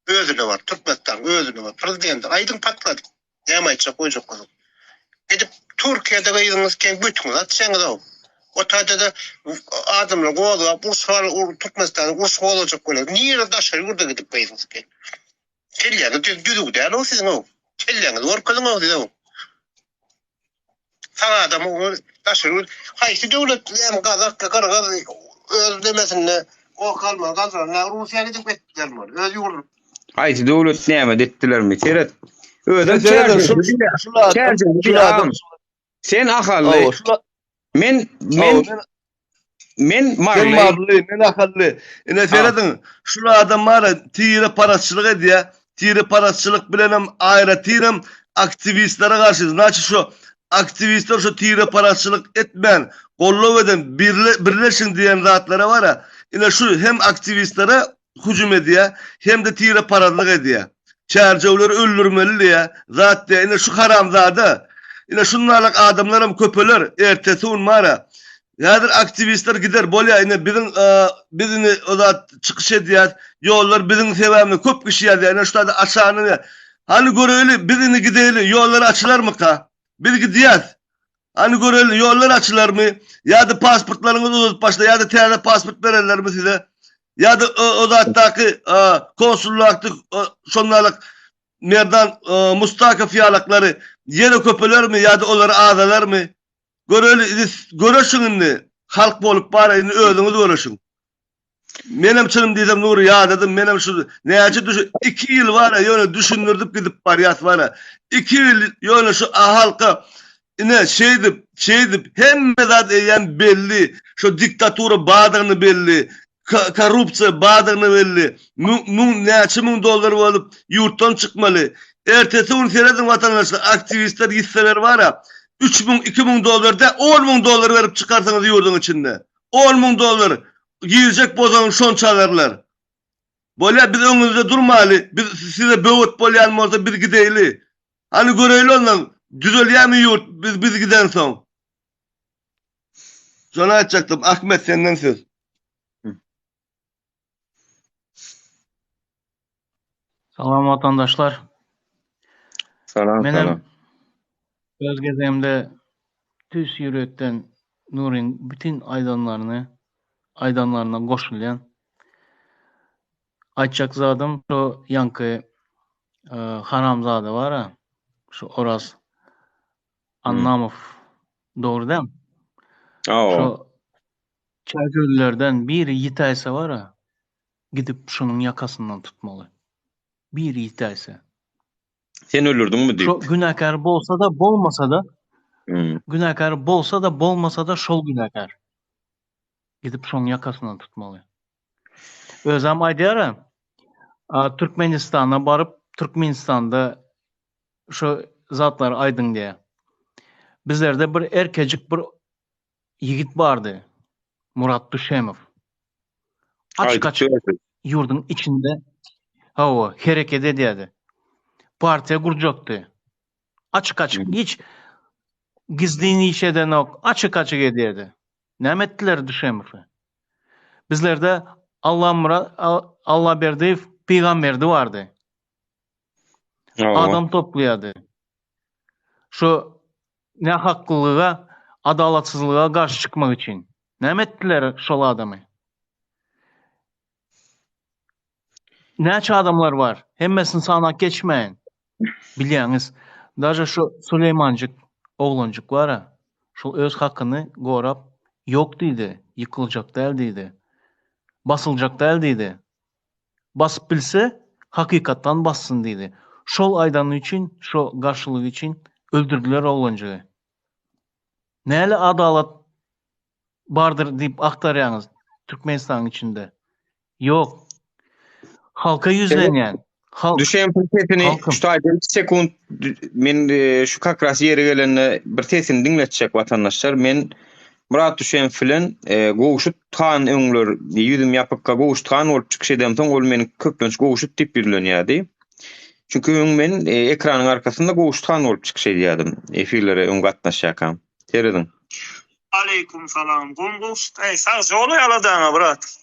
Özüne var Türkmenistan özüne var. Prezidenti aydın patladı. Näme aýtjak goýjak bolsa. Gidip Türkiýede gaýdyňyz keň bütüňiz atsaňyz o. O taýda da adamlar goýup bu şahar Türkmenistan uruş bolajak bolýar. Niýe daşary ýurda gidip gaýdyňyz keň? Kelýäňiz düdük däl o siziň o. Kelýäňiz orkalyň o diýdi o. Sana adam o daşary haýsy döwlet hem gazak öz demesinde o kalma gazarlar Russiýa gidip etdiler mi? Öz ýurdu. Haýsy döwlet näme detdilermi? Seret. Ödüm sen ahally. Men marly. Men ahally. Ine seredin şu adamlar tire paraçylyk edýär. Tire paraçylyk bilen hem aýra tirem aktivistlere garşy. Naçy şu aktivistler şu tire paraçylyk etmän, gollaw eden birleşin diýen zatlara bara. Ine şu hem aktivistlere hüjüm edýär, hem de tire paraçylyk edýär. Çerjewleri öldürmeli ya. Zaten ine şu haramzada. Ine şunlarlık adamlarım köpeler. Ertesi unmara. Yadır aktivistler gider bolya. Ine bizim o da çıkış ediyat. Yollar bizim sebebini köp kişi yazıyor. Ine şurada aşağını. Hani göreli bizim gideli. Yolları açılar mı ka? Biz gidiyat. Hani göreli yollar açılar mı? Ya da pasportlarınızı uzatıp başla. Ya da teyze pasport verirler mi size? Ya da o zattaki konsullukta şonlarlık merdan mustakaf fiyalakları yere köpeler mi ya da onları ağzalar mı? Görüşün indi. Halk bolup bari indi özünüz görüşün. Menem çınım diysem Nuri ya dedim menem şu neyacı düşün. 2 yıl var ya yöne düşünürdük gidip bariyat var ya. 2 yıl yöne şu halka ne şeydip hem mezat eyen belli. Şu diktaturu bağdığını belli. Korrupsiya bağdığını belli. Näçe $1000 bolup yurtdan çıkmalı. Ertesi gün seredin vatandaşlar, aktivistler hisseler var ya. $3000, $2000 da $10.000 verip çıkarsanız yurdun içinde. $10.000. girecek bozan şon çalarlar. Böyle biz önünüzde durmalı. Biz size böğüt bolyan olsa biz gideyli. Hani göreyli ondan düzelýärmi yurt biz giden son. Şonu açacaktım. Ahmet senden söz. Salam vatandaşlar. Salam Menem salam. öz gezemde tüs yürekten Nurin bütün aydanlarına goşulyan Ayçak zadım şu yankı Haramzade var ha, şu Oraz Annamov doğru değil mi? Oo. Şu Çerköllerden bir yitaysa var ha, gidip şunun yakasından tutmalı. Bir yitaysa. Sen ölürdün mü Şu deyip? günahkar bolsa da bolmasa da Hmm. günahkar bolsa da bolmasa da şol günahkar. Gidip şunun yakasından tutmalı. Özüm aýdýar, Türkmenistan'a barıp Türkmenistan'da şu zatlar aydın diye. Bizlerde bir erkecik bir yigit vardı. Murat Düşemov. Açık açık yurdun içinde hareket ediyordu. Partiye kuracaktı. Açık açık. Hiç gizliliğini işeden yok. Açık açık ediyordu. Ne ettiler Düşemov'u? Bizlerde Allah verdiği peygamberdi vardı. Adam toplayadı. Şu ne haklılığa, adalatsızlığa karşı çıkmak için. Ne ettiler şol adamı? Neçe adamlar var? Hemmesini sana geçmeyin. Biliyorsunuz. Daja şu Süleymancık, oğlancık var ha. Şu öz hakkını gorap yok dedi. Yıkılacak değil dedi. Basılacak değil dedi. Basıp bilse hakikattan bassın dedi. Şol aydanı için, şu karşılığı için öldürdüler oğlancığı. Neyle adalet vardır deyip aktarıyorsunuz Türkmenistan'ın içinde? Yok. Halka yüzlenyen. Düşen prosesini şu ayda 2 sekund men şu kakras yeri gelene bir tesini dinletecek vatandaşlar. Men Murat Düşen filan goşut tan öňler ýüzüm ýapypka goşut tan bolup çykyş edem soň ol meni köklenç goşut dip birilýärdi. Çünkü men ekranyň arkasynda goşut tan bolup çykyş edýärdim. Efirlere öň gatnaşýakam. Teredin. Aleyküm salam. Gumgust. Sağ jolu ýaladana brat.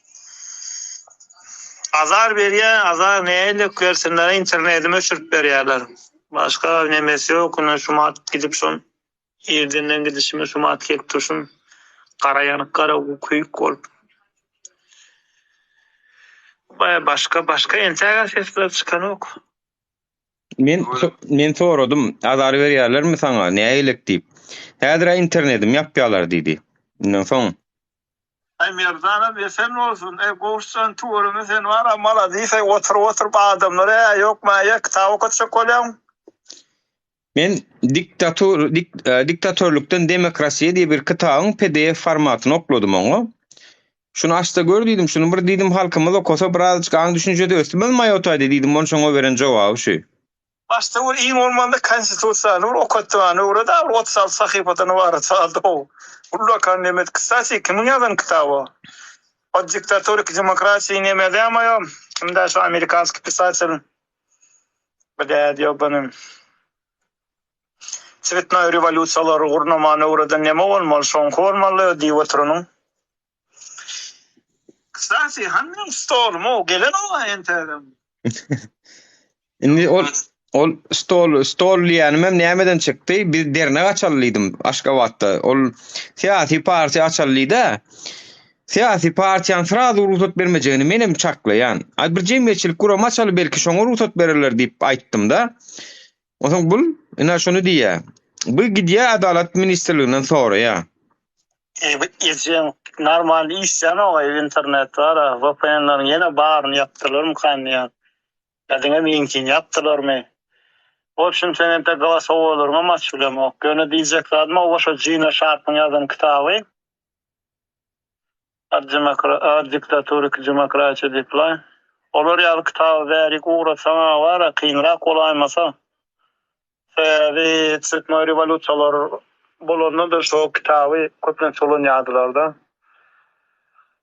Azar berýär, azar neýle görsenler internetime öçürüp berýärler. Başka nemesi yok. Ona şumat gidip şon ýerden gidişime şumat kep turşun. Karayanık kara kuyuk bolup. Başka entegrasiýa sesler çykan ok. Men soradym, azar berýärlermi saňa? Näýelik diýip. Häzir internetim ýapýarlar diýdi. Ondan soň Merdana sen olsun. Goşsan tuğrunu sen var amala deyse otur adamlara yok ma ya kitap okutacak olam. Men diktatörlükden demokrasiýe diýip bir kitabyň PDF formatyny okladym oňa. Şunu açda gördüydüm, şunu bir diýdim halkymyz okusa birazcık aň düşünjede ösmezmi ýotaýdy diýdim, onu şoňa beren jogaby şu. Başta bu iň ormanda konstitusiýany okutýany urada 36 sahypatany var çaldy o. Ulla kan nemet kısasi kimin yazan kitabı? O diktatörlük demokrasiýy nemede ama kimde şu amerikanski pisatelь. Bada diyor benim. Цветная революциялар урнаманы урада нема болмал, şoňky bolmaly diýip oturunyň. Kısasi hanny stolmy gelen o enterem. Indi ol stol ýanymam nämeden çykdy? Bir derne açallyydym Aşgabatda. Ol siýasy partiýa açallyda. Siýasy partiýany sraz ruhsat bermejegini menem çaklaýan. Bir jemgyýetçilik guram açaly belki şoňa ruhsat bererler diýip aýtdym da. Oňa bul, ina şonu diýär. Bu gidýär Adalet Ministrliginden sonra ya. Normal işler o internet var. VPN'lerin yine bağırını yaptılar mı kanyan? Kadına mümkün yaptılar mı? Option senin de galasa olur mu maç bile mi? Gönü diyecekler mi? O şu Gina Sharp'ın yazan kitabı. Diktatörlük demokrasiýa diýipler. Olar ýaly kitabı berik uğraşana var, kynrak olaýmasa. Çytma rewolýusiýalar bolanda da şu kitabı köplen çolan ýadylar da.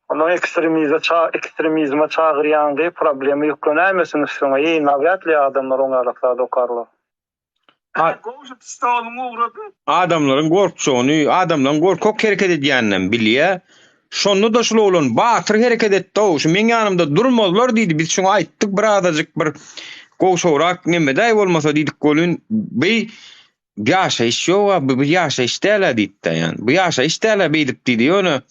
Onun ekstremizme çağırýandy problemi ýüklenämesin üstüne ýeňnäpli adamlar oňarlykda dokarlar. Adamların gorkçuğunu, adamdan gorkok hareket edýänden bilýär. Şonu da şol olan batyr hareket etdi. Şu men ýanymda durmazlar diýdi. Biz şoňa aýtdyk bir adajyk bir goşorak nemedäý bolmasa diýdik golün bey ýaşa iş ýok, bu ýaşa işdäler diýdi ýani. Bu ýaşa işdäler beýdip diýdi ýöne.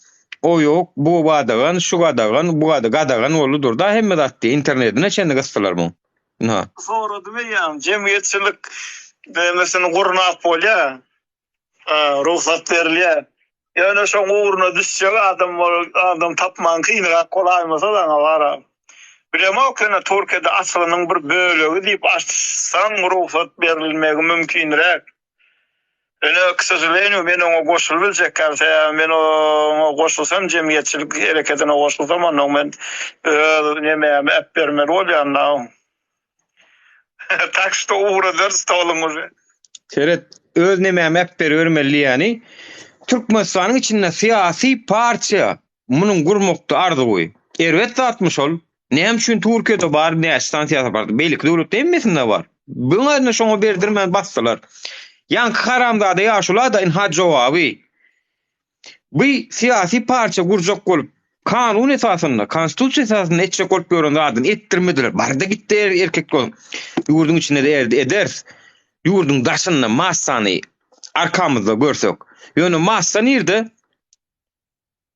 O ýok, bu badagan, şu gadagan, bu gadagan boludur da hemme datdy internetine çende gastalar bu. Ha. Soradım ýa, jemgyýetçilik demesini gurnak bolýa. Ruhsat berilýär. Yani şu uğruna düşecek adam tapman kıyınlığa kolaymasa da var. Bilema o kene Türkiye'de aslının bir bölüğü deyip açsan ruhsat verilmegi mümkünrek. Öyle kısacılığını ben ona koşul bilecek karşı. Ben ona koşulsam cemiyetçilik hareketine koşulsam onu ben nemeyem hep vermeli olyanlar. Tak što uğra dörst olunuz. Seret öz nemeyem hep vermeli yani. Türkmenistan'ın içinde siyasi parça bunun gurmukta arzuğu. Ervet atmış ol. Näme üçin Türkiýede bar näçe siyasi parça? Beýlik döwlet emmesinde var. Buňa şoňa berdirmän bassalar. Ýa-ni haramzada ýaşular da inha jogaby. Bu siyasi parça gurjak bolup kanun esasında, konstitusiýa esasında etjek bolup ýören adyn etdirmediler. Barda gitdi erkek bolup. Ýurdun içinde de eders. Ýurdun daşynda massany arkamızda görsek. Ýöne massa nirde?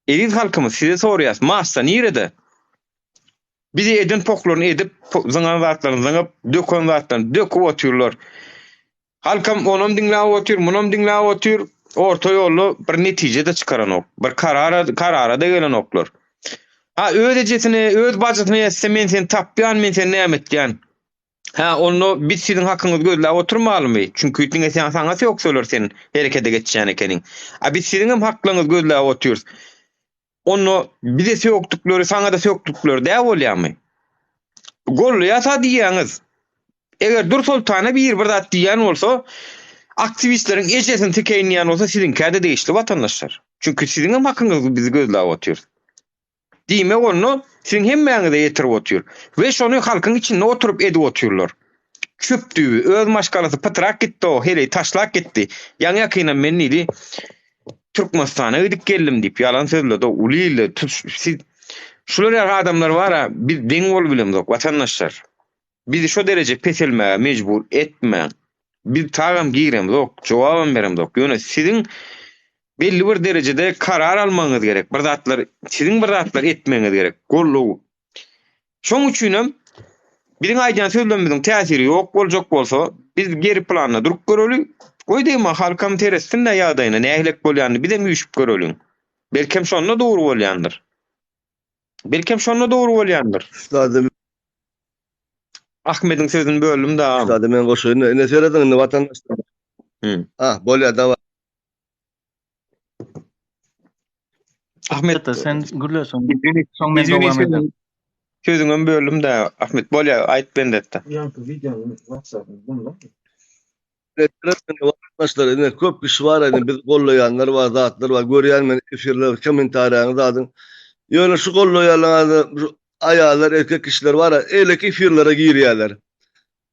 Ediz halkymyz size soruýas, massa nirde? Bizi edin poklaryny edip, zaňan zatlaryny zaňap, dökön zatlaryny döküp otyrlar. Halkam onam dinläp otyr, munam dinläp otyr, orta ýolly bir netijede çykaran ok, bir karara da gelen oklar. Ha ödejesini, öz bajatyny ýetse men seni tapýan, men seni näme etýän? Ha onu biz sizin hakkınız gözle oturmalymy? Çünkü ýetdiňe sen saňa ýok söyler sen herekete geçýän ekeniň. A biz sizin hem hakklarınız gözle oturýarys. Onu bize söýokdukları, saňa da söýokdukları däp bolýarmy? Golly ýasa diýýäňiz. Eger dur sultana bir zat diýen bolsa, aktivistleriň ejesini tekeýinýän bolsa sizin käde değişli vatandaşlar. Çünkü sizin hem hakkınız bizi gözle oturýar. Diýme onu sizin hemmeňize ýetirip oturýar. We şonu halkyň içinde oturup edip oturýarlar. Çöpdü, öz maşgalasy pytrak gitdi o, hele taşlak gitdi. Ýa-ni ýakyna men nidi Türkmenistana gidip geldim diýip ýalan sözledi. Uliyle siz şular adamlar var, biz deň bol bilemdik vatandaşlar. Bizi şu derece peselmeye mecbur etme. Bir tağam giyrem yok, cevabam berem yok. Ýöne sizin belli bir derecede karar almaňyz gerek. Bir zatlar, sizin bir zatlar etmeňiz gerek. Golluw. Şoň üçin biziň aýdan sözlemimiziň täsiri ýok boljak bolsa, biz geri planda durup göreli. Goýdyma halkam teresinde ýagdaýyna nähilek bolýandy bize müýüşüp göreliň. Belkem şonda dogry bolýandyr. Belkem şonda dogry bolýandyr. Üstadım, Ahmet'in sözünü böldüm da. üstadım men goşuýyn. Ne söýledin ne vatandaşlar? Bolýar da. Ahmet sen gürlesin. Sözüňi böldüm da. Ahmet bolýar aýt bendetde. Vatandaşlar ne köp kişi var yani biz gollayanlar var, zatlar var. Görýän men efirler, kommentariýany zadyn. Ýöne şu gollaýanlar ayalar, erkek kişiler var, eýleki efirlere girýärler.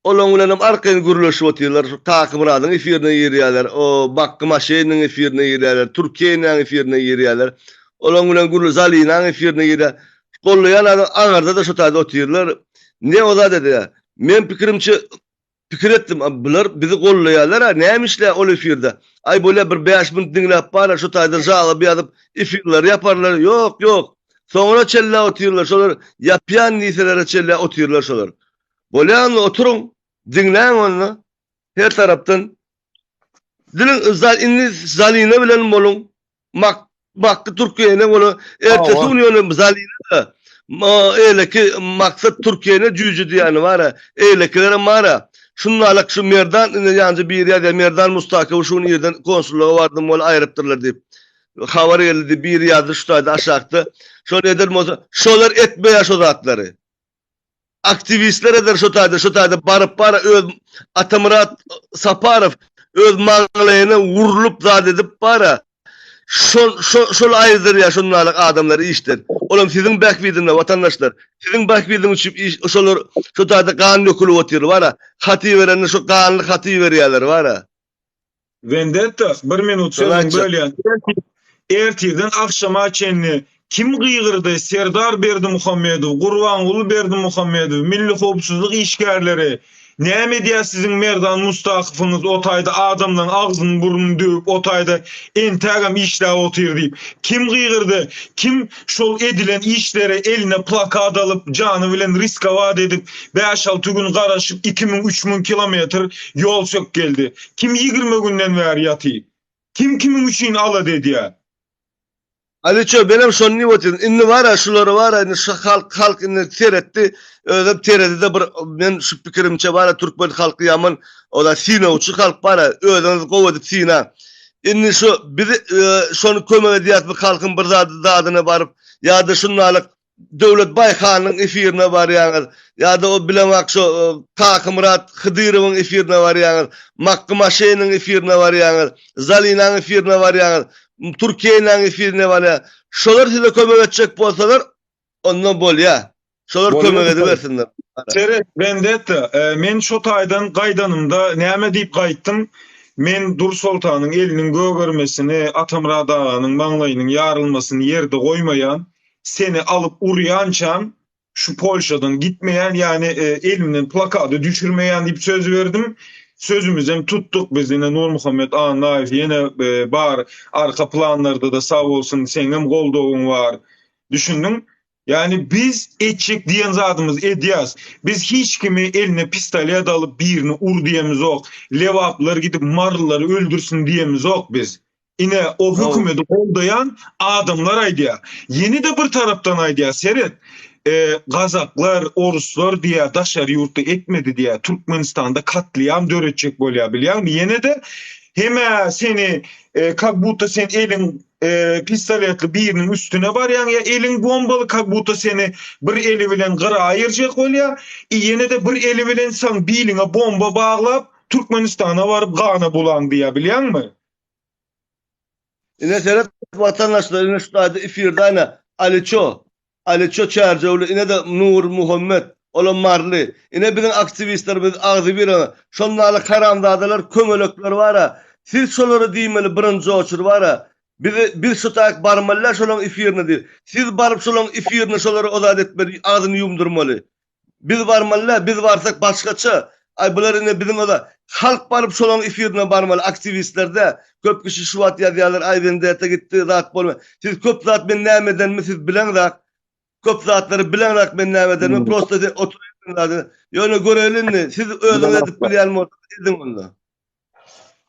Olaň bilen arkaň gürleşip otyrlar, şu takym radyň efirine girýärler, o bakky maşynyň efirine girýärler, Türkiýanyň efirine girýärler. Olaň bilen gürleşip Zalinaň efirine girýär. Gollaýan aňarda da şu taýda otyrlar. Ne oza dedi? Men pikir etdim, bular bizi gollaýarlar, nämişler ol efirde. Ay bolýar bir 5 minut dinläp bar, şu taýda jaly ýazyp efirler ýaparlar. Ýok. Sonra çelle otyrlar, şolar ýapýan niselere çelle otyrlar şolar. Bolýan oturuň, dinläň onu her tarapdan. Dilin Zalina bilen boluň. Makky Türkiýene bolu, ertesi uniýony Zalina. Eýleki maksat Türkiýene jüjü diýeni bar, eýlekilere mara. Şunlarla şu merdan, ýa-ni bir ýerde merdan Mustafa şunu ýerden konsulluğa bardym, bol aýrypdyrlar diýip. Habar geldi, bir ýazdy şu taýda aşakdy. Şol eder bolsa, şolar etmeýär şu zatlary. Aktivistler eder şu taýda baryp öz Atamurat Saparov öz maňlaýyna urulup zat edip bara. şol ayrıdır ya şonlarlyk adamlar işler. Oğlum sizin bakbidinle vatandaşlar. Sizin bakbidin için şolar şu taýda kan dökülüp otyr wara. Haty berenler şu kanly haty berýärler wara. Vendetta 1 minut sözüň bölýän. Ertirden akşama çenli kim gıygırdı? Serdar Berdimuhammedow, Gurbanguly Berdimuhammedow, Milli Howpsuzlyk işgärleri. Näme diýär siziň Merdan Mustakypyňyz o taýda adamdan agzyny burnunu döwüp o taýda entägem işläp otyr diýip. Kim gıygırdy? Kim şol edilen işlere eline plakat alıp jany bilen riska wada edip 5-6 gün garaşyp 2000-3000 kilometr yol çök geldi. Kim 20 günden bäri ýatyp? Kim kimin üçin alady diýär? Aliço benim şonni otyr. Inni wara şulary wara inni şu halk inni teretdi. Özüm teredi de bir men şu pikirimçe wara Türkmen halky ýaman o da Sina uçu halk bara özüňiz gowadyp Sina. Inni şu bizi şonu kömek edýär bir halkyň bir zadyna baryp ýa-da şunlalyk döwlet baýhanyň efirine barýaňyz ýa-da o bilemek şu Kaka Murat Hydyrowyň efirine barýaňyz, Makmaşeýniň efirine barýaňyz, Zalinaň efirine barýaňyz. Türkiýe'nin efirine wala şolar size kömek etjek bolsalar ondan bolýa. Şolar kömek edibersinler. Seret Vendetta men şu taýdan gaýdanymda näme diýip gaýtdym? Men Dur Sultanyň eliniň gögörmesini, Atamrad aganyň maňlaýynyň ýarylmasyny ýerde goýmaýan, seni alıp urýançam şu Polşadan gitmeýän, ýani elimden plakaty düşürmeýän diýip söz berdim. Sözümüz hem tuttuk biz yine Nurmuhammed Ağan Naif yine bar arka planlarda da sağ olsun senin goldoğun var. Düşündün? Yani biz etçek diyen zadımız ediyaz. Biz hiç kimi eline pistolye dalıp birini ur diyemiz yok. Levaplar gidip marlıları öldürsün diyemiz yok biz. Yine o hükümeti oldayan adamlar aydiya. Yeni de bir taraftan aydiya Seret. Gazaklar, Oruslar diye daşarı yurtta etmedi diye Türkmenistan'da katliam döretecek bolya bilýän. Yine de heme seni kakbuta sen elin pistoletli birinin üstüne barýan ya elin bombalı kakbuta seni bir eli bilen gyra ayırjak bolya. Yine de bir eli bilen san biline bomba bağlap Türkmenistan'a varıp gana bulan diye bilýänmi? Ine Serhat vatandaşlar ine şu taýda efirde ana Aliço Çerjewli, ine de Nur Muhammed, ola marly. Ine bizim aktivistlerimiz agzy bir şonlarlyk haramzadalar, kömelekler wara. Siz şolary diýmeli birinji oçur wara. Bir şu taýak barmalar şolaryň efirine diýip. Siz baryp şolaryň efirine şolary ozat etmeli, agzyny ýumdurmaly. Biz barmalar, biz barsak başgaça. Ay bular ine bizim oda halk baryp şolaryň efirine barmaly aktivistlerde. Köp kişi şu wat ýazýarlar, ay bende gitti, zat bolma. Siz köp zat men nämeden mi siz bileňrak? Köp zatları bileňrak men nämeden mi prosta oturypdyňlar. Ýöne görelinni. Siz özüňiz edip bilýärmi edin onda.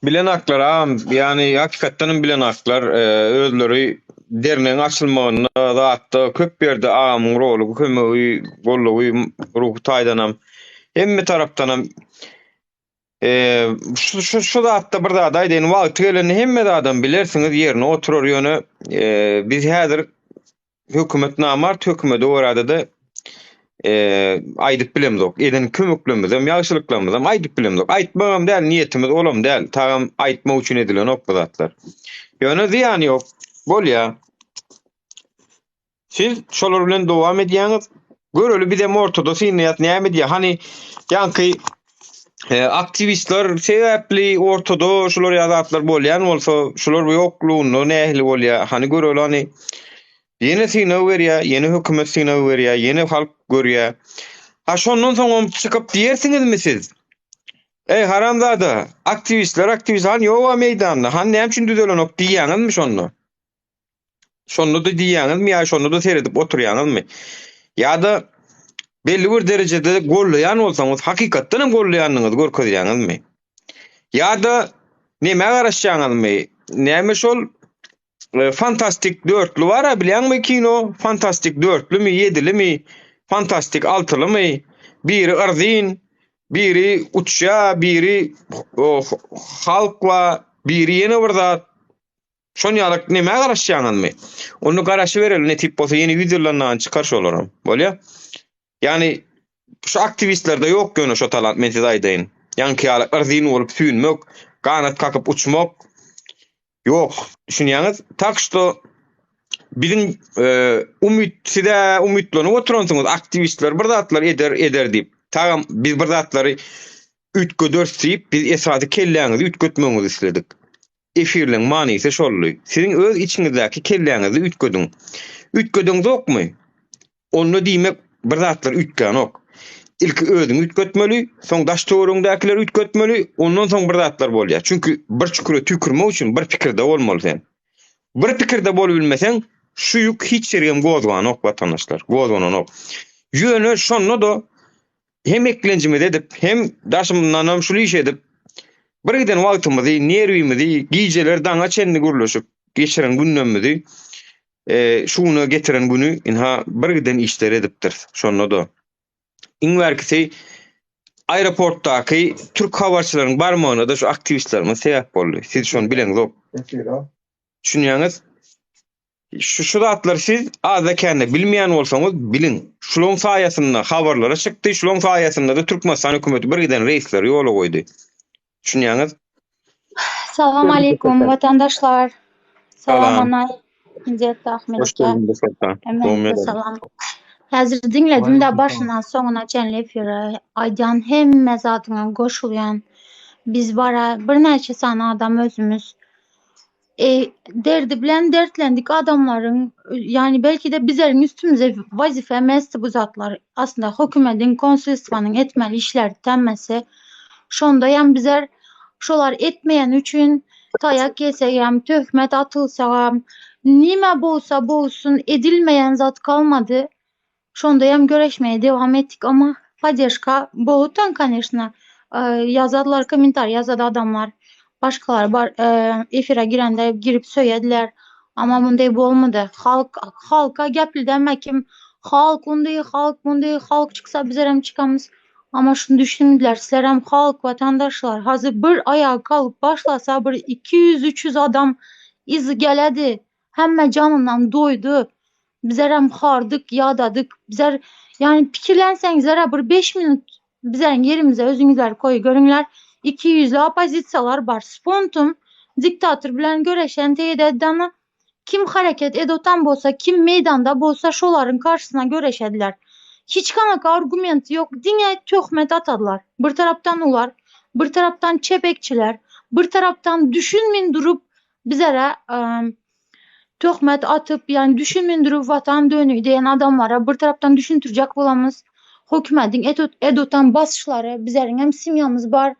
Bilen aklar ağam, yani hakikattan bilen aklar özleri derneň açylmagyna da hatda köp berdi ağamyň rolu, kömegi, gollugy, ruh taýdanam. Hemme tarapdanam şu da hatta bir da daýdyn wagt geleni hemme de adam bilersiňiz ýerine oturur ýöne biz häzir hökümet namart hökümeti orada da aýdyp bilemdik. Eden kömeklemizem, ýagşylyklarymyzam aýdyp bilemdik. Aýtmagam däl niýetimiz olam däl. Tagam aýtmak üçin edilen okpazatlar. Ýöne ziýan ýok. Bolýa. Siz şolar bilen dowam edýäňiz. Göreli bizem ortodoks inniýat näme diýär? Hani ýanky aktivistler sebäpli ortodoks şolar ýazatlar bolýan bolsa şolar ýoklugyny nähili bolýar. Hani göreli hani yeni sinav berýär, yeni hökümet sinav berýär, yeni halk görýär. Ha şondan soň çykyp diýersiňizmi siz? Ey haramzada, aktivistler han ýoga meýdanda, han näme üçin düzelenok diýýäňizmi şonu? Şonu da diýýäňizmi ýa şonu da seredip oturýaňyzmy? Ýa-da belli bir derejede gollaýan bolsaňyz, hakykatdan hem gollaýanyňyzy görkezýäňizmi? Ýa-da näme garaşýaňyzmy? Näme şol fantastik dörtlü var ha bilýänmi kino? Fantastik dörtlü mi, yedili mi? Fantastik altılı mı? Biri Arzin, biri uçya, biri halkla, biri yeni bir zat. Şon ýalyk näme garaşýaňyzmy? Onu garaşy bereli ne tip bolsa yeni videolardan çykarş olaram. Bolýa? Yani şu aktivistlerde yok gönü şu talant men siz aýdyn. Ýanky ýalyk Arzin bolup süýnmek, kanat kakıp uçmak. Yok, düşünýäňiz, tak što bizim ümitlanyp oturansyňyz, aktivistler bir zatlar eder diýip. Tamam, biz bir zatlary ütgö dörtüp biz esasy kelläňizi ütgötmeňizi isledik. Efirleň manyse şolly. Siziň öz içiňizdäki kelläňizi ütgödüň. Ütgödüň dokmy? Onu diýmek bir zatlar ütgän ok. İlk özüň ütgötmeli, soň daş töwerüňdäkiler ütgötmeli, ondan soň bir zatlar bolýar. Çünki bir çüküre tükürmek üçin bir pikirde bolmaly sen. Bir pikirde bolup bilmeseň, şu ýük hiç ýerem gozwan ok watandaşlar, gozwanan ok. Ýöne şonda da hem eklenjime edip, hem daşymdan namşuly iş edip, birden wagtymyzy, nerwimizi, gijeler daňa çenli gürleşip, geçiren günnämizi, şunu getiren günü inha birden işler edipdir. Şonda da. İňwerkisi aeroportdaky Türk habarçylaryň barmagyna da şu aktivistlerimiz sebäp boldy. Siz şonu bileňiz. Düşünýäňiz? Şu zatlar siz azakende bilmeýän bolsaňyz bilin. Şulan saýasynda habarlara çykdy, şulan saýasynda da Türkmenistan hökümeti birden reisleri ýola goýdy. Düşünýäňiz? Salam aleykum vatandaşlar. Salam ana. Jet Ahmet Hoş aka. geldiniz Hemen salam. Häzir dinledim de başından soňuna çenli efire aýdan hemme zatyna goşulýan biz bara bir näçe sana adam özümüz derdi bilen dertlendik adamların yani belki de bizlerin üstümüze vazife emesti bu zatlar aslında hökümetin konsolosluğunun etmeli işler temmesi şondayan bizler şolar etmeyen üçün tayak yesegem töhmet atılsam nime bolsa bolsun edilmeyen zat kalmadı şondayam göreşmeye devam ettik ama поддержка boğutan конечно yazadlar komentar yazad adamlar başkalar bar efire girende girip söylediler ama bunday bolmadı halka gepli demek kim halk bunday halk çıksa bizlerem çıkamız ama şunu düşündüler sizlerem halk vatandaşlar hazır bir ayağa kalıp başlasa bir 200-300 adam izi geledi hemme canından doydu bizlerem hardık yadadık bizler yani pikirlenseňizler bir 5 minut bizlerin yerimize özüňizler koy görüňler 200'lü opozisiyalar bar spontum diktatör bilen göreşen teýdedana kim hareket edotan bolsa kim meydanda bolsa şoların karşısına göreşediler. Hiç kanak argument yok. Diňe töhmet atadılar. Bir taraptan ular, bir taraptan çepekçiler, bir taraptan düşünmeyin durup bizlere töhmet atıp yani düşünmeyin durup vatan dönüy diyen adamlara bir taraptan düşüntürjek bolamız. Hökümetin edotan basışları bizlerin hem simyamız bar.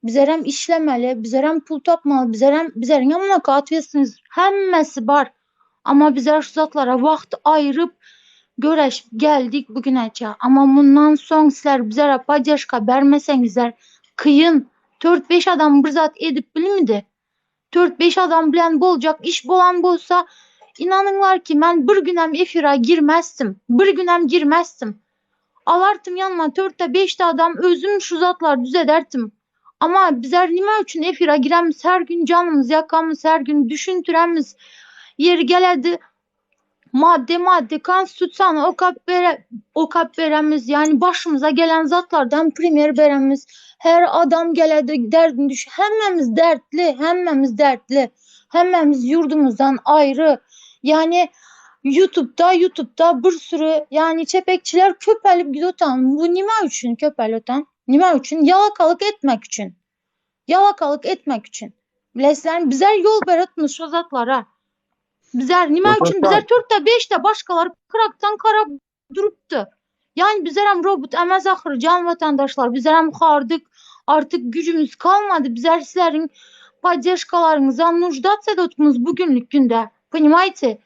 Bizler hem işlemeli, bizler hem pul tapmalı, bizlerin hem munakat etsiniz. Hemmesi bar. Ama bizler şu zatlara vakt ayırıp göreş geldik bugüneçe. Ama bundan son sizler bizlere podдержка bermeseňizler kıyın. 4-5 adam bir zat edip bilmidi. 4-5 adam bilen bolacak iş bolan bolsa inanınlar ki ben bir günem efira girmezdim. Bir günem girmezdim. Alartım yanıma 4'te 5'te adam özüm şu zatlar düz ederdim. Ama bizler nime üçün efira giremiz her gün canımız yakamız her gün düşüntüremiz yeri geledi madde konstitüsyonu okap veremiz yani başımıza gelen zatlardan premier beremiz her adam geledi derdin düş hemmemiz dertli hemmemiz yurdumuzdan ayrı yani YouTube'da bir sürü yani çepekçiler köpelip gidotan bu nime üçün köpelotan nime üçün yalakalık etmek için bilesler bizler yol beretmiş o zatlara bizler nime üçün bizler 4'te 5'te başkaları kıraktan kara duruptu yani bizler hem robot emez ahır can vatandaşlar bizler hem hardık artık gücümüz kalmadı bizler sizlerin podдержкаларыңыза нуждаться etmemiz bugünlük günde понимаете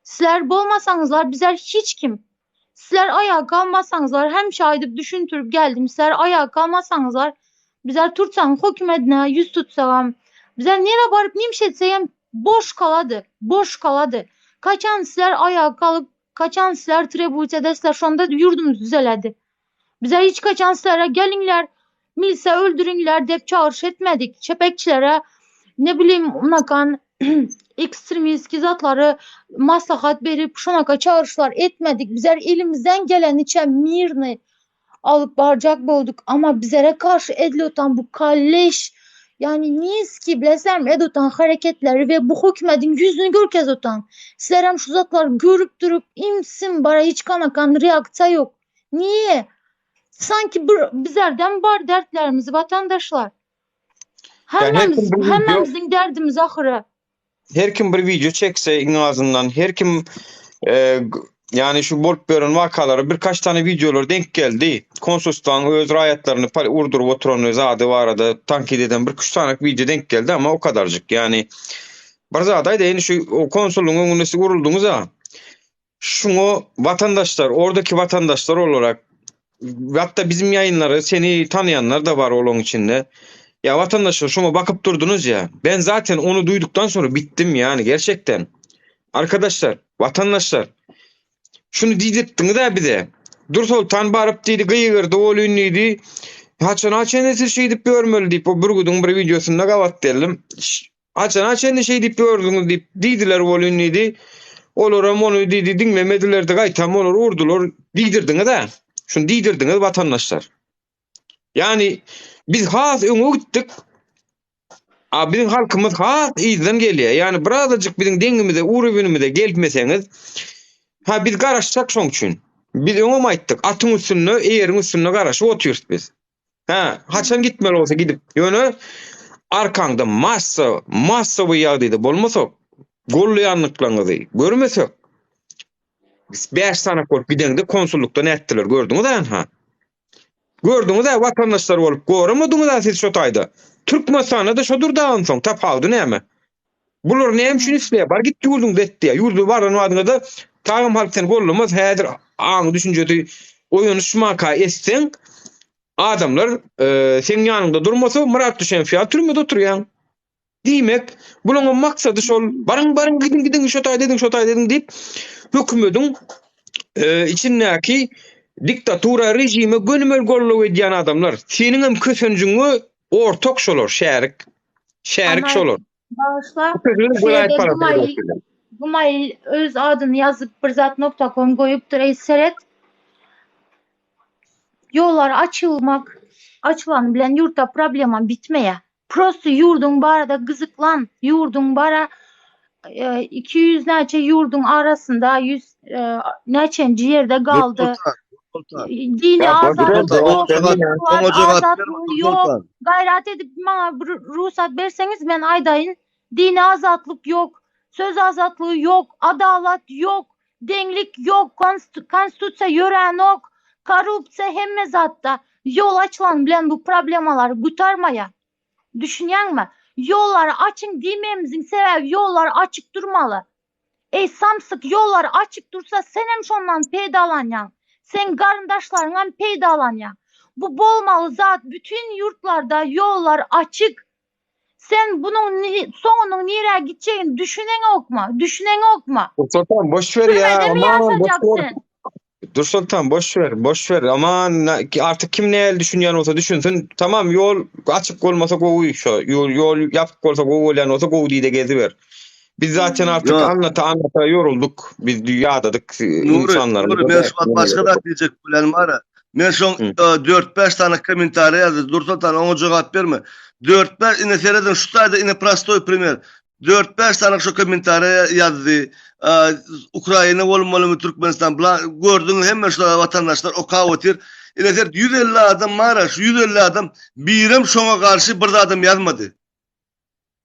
sizler bolmasaňızlar bizler hiç kim sizler ayağa kalmasaňızlar hem şahidip düşüntürüp geldim sizler ayağa kalmasaňızlar bizler Türkçen hökümetine yüz tutsam bizler nere barıp nimş etseyem boş kaladı kaçan sizler ayağa kalıp kaçan sizler trebut edesler şonda yurdumuz düzeledi bizler hiç kaçan sizlere gelinler milse öldürünler dep çağırış etmedik çepekçilere ne bileyim unakan ekstremist zatları maslahat berip şonaka çağırışlar etmedik bizler elimizden gelen içe mirni alıp barcak bolduk ama bizlere karşı edilotan bu kalleş Yani niski bilesem edotan hareketleri ve bu hükümetin yüzünü görkez otan. Sizler hem şu zatlar görüp durup imsin bara hiç kanakan reaksiya yok. Niye? Sanki bizlerden bar dertlerimiz vatandaşlar. Yani Hemmemizin derdimiz ahırı. her kim bir video çekse en azından her kim yani şu bolup beren vakalara birkaç tane videolar denk geldi. Konsolosluğun öz rayetlerini urdurup oturan zady var arada tankit eden bir 3 tane video denk geldi ama o kadarcık. Yani bir zaday da yani şu o konsolluğun önüne uruldunuz ha. Şunu vatandaşlar, oradaki vatandaşlar olarak hatta bizim yayınları seni tanıyanlar da var onun içinde. Ya vatandaşlar şuna bakıp durdunuz ya. Ben zaten onu duyduktan sonra bittim yani gerçekten. Arkadaşlar, vatandaşlar şunu diyecektiniz da bir de. Dursultan barıp dedi gıyırdı ol ünlüydü. Haçan şey deyip görmeli deyip o burgudun bir videosunda gavat derdim. Haçan şey deyip gördünüz deyip dediler ol ünlüydü. Olurum onu dedi dinlemediler de gaytam olur urdular didirdiniz da. Şunu didirdiniz vatandaşlar. Yani biz has öňe gittik. Bizim halkımız has izden geliyor. Yani birazcık bizim dengimize, uğruvunumuza gelmeseňiz, ha biz garaşsak şoň üçin. Biz öňe aýtdyk, atyň üstüne, eýeriň üstüne garaşyp oturýarys biz. Ha, haçan gitmeli bolsa gidip, ýöne arkaňda massa bu ýagdaýda bolmasak, gollaýanlyklaryňyzy görmesek, biz 5 tane korp gidende konsullukdan etdiler, gördüňiz ha? Gördüňiz ha, vatandaşlar bolup görmediňiz siz şu taýda. Türkmenistan'a da şodur dağın son tapawdy näme? Bular näme üçin isleýär? Bar git ýurdun detdi. Ýurdu baran wadyňda da tagym halk seni gollamaz. Häzir aň düşünjedi oýunuşmaka etseň adamlar seň ýanynda durmasa Murat Düşenfiýal türmede oturýan. Diýmek, bularň maksady şol barın gidin şu taýda dedin diýip hökümetiň içindäki diktatura rejimi gönümel gollap edýän adamlar. Seniň hem kösenjiňi ortak şolar, şärik şolar. Bağışla. Gumayl öz adyny yazıp birzat.com goýupdyr seret. Yollar açılan bilen yurtta problema bitmeye. Prosto yurdun barada gızıklan, yurdun bara 200 näçe yurdun arasında 100 näçenci yerde kaldı. Dini azatlık yok. Gayret edip bana ruhsat verseniz ben aydayın. Dini azatlık yok. Söz azatlığı yok. Adalet yok. Denglik yok. Konstitusiya yören yok. Korrupsiya hemme zatta. Yol açılan bilen bu problemaları gutarmaya. Düşünýän mi? Yolları açın diýmemizin sebebi yollar açık durmalı. Samsyk yollar açık dursa sen hem şondan peýdalanýan. Sen garyndaşlaryňdan peýdalanýan. Bu bolmaly zat bütün yurtlarda yollar açık. Sen bunun soňunyň nereye gitjegini düşüneň okma. Dursultan boş ver ya. Aman Dursultan boş ver. Aman artık kim näle düşünýän bolsa düşünsün. Tamam yol açık bolmasa gowy şo. Yol yapıp bolsa gowulýan bolsa gowy diýde geziber. Biz zaten artık anlata yorulduk. Biz dünyadadık insanlar. Ben şu başka da diyecek bilen var ya. Men şoň 4-5 tane komentar ýazdy. Dursultan oňa jogap berme. 4-5 ine seredin şu taýda ine prostoy primer. 4-5 tane şu komentar ýazdy. Ukraina bolmaly, Türkmenistan bilen gördüň hemme şu vatandaşlar okawatir. Ine ser 150 adam var, şu 150 adam birim şoňa garşy bir adam ýazmady.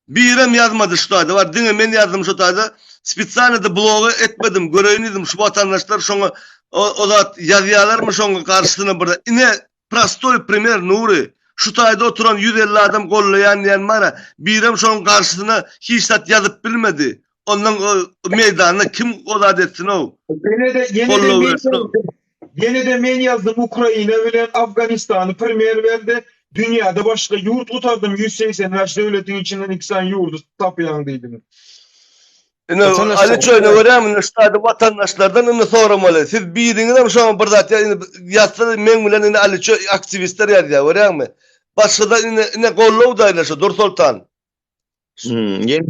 Birim yazmadı şu taýda var. Diňe men yazdım şu taýda. Spesialny de blogu etmedim. Göreýän şu vatandaşlar şoňa o zat ýazýarlarmy şoňa garşysyna bir ine prostoy primer Nuri. Şu taýda oturan 150 adam gollaýan ýan mara. Birim şoň garşysyna hiç zat ýazyp bilmedi. Ondan meýdanyna kim o zat etsin o? Yine de men yazdım Ukraina bilen Afganistany primer verdi. Dünyada başka yurt tutardım 180 yaş devletin içinden 2 yurdu tapıyan deydiniz. Ali Çoy'na öğrenmin işte vatandaşlardan onu sormalı. Siz biriniz mi şu an bir zat yazsa men bilen Ali Çoy aktivistler yazıyor öğrenmi? Başka da ne gollaw daylaşa Dursultan.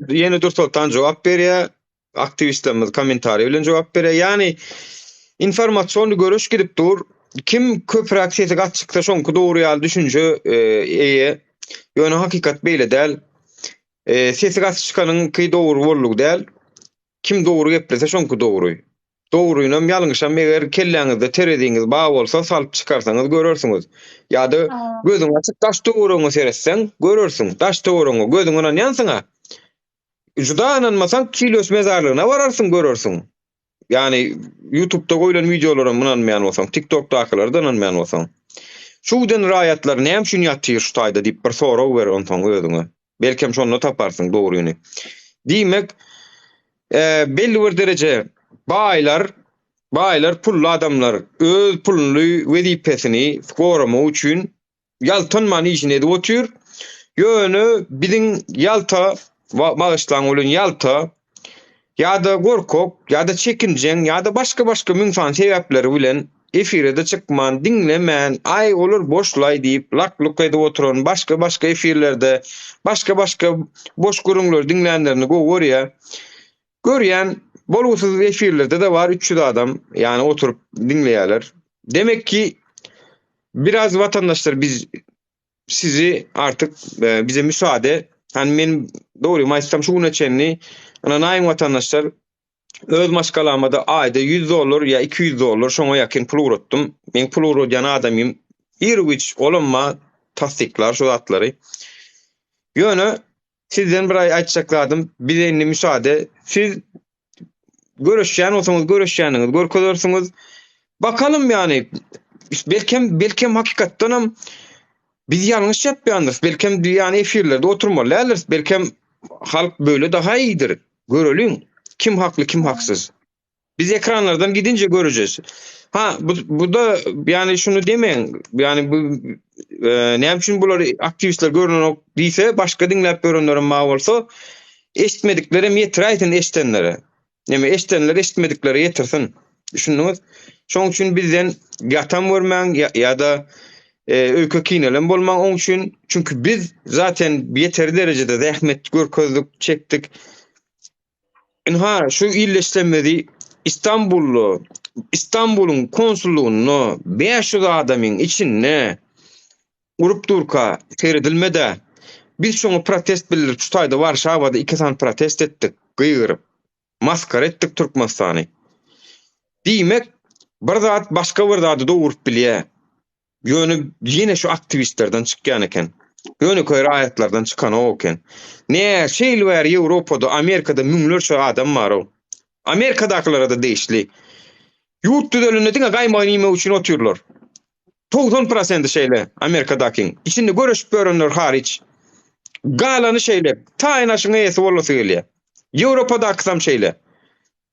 Yeni Dursultan jogap berýär. Aktivistlerimiz komentary bilen jogap berýär. Yani informasyonu görüş girip dur. Kim köprek sesi açıkta şonku doğru ýaly düşünje Ýöne hakikat beýle däl. Sesi gasy çykanyň ki dogry bollugy däl. Kim dogry geplese şonku dogry. Dogruýynam ýalňyşam eger kelläňizde terediňiz ba bolsa salyp çykarsaňyz görersiňiz. Ýa-da gözüň açyk taş dogruňy seretseň görersiň. Taş dogruňy gözüňden ýansyňa. Juda ananmasaň kilos mezarlygyna bararsyň görersiň. Yani YouTube'da goýulan videolara munanmayan bolsaň, TikTok'dakylarda ananmayan bolsaň. Şudan raýatlar näme üçin ýatyr şu taýda diýip bir sorag ber ondan özüňe. Belkem şonu taparsyň dogruýyny. Diýmek, belli bir derece baýlar pully adamlar öz puluny wezipesini gorama üçin ýaltanman işine edip otur. Ýöne biziň ýalta bağışlan bolýan ýalta ýa-da gorkok, ýa-da çekinjeň, ýa-da başga mümkin sebäpleri bilen efirde çykman, dinlemen, ay olur boşlay diýip lak-luk edip oturan başga efirlerde, başga boş gurulmalar dinleyenlerini görýän bolgusyz efirlerde de var 300 adam, yani oturup dinleýärler. Demek ki biraz vatandaşlar biz sizi artık bize müsaade, hani men dogry maýsam şu güneçenni ana naýym vatandaşlar öz maşgalamada aýda $100 ya $200 şoňa ýakyn pul uratdym. Men pul uradýan adamym. Irwiç olanma tasdiklar şu zatlary. Ýöne sizden bir aýtjakladym. Bize indi müsaade. Siz görüşýän bolsaňyz görüşýäniňiz, görkezersiňiz. Bakalım yani. Belkem hakykatdanam biz ýalňyş ýapýandyr. Belkem ýani efirlerde oturmalylar. Belkem halk böyle daha iyidir. Görelim. Kim haklı, kim haksız. Biz ekranlardan gidince göreceğiz. Bu da yani şunu demeyin. Yani bu näme üçin bular aktivistler görünen diýse, başga dinläp görenlerin ma bolsa, eşitmedikleri ýetir aýtyn eşitenlere. Näme eşitenler eşitmedikleri ýetirsin. Düşündiňiz? Şoň üçin bizden ýatam görmäň ýa-da öýke kinelen bolmaň oň üçin. Çünkü biz zaten ýeterli derecede zähmet görkezdik, çekdik. Şu illeşlemedi İstanbul'un konsulluğunu 500 adamın içinde urup durka seredilmede biz şonu protest bildirip şu taýda Warşawada 2 saat protest ettik, gıyırıp maskar ettik Türkmenistan'ı. Diýmek bir zat başka bir zady dogrup bilýär. Ýöne ýene şu aktivistlerden çykýan eken. Ýöne köy raýatlardan çykan o eken. Ne şeýle wer Ýewropada, Amerikada müňlerçe adam bar o. Amerikadaklara da değişli. Yurt düzenine diňe gaýmagy nime üçin oturlar. 90% şeýle Amerikadakyň. İçinde görüşip görenler hariç. Galany şeýle taýnaşyň eýesi bolasy gelýär. Ýewropada aksam şeýle.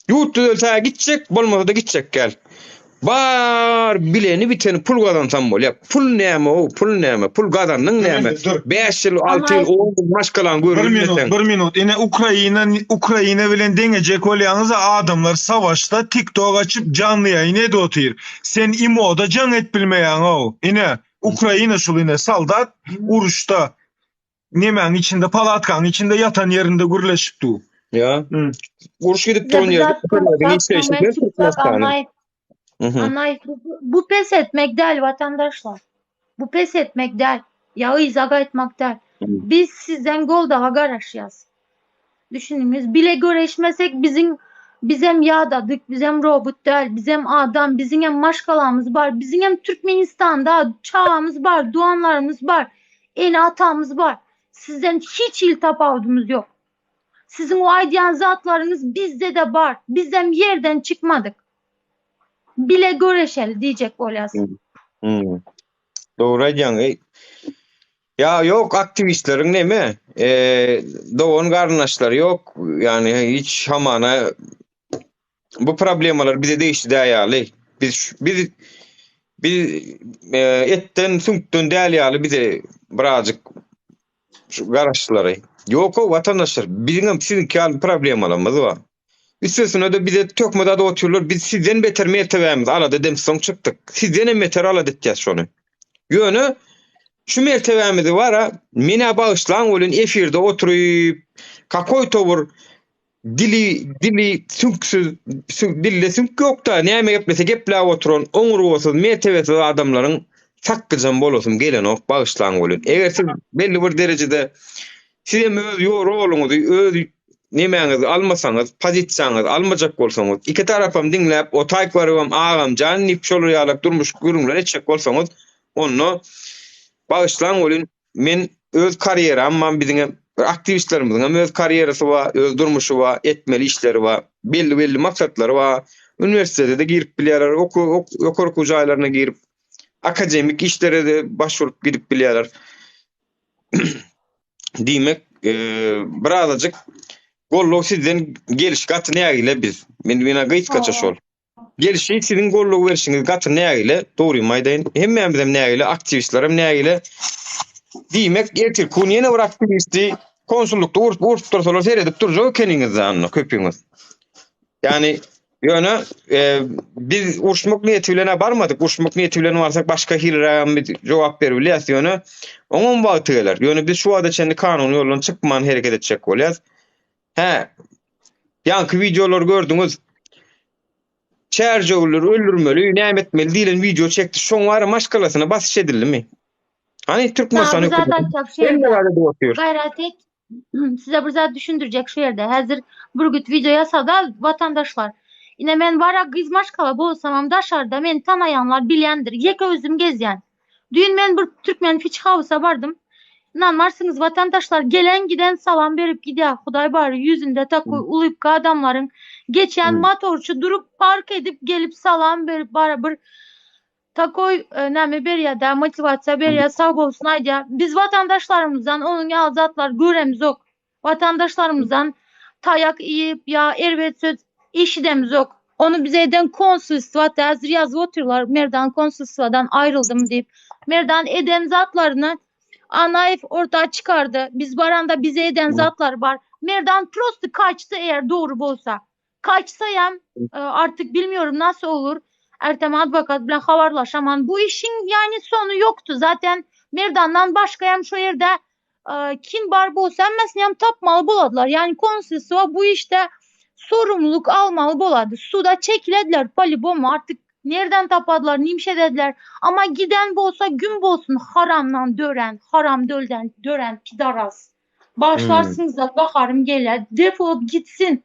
Yurt düzenine gitjek, bolmasa da gitjek gel. Bar bileni biteni pul gazansam bolýar. Pul näme o? Pul näme? Pul gazanyň näme? 5 ýyl, 6 ýyl, 10 ýyl maşgalan görürsen. 1 minut. Ine Ukraina bilen deňejek bolýaňyz adamlar savaşda TikTok açyp canlı ýaýyn edip otyr. Sen imoda jan et bilmeýäň o. Ine Ukraina şol ine saldat uruşda nemäň içinde palatkaň içinde yatan ýerinde gürleşipdi. Ya. Uruş gidip duran ýerde. Bu pes etmek değil vatandaşlar. Bu pes etmek değil. Yağı izaga etmek değil. Biz sizden gol daha garaşyaz. Düşününüz. Bile göreşmesek bizim yağdadık, bizim robot değil, bizim adam, bizim hem maşkalamız var, bizim hem Türkmenistan'da çağımız var, doğanlarımız var, en atamız var. Sizden hiç iltapavdumuz yok. Sizin o aydiyan zatlarınız bizde de var. Bizden yerden çıkmadık. Bile göreşel diýjek bolýasy. Dogry aýdýaň. Ya yok aktivistleriň näme? Doğan garnaşlar yok. Yani hiç hamana bu problemalar bize değişti däýäli. Biz etten süňkden däýäli bize birazcık garaşlary. Yok o vatandaşlar bizim sizin kal problemalarymız var. Üstesine de bize tökmede de otururlar. Biz sizden beter mertebemiz aladı dem soň çykdyk. Sizden hem beter aladı etýäs şonu. Ýöne şu mertebemiz var, mene bağışlan bolun efirde oturup kakoy towur dili sünksiz dille sünk yok da näme geplese geplä oturan oňurgosyz mertebesiz adamlaryň sakkyjam bolasym gelen ok bagyşlaň bolan. Eger siz belli bir derejede siz hem öz ýolunňyzy, öz nemäňizi almasaňyz, pozisiýaňyzy almajak bolsaňyz, iki tarapam diňläp, o taýklarym agam jan nipşolar ýalyp durmuş gürüňler etjek bolsaňyz, onu bagyşlaň bolan. Men öz karieram, man biziň aktivistlerimizin öz karierasy var, öz durmuşy var, etmeli işleri var, belli maksatlary var. Üniversitede de girip bilýärler, okuryk jaýlaryna girip akademik işlere de başvurup gidip bilýärler. Diýmek, birazajyk gollog sizden geliş gaty nägile biz. Mena gyýtgaça şol. Gelişi siziň gollog berişiňiz gaty nägile, dogry maýdaýyn. Hemmämiz hem nägile, aktivistler hem nägile. Diýmek, ertir kun ýene bir aktivisti konsullukda urup dursalar seredip durjak ekeniňiz zanny köpüňiz. Yani ýöne biz uruşmak niýeti bilen barmadyk. Uruşmak niýeti bilen barsak başga hirragam bir jogap berýärler ýöne. Oňun wagty geler. Ýöne biz şu wada çendi kanun ýolundan çykman hereket etjek bolýar. Ýanky videolar gördüňiz. Çärjegler öldürmeli, näme etmeli diýilen video çekdi. Şoň wara maşgalasyna basyş edildimi? Hani Türkmenistan gayret et. Size bir zat düşündürecek şu yerde. Hazır burgut video yasada vatandaşlar. Yine men vara gizmaşkala bolsam daşarda men tanayanlar bilýändir. Ýeke özüm gezýän. Düýün men bir Türkmen Fiç Howsa bardım. İnanmarsınız vatandaşlar gelen giden salam berip gidýär. Hudaý bary yüzünde takoy ulypka adamlaryň geçen motorçu durup park edip gelip salam berip bara bir takoy näme berýär-de motivasiýa berýär, sag bolsun aýdýar. Biz vatandaşlarymyzdan onuň ýazatlar göremiz ok. Vatandaşlarymyzdan tayak iýip ýa erbet söz işidemiz ok. Onu bize eden konsulstwada hazır ýazyp oturlar. Merdan konsulstwadan aýryldım diýip. Merdan eden zatlaryny Anaýew ortağa çıkardı. Biz baranda bize eden zatlar bar. Merdan prosto kaçtı eğer doğru bolsa. Kaçsa hem artık bilmiyorum nasıl olur. Ertem advokat bilen habarlaşaman. Bu işin yani sonu yoktu. Zaten Merdan'dan başka hem şu yerde kim bar bolsa hem tapmalı boladılar. Yani konsulstva bu işte sorumluluk almalı boladı. Suda çekilediler polibomu artık nereden tapadılar, nimşe dediler. Ama giden bolsa gün bolsun haramdan dören, haram dölden dören pidaras. Başlarsınız da bakarım gelir, defolup gitsin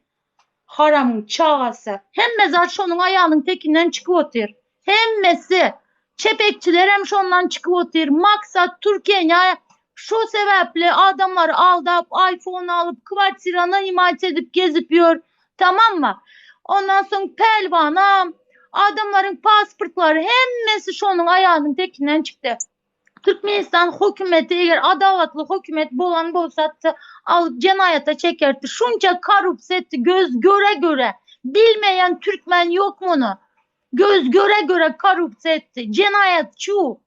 haramın çağası. Hem zat şonun ayağının tekinden çıkıp otur. Hemmesi çepekçiler hem şondan çıkıp otur. Maksat Türkiye'ye şu sebeple adamları aldap, iPhone alıp, kvartiranı imat edip gezip yor. Tamam mı? Ondan sonra pelvanam, adamların pasportları hemmesi şonun ayağının tekinden çıktı. Türkmenistan hükümeti eğer adaletli hükümet bolan bolsa alıp cenayete çekerdi. Şunca korrupsiya etdi göz göre göre. Bilmeyen Türkmen yok mu onu? Göz göre göre korrupsiya etdi. Cenayetçu,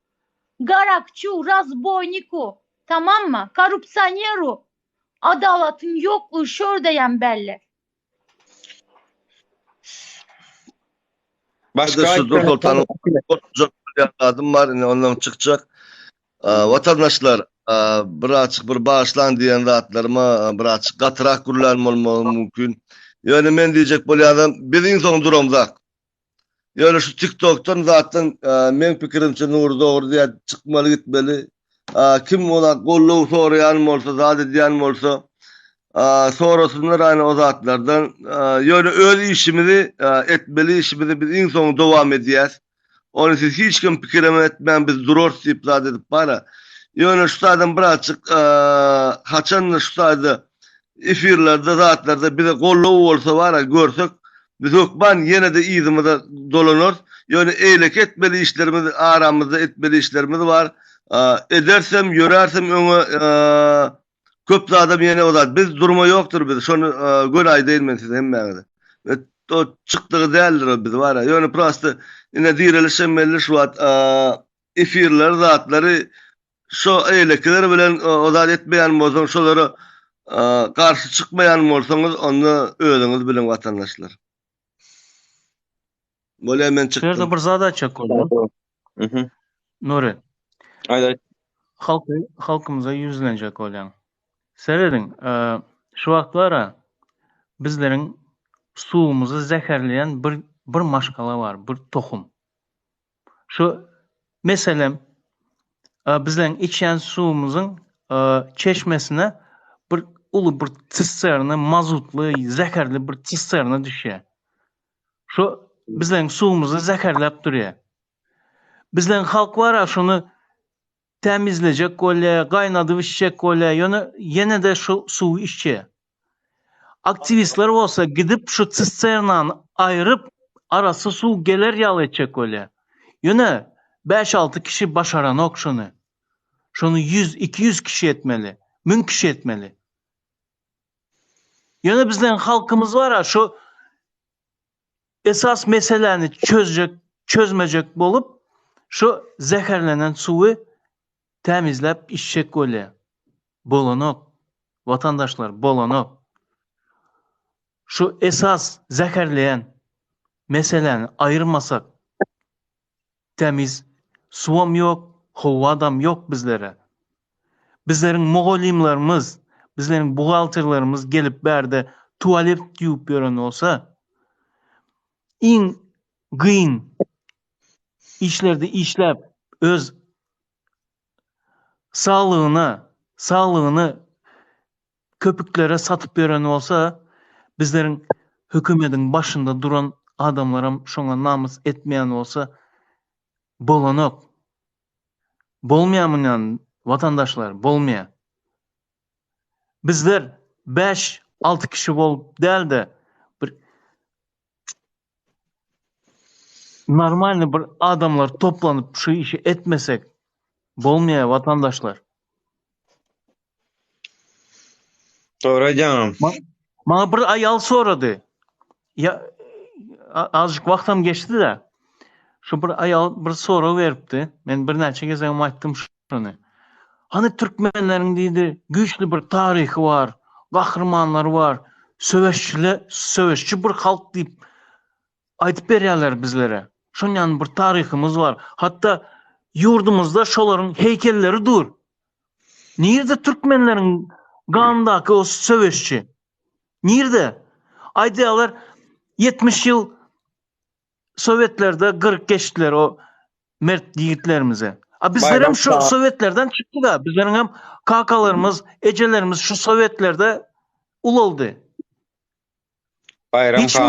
garakçu, razboyniku. Tamam mı? Korrupsiyoneru. Adaletin yokluğu şördeyen belli. Başka adım var, ondan çıkacak. Vatandaşlar bir bağışlan diyen rahatlarıma bir açık katırak kullanmalı mümkün. Yani men diyecek bolýanym bizin soň duramzak. Yani şu TikTok'tan zaten men pikirimçe doğru diýär çıkmaly gitmeli. Kim ola golluw sorayan bolsa, zat edýän bolsa sonrasynlar aynı o zatlardan yani öz işimizi etmeli, işimizi biz in soň dowam edýäs. Onu siz hiç kim pikireme etmeyen biz durur deyip zat edip bana. Yani şu zaten birazcık haçan şu zaten efirlerde, zatlarda bir de golluw olsa var ya görsek biz hukman yine de iyizimizde dolanır. Yani eylek etmeli işlerimiz, aramızda etmeli işlerimiz var. Edersem, yörersem onu köp adam yine o zat. Biz durma yoktur biz. Şunu gönay değil mi size hemmede. Ve o çıktığı değerler o biz var ya. Yani prosto yine direlişemeli şu an efirler, zatları şu eylekler bilen o zat etmeyen bozun şoları karşı çıkmayan bolsaňyz onu özüňiz bilen vatandaşlar. Bolýar men çıktım. Şurada bir zada oldu. Nuri. Ayda Halkımıza yüzlenecek olan. Seredin, şu wagtlara bizlerin suwumuzy zäherleýän bir maşgala var, bir tohum. Şu meselem bizden içen suwumuzun çeşmesine bir ulu bir tıslarını mazutlu, zekerli bir tıslarını düşüyor. Şu bizden suwumuzu zekerlep duruyor. Bizden halk var ya şunu temizleyecek gole, kaynadı içecek gole, yine de şu suyu içecek. Aktivistler olsa gidip şu tıslarından ayırıp arası su gelir yal edecek gole. Yine 5-6 kişi başaran ok şunu. Şunu 100-200 kişi etmeli. 1000 kişi etmeli. Yine bizden halkımız var ya şu esas meseleni çözmeyecek bolup şu zekerlenen suyu temizlep içecek öyle. Bolanok. Vatandaşlar bolanok. Şu esas zekerleyen meseleni ayırmasak temiz suam yok, havadam yok bizlere. Bizlerin mogolimlarımız, bizlerin buhalterlarımız gelip berde tuvalet yiyip gören olsa in gıyın işlerde işlep öz sağlığını köpüklere satıp veren olsa bizlerin hükümetin başında duran adamlara şuna namus etmeyen olsa bolanok. Bolmayan mı yani vatandaşlar? Bolmayan. Bizler 5-6 kişi bolup değil de bir normal bir adamlar toplanıp şu işi etmesek bolmayan vatandaşlar. Doğru canım. Bana bir ayal soradı. Ya azıcık vaktim geçti de şu bir ayal bir soru veripti. Ben bir neçe kez aytdım şunu. Hani Türkmenlerin deydi güçlü bir tarihi var, kahramanlar var, söveşçi bir halk deyip aytıp berýärler bizlere. Şonyan bir tarihimiz var. Hatta yurdumuzda şoların heykelleri dur. Nerede Türkmenlerin gandaky o söveşçi? Nerede? Aýdýarlar 70 yıl Sovyetlerde gırık geçtiler o mert yiğitlerimize. Bizler hem şu Sovyetlerden çıktık ha. Bizlerin hem kakalarımız, ecelerimiz şu Sovyetlerde ul oldu. Bayram Hiç mi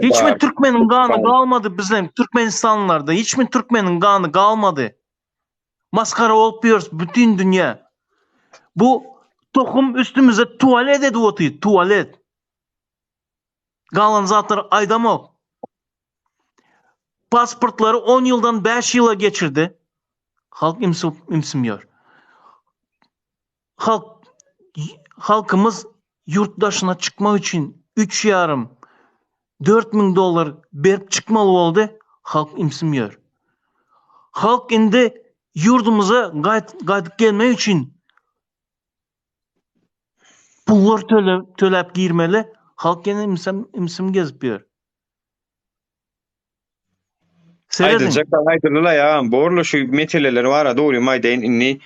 hiç mi Türkmenin kanı kalmadı bizlerin Türkmenistanlılarda? Hiç mi Türkmenin kanı kalmadı? Maskara olup yiyoruz bütün dünya. Bu tohum üstümüze tuvalet ediyor. Tuvalet. Kalan zatlar aydamok. Pasportları 10 yıldan 5 yıla geçirdi. Halk imsimiyor. Halkımız yurttaşına çıkmak için 3,5-4 dolar berip çıkmalı oldu. Halk imsimiyor. Halk indi yurdumuza qaytıp gelmek için pullar tölep girmeli. Halk yine imsim gezpiyor. Aydırlıla ya. Borlu şu meteleleri var ha doğru maydayn inni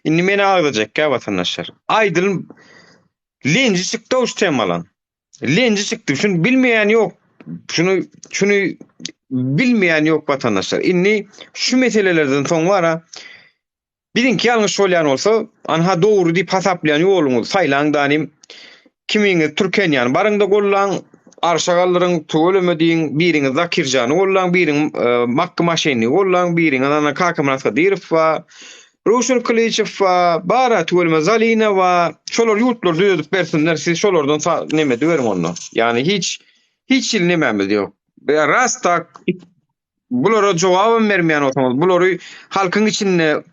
meni ağlayacak ya vatandaşlar. Aydırın lenci çıktı o temalan. Lenci çıktı. Şunu bilmeyen yok. Şunu bilmeyen yok vatandaşlar. İnni şu metelelerden son var ha. Birinki yanlış söyleyen olsa anha doğru deyip hasaplayan yolunuz saylan danim kimini Türkiye'nin barında gollan arşagalların tuğulümü deyin birini Zakircan'ı gollan birini Mahkama Şenli gollan birini ana Kakamraska Dirif va Ruşun Kılıçev va bara tuğulümü Zalina va şolor yurtlar düzüp versinler siz şolordan neme düverim onu. Yani hiç ilnememiz yok. Rastak bulara cevabım vermeyen olsanız buları halkın içinde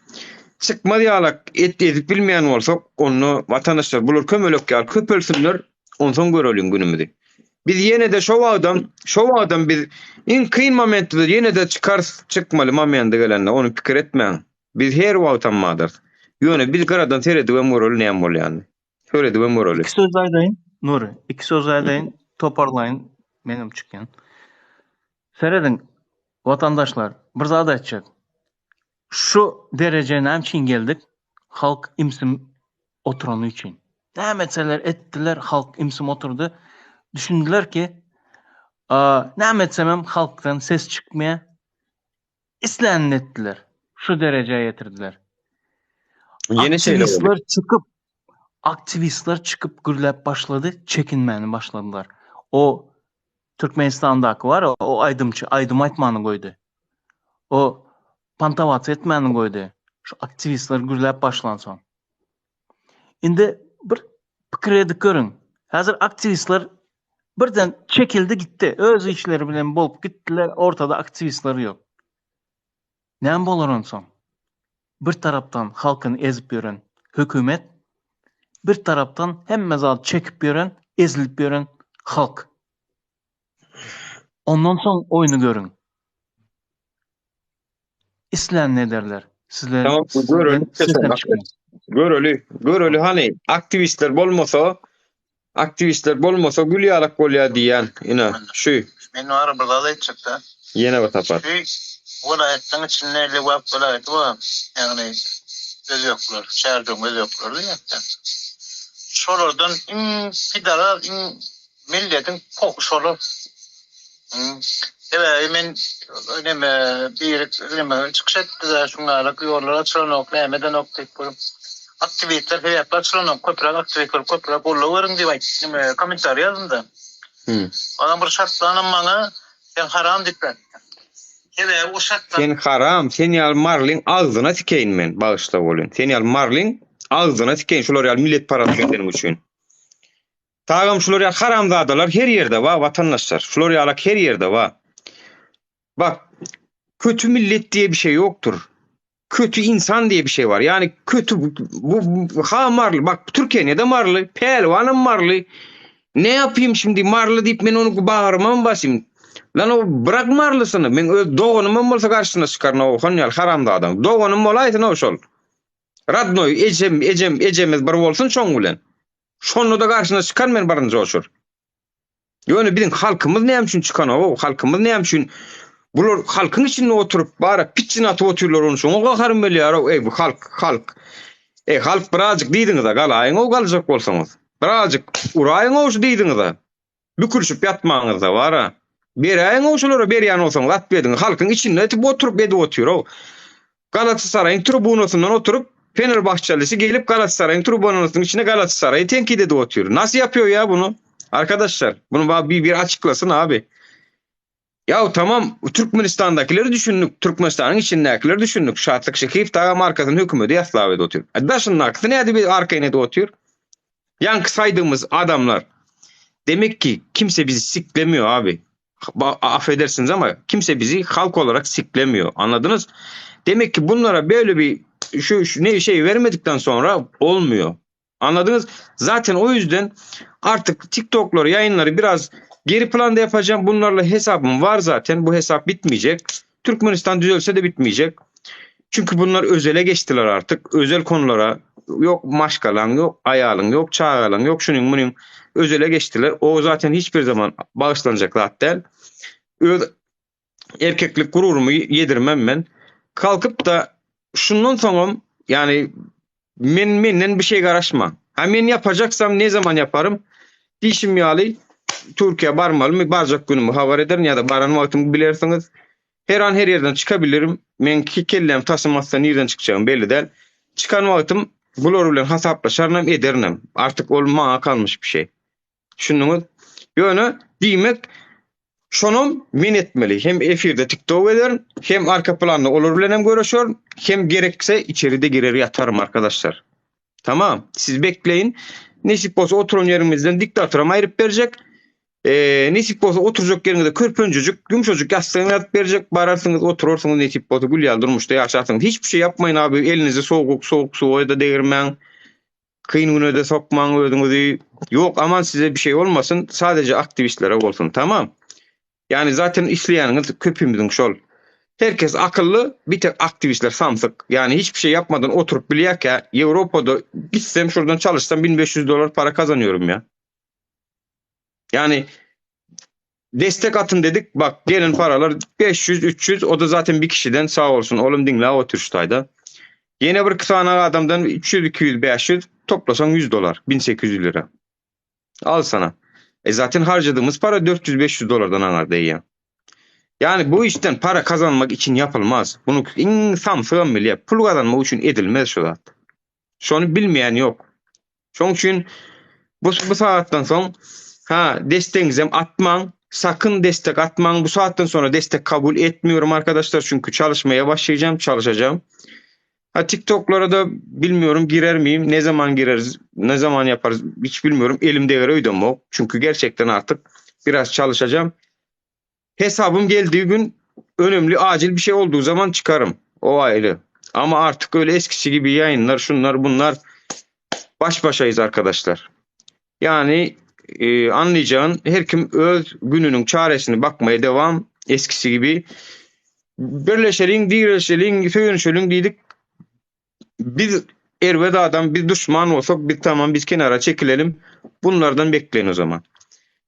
çıkma diyalak edip bilmeyen olsa onu vatandaşlar bulur kömölök gal köpölsünler ondan görelim günümüzde. Biz yine de şu adam biz in kıyın momentde yine de çıkmalı momentde gelenle onu fikir etmeyin. Biz her vatanmadır. Yöne biz karadan teredi ve moral ne mol yani. Söyledi ve moral. İki söz aydayın Nuri. İki söz aydayın toparlayın benim çıkan. Seyredin vatandaşlar bir zat aytacak. Şu dereceye nämçin geldik? Halk imsim oturanı için. Ne metseler ettiler, halk imsim oturdu. Düşündüler ki ne metsemem halktan ses çıkmaya islenin ettiler. şu dereceye getirdiler. Yeni şeyler oldu. Aktivistler çıkıp gürlep başladı, çekinmeni başladılar. O Türkmenistan'daki var ya, o aydım aytmanı koydu. O pantavat etmeni koydu. Şu aktivistler gürlep başlansan. Indi bir pikir edip görün. Hazır aktivistler birden çekildi gitti. Öz işleri bilen bolup gittiler. Ortada aktivistler yok. Näme bolar onson? Bir taraftan halkını ezip yören hükümet, bir taraftan hemme zat çekip yören, ezilip yören halk. Ondan son oyunu görün. İslen ne derler? Sizler Tamam, görölü hani aktivistler bolmasa gülýalak bolýar diýen ina şu Men var bir dal etjek de. yene batapar. Vilayetten içinde lewap vilayeti var. Yani öz yoklar, şehirden öz yoklar diye. Şolardan fidara milletin fokusolu. Evet, men bir çıkış ettiler şunlara yollara açılan neymeden okuyup aktiviteler hep açılan köprek aktiviteler köprek olurun diye komentar yazdım da. Adam bir şartlanan bana sen haram dipten. Evet, o şartlar. Sen haram, sen ýal marlin ağzyna tikeyin men bağışla bolun. Sen ýal marlin ağzyna tikeyin şolar ýal millet parasy senin üçin. Tagam şolar ýal haramzadalar her ýerde wa vatandaşlar. Şolar ýalak her ýerde wa. Bak, kötü millet diye bir şey yoktur. Kötü insan diye bir şey var. Yani kötü bu marlı. Bak Türkiye'de de marlı, pelvanım marlı. Ne yapayım şimdi marlı deyip men onu bağırma mı basayım? Lan o bırak marlısını. Men öz doğanım bolsa karşısına çıkarna o hanyal haramda adam. Doğanım olaydı ne şol. Radnoy ecemiz bir bolsun şoň bilen. Şonu da karşısına çıkar men barınca oşur. Ýöne bizim halkymız näme üçin çıkan o? Halkymız näme üçin bular halkın içinde oturup bara pitçin atıp otururlar onu şoňa gakarym belýär. Ey bu halk. Halk birazcık diýdiňiz da galaýyň o galjak bolsaňyz. Birazcık uraýyň o diýdiňiz da. Bükürüşüp ýatmaňyz da bara. Beräýiň oşulara berýän bolsaňyz at berdiň. Halkın içinde etip oturup edip oturýar. Galatasaray'ın tribunasynyň oturup Fenerbahçelisi gelip Galatasaray'ın tribunasynyň içine Galatasaray'ı tenkit edip oturýar. Nasıl yapıyor ya bunu? Arkadaşlar bunu bir açıklasın abi. Ya tamam Türkmenistan'dakileri düşündük. Türkmenistan'ın içindekileri düşündük. Şartlık Şekif Tağa markasının hükümeti Yaslave'de oturuyor. Daşının arkası neydi bir arkaya de oturuyor? Yankı saydığımız adamlar. Demek ki kimse bizi siklemiyor abi. Affedersiniz ama kimse bizi halk olarak siklemiyor. Anladınız? Demek ki bunlara böyle bir şu şey vermedikten sonra olmuyor. Anladınız? Zaten o yüzden artık TikTok'ları, yayınları biraz geri planda yapacağım. Bunlarla hesabım var zaten. Bu hesap bitmeyecek. Türkmenistan düzelse de bitmeyecek. Çünkü bunlar özele geçtiler artık. Özel konulara yok maşkalan, yok ayalın, yok çağalan, yok şunun bunun özele geçtiler. O zaten hiçbir zaman bağışlanacak değil. Erkeklik gururumu yedirmem ben. Kalkıp da şundan sonra yani menden bir şey garaşma. Men yapacaksam ne zaman yaparım? Dişim ýaly Türkiye barmaly mı? Barjak günümü habar ederim ya da baran wagtymı bilersiniz. Her an her yerden çıkabilirim. Men kellem taşymazsa nereden çıkacağım belli değil. Çıkan wagtym bular bilen hasaplaşarnam edernem. Artık olmağa kalmış bir şey. Şunun ýöne diýmek şonum men etmeli. Hem efirde TikTok ederim, hem arka planda olur bilen hem görüşür, hem gerekse içeride girer yatarım arkadaşlar. Tamam. Siz bekleyin. Nesip olsa oturun yerimizden diktatöre ayırıp verecek. Nesip olsa oturacak yerinde körpöncücük, yumuşacık yastığını yatıp verecek. Bararsınız oturursunuz nesip olsa gül yaldırmış da yaşarsınız. Hiçbir şey yapmayın abi. Elinizi soğuk suya da değirmen. Kıyın güne de sokman özünüzü. Yok aman size bir şey olmasın. Sadece aktivistlere olsun. Tamam. Yani zaten işleyeniniz köpümüzün şol. Herkes akıllı, bir tek aktivistler samsık. Yani hiçbir şey yapmadan oturup biliyek ya, Avrupa'da gitsem şuradan çalışsam $1500 para kazanıyorum ya. Yani destek atın dedik, bak gelen paralar 500-300, o da zaten bir kişiden sağ olsun. Oğlum dinle o Türkçe'de. Yine bir tane adamdan 300-200-500 toplasan $100, 1800 lira. Al sana. Zaten harcadığımız para $400-500'dan anar değil ya. Yani bu işten para kazanmak için yapılmaz. Bunu insan sığınmıyor. Pul kazanmak için edilmez şu zat. Şonu bilmeyen yok. Şoň üçin bu saatdan soň desteğinizi atmaň, sakın destek atmaň. Bu saatten sonra destek kabul etmiyorum arkadaşlar çünkü çalışmaya başlayacağım, çalışacağım. TikTok'lara da bilmiyorum girer miyim, ne zaman gireriz, ne zaman yaparız hiç bilmiyorum. Elimde öydüm yok. Çünkü gerçekten artık biraz çalışacağım. Hesabım geldiği gün önemli, acil bir şey olduğu zaman çıkarım. O ayrı. Ama artık öyle eskisi gibi yayınlar, şunlar bunlar baş başayız arkadaşlar. Yani anlayacağın her kim öz gününün çaresini bakmaya devam, eskisi gibi. Birleşelim, birleşelim, söyünüşelim dedik. Biz Erveda'dan bir düşman olsak biz tamam biz kenara çekilelim. Bunlardan bekleyin o zaman.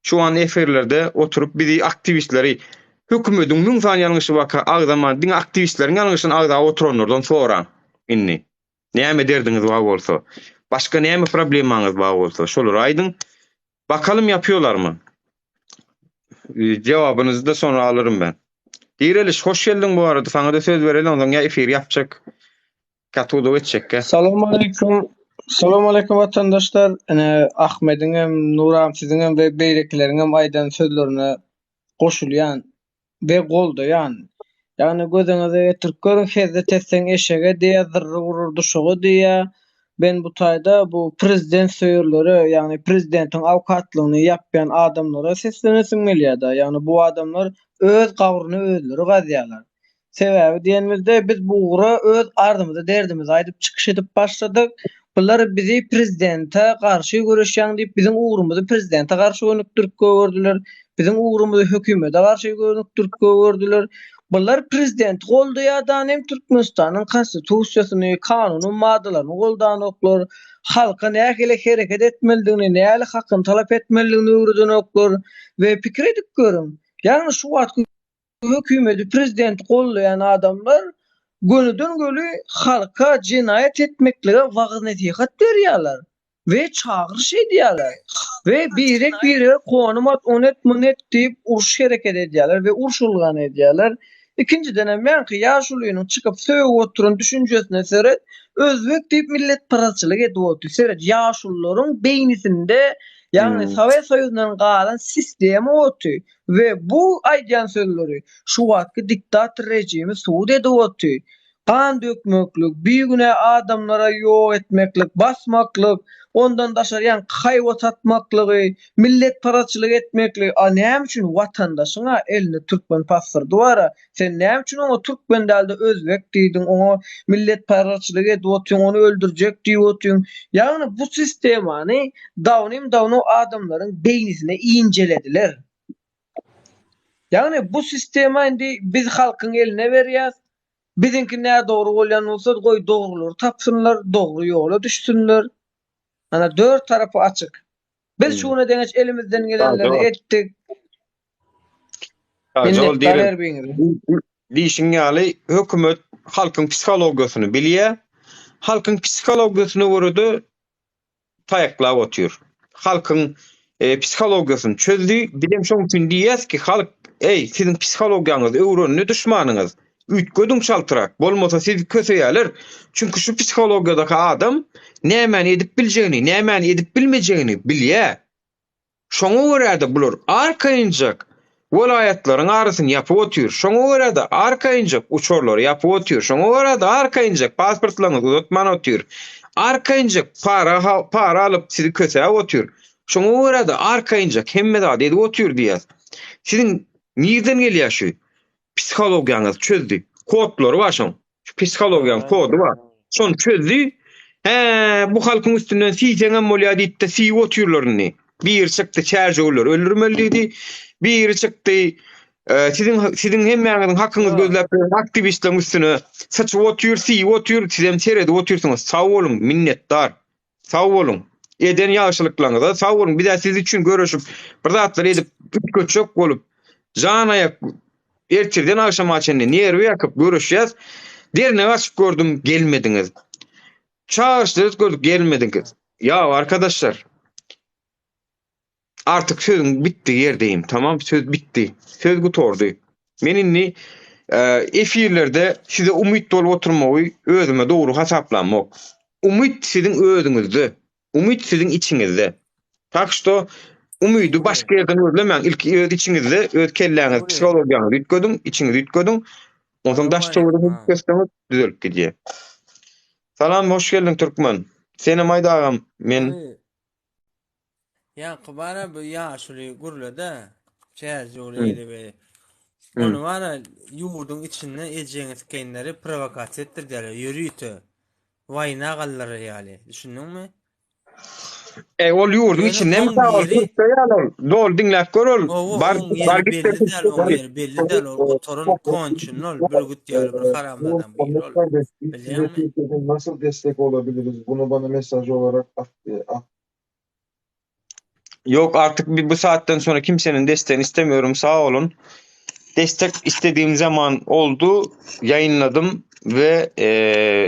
Şu an efirlerde oturup bizi aktivistleri hükümetin nünsan yanlışı vaka ağzaman din aktivistlerin yanlışın ağza oturanlardan sonra inni. Näme derdiniz var olsa? Başka näme probleminiz var olsa? Şolur aydın. Bakalım yapıyorlar mı? Cevabınızı da sonra alırım ben. Direliş hoş geldin bu arada. Sana da söz verelim ondan ya efir yapacak. Katudu edecek. Selamun aleyküm. Selamun aleyküm vatandaşlar. Ahmet'in hem Nuram sizin hem ve beyreklerin hem aydan sözlerine koşulyan ve goldayan. Yani gözünüze Türkler hezde tessen eşeğe diye zırrı vurur duşuğu diye. Ben bu tayda bu prezident söyürleri yani prezidentin avukatlığını yapmayan adamlara seslenesin meliyada. Yani bu adamlar öz kavrunu özleri gazyalar. Sebebi diyenimizde biz bu uğra öz ardımızda derdimizi aydıp çıkış edip başladık. Bunlar bizi prezidente karşı görüşen deyip bizim uğrumuzu prezidente karşı önüktürk gördüler. Bizim uğrumuzu hükümete karşı önüktürk gördüler. Bunlar prezident goldaýadan hem Türkmenistan'ın konstitusiýasyny, kanuny, maddalaryny goldanoklar, halka nähili hereket etmelidigini, nähili hakyny talap etmelidigini öwrüdenoklar we pikir edip görün. Yani şu wagt hükümeti prezident gollayan adamlar gönüden gölü halka cinayet etmeklige wagt nasihat berýärler ve çağırış edýärler ve biri konumat onet munet diýip uruş hareket edýärler ve urşulgan edýärler. İkinciden men ýaşulynyň çıkıp söýüp oturun düşünjesine seret özbek diýip millet paraçylyk edip otur. Seret ýaşullaryň beýnisinde yani Sovet Soýuzynyň galan sistemi otur ve bu aýdýan sözleri şu wagtky diktator rejimi suud edip otur. Kan dökmeklik, büyügüne adamlara ýok etmeklik, basmaklyk, ondan daşar yani kaýwa satmaklygy, millet paraçylyk etmeklik. Näme üçin watandaşyňa elinde türkmen pasportu bara? Sen näme üçin oňa türkmen däldi özbek diýdiň, oňa millet paraçylyk edip otyň, onu öldürjek diýip otyň. Yani bu sistemany dawno adamlaryň beýnisine injelediler. Yani bu sistema indi biz halkyň eline berýär. Bizinki ne doğru bolýan bolsa goý dogrular tapsynlar, dogry ýola düşsünler. Ana dört tarafı açık. Biz şuna deňeç elimizden gelenleri etdik. Jol diýişiň ýaly hökümet halkyň psihologiýasyny bilýär. Halkyň psihologiýasyny görüdi taýaklap otýar. Halkyň psihologiýasyny çözdü. Bilim şoň üçin diýýäs ki halk siziň psihologiýaňyz öwrenli düşmanyňyz. Ütgödüm çaltırak. Bolmasa siz köseýärler. Çünkü şu psikologiyadaky adam näme edip biljegini, näme edip bilmejegini bilýär. Şoňa görä bular arkaýynjak welaýatlaryň arasyny ýapyp otýar. Şoňa görä de arkaýynjak uçurlary ýapyp otýar. Şoňa görä de arkaýynjak pasportlaryny uzatman otýar. Arkaýynjak para alyp sizi köseýär otýar. Şoňa görä de arkaýynjak hemme zat edip otýar diýär. Siziň nirden gelýär şu? Psikologiýaňyz çözdü. Kodlary var şoň. Şu psikologiýaň kodu var. Şonu çözdü. Bu halkyň üstünden siýeňem bolýar diýip siýip otýarlaryny. Bir çykdy çärjewler öldürmeliydi. Bir çykdy siziň hemmäňiziň hakyňyzy gözläp aktivistleriň üstüne saçyp otýar, siýip otýar, siz hem çerede otýarsyňyz. Sag bolun, minnetdar. Sag bolun. Eden ýagşylyklaryňyza sag bolun. Bir-de siz üçin görüşüp bir zatlar edip köçek bolup jan ayak ertirden akşama çenni nerwi ýakyp görüşýäs. Derine açyp gördüm gelmediňiz. Çağırşdyk gördük gelmediňiz. Ya arkadaşlar artık sözüm bitti yerdeyim. Tamam söz bitti. Söz gutordy. Meninni efirlerde size umut dolup oturmagy özüme dogry hasaplanmak. Umut sizin özüňizde, umut sizin içiňizde. Tak što umudu başka yerden özlemeň, ilk öz içiňizde, öz kelläňiz, psihologiýaňyzy ütgödüň, içiňizi ütgödüň. Ondan daş çowuryny göstermek düzelip gidýär. Salam, hoş geldin Türkmen. Seni maýdagam, men Ya kıbara bu ya şöyle gurulada çerzi oraya be. Onu var ya yurdun içinde eceğiniz kendileri provokasyon ettirdiler. Yürüytü. Vayna galları yani. Düşündün mü? Ol yurdun Yani içinde mi on sağ ol? yeri- Dol dinlep görül. O Bar on yeri bar belli değil, on yeri belli değil. O torun konçun ol, bir güt diyor, bir haramlardan bir ol. Biliyor musun? Nasıl destek olabiliriz? Bunu bana mesaj olarak at. Yok artık bu saatten sonra kimsenin desteğini istemiyorum. Sağ olun. Destek istediğim zaman oldu. Yayınladım ve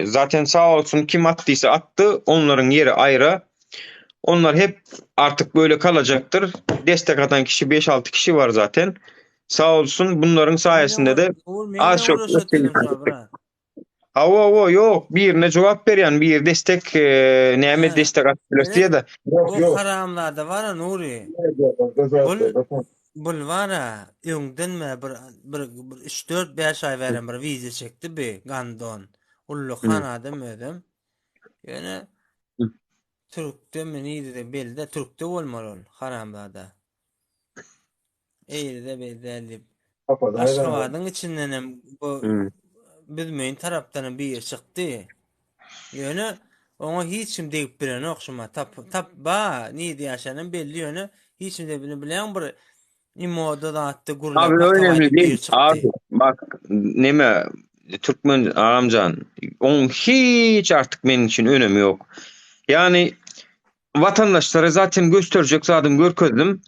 zaten sağ olsun kim attıysa attı. Onların yeri ayrı. Onlar hep artık böyle kalacaktır. Destek atan kişi 5-6 kişi var zaten. Sağ olsun bunların sayesinde de az çok Avo yok birine cevap veren bir destek neme destek attılar diye de Bu haramlarda var ya Nuri. Bul var ya öňden mi bir 3-4-5 ay veren bir vize çekti bir gandon. Ullu hanadım ödüm. Yani Türk'te mi neydi de belli Türk'te olmalı haramlarda. Eğri de belli. Aşkabadın içinden hem bu bilmeyin taraftan bir çıktı. Yani ona hiç kim deyip birine okşama. Tap ba neydi yaşanan belli yönü. Hiç kim de bilen bir imoda da attı gurla. Abi önemli değil. Abi bak neme Türkmen amcan on hiç artık benim için önemi yok. Yani vatandaşlara zaten gösterecek zaten görkezdim.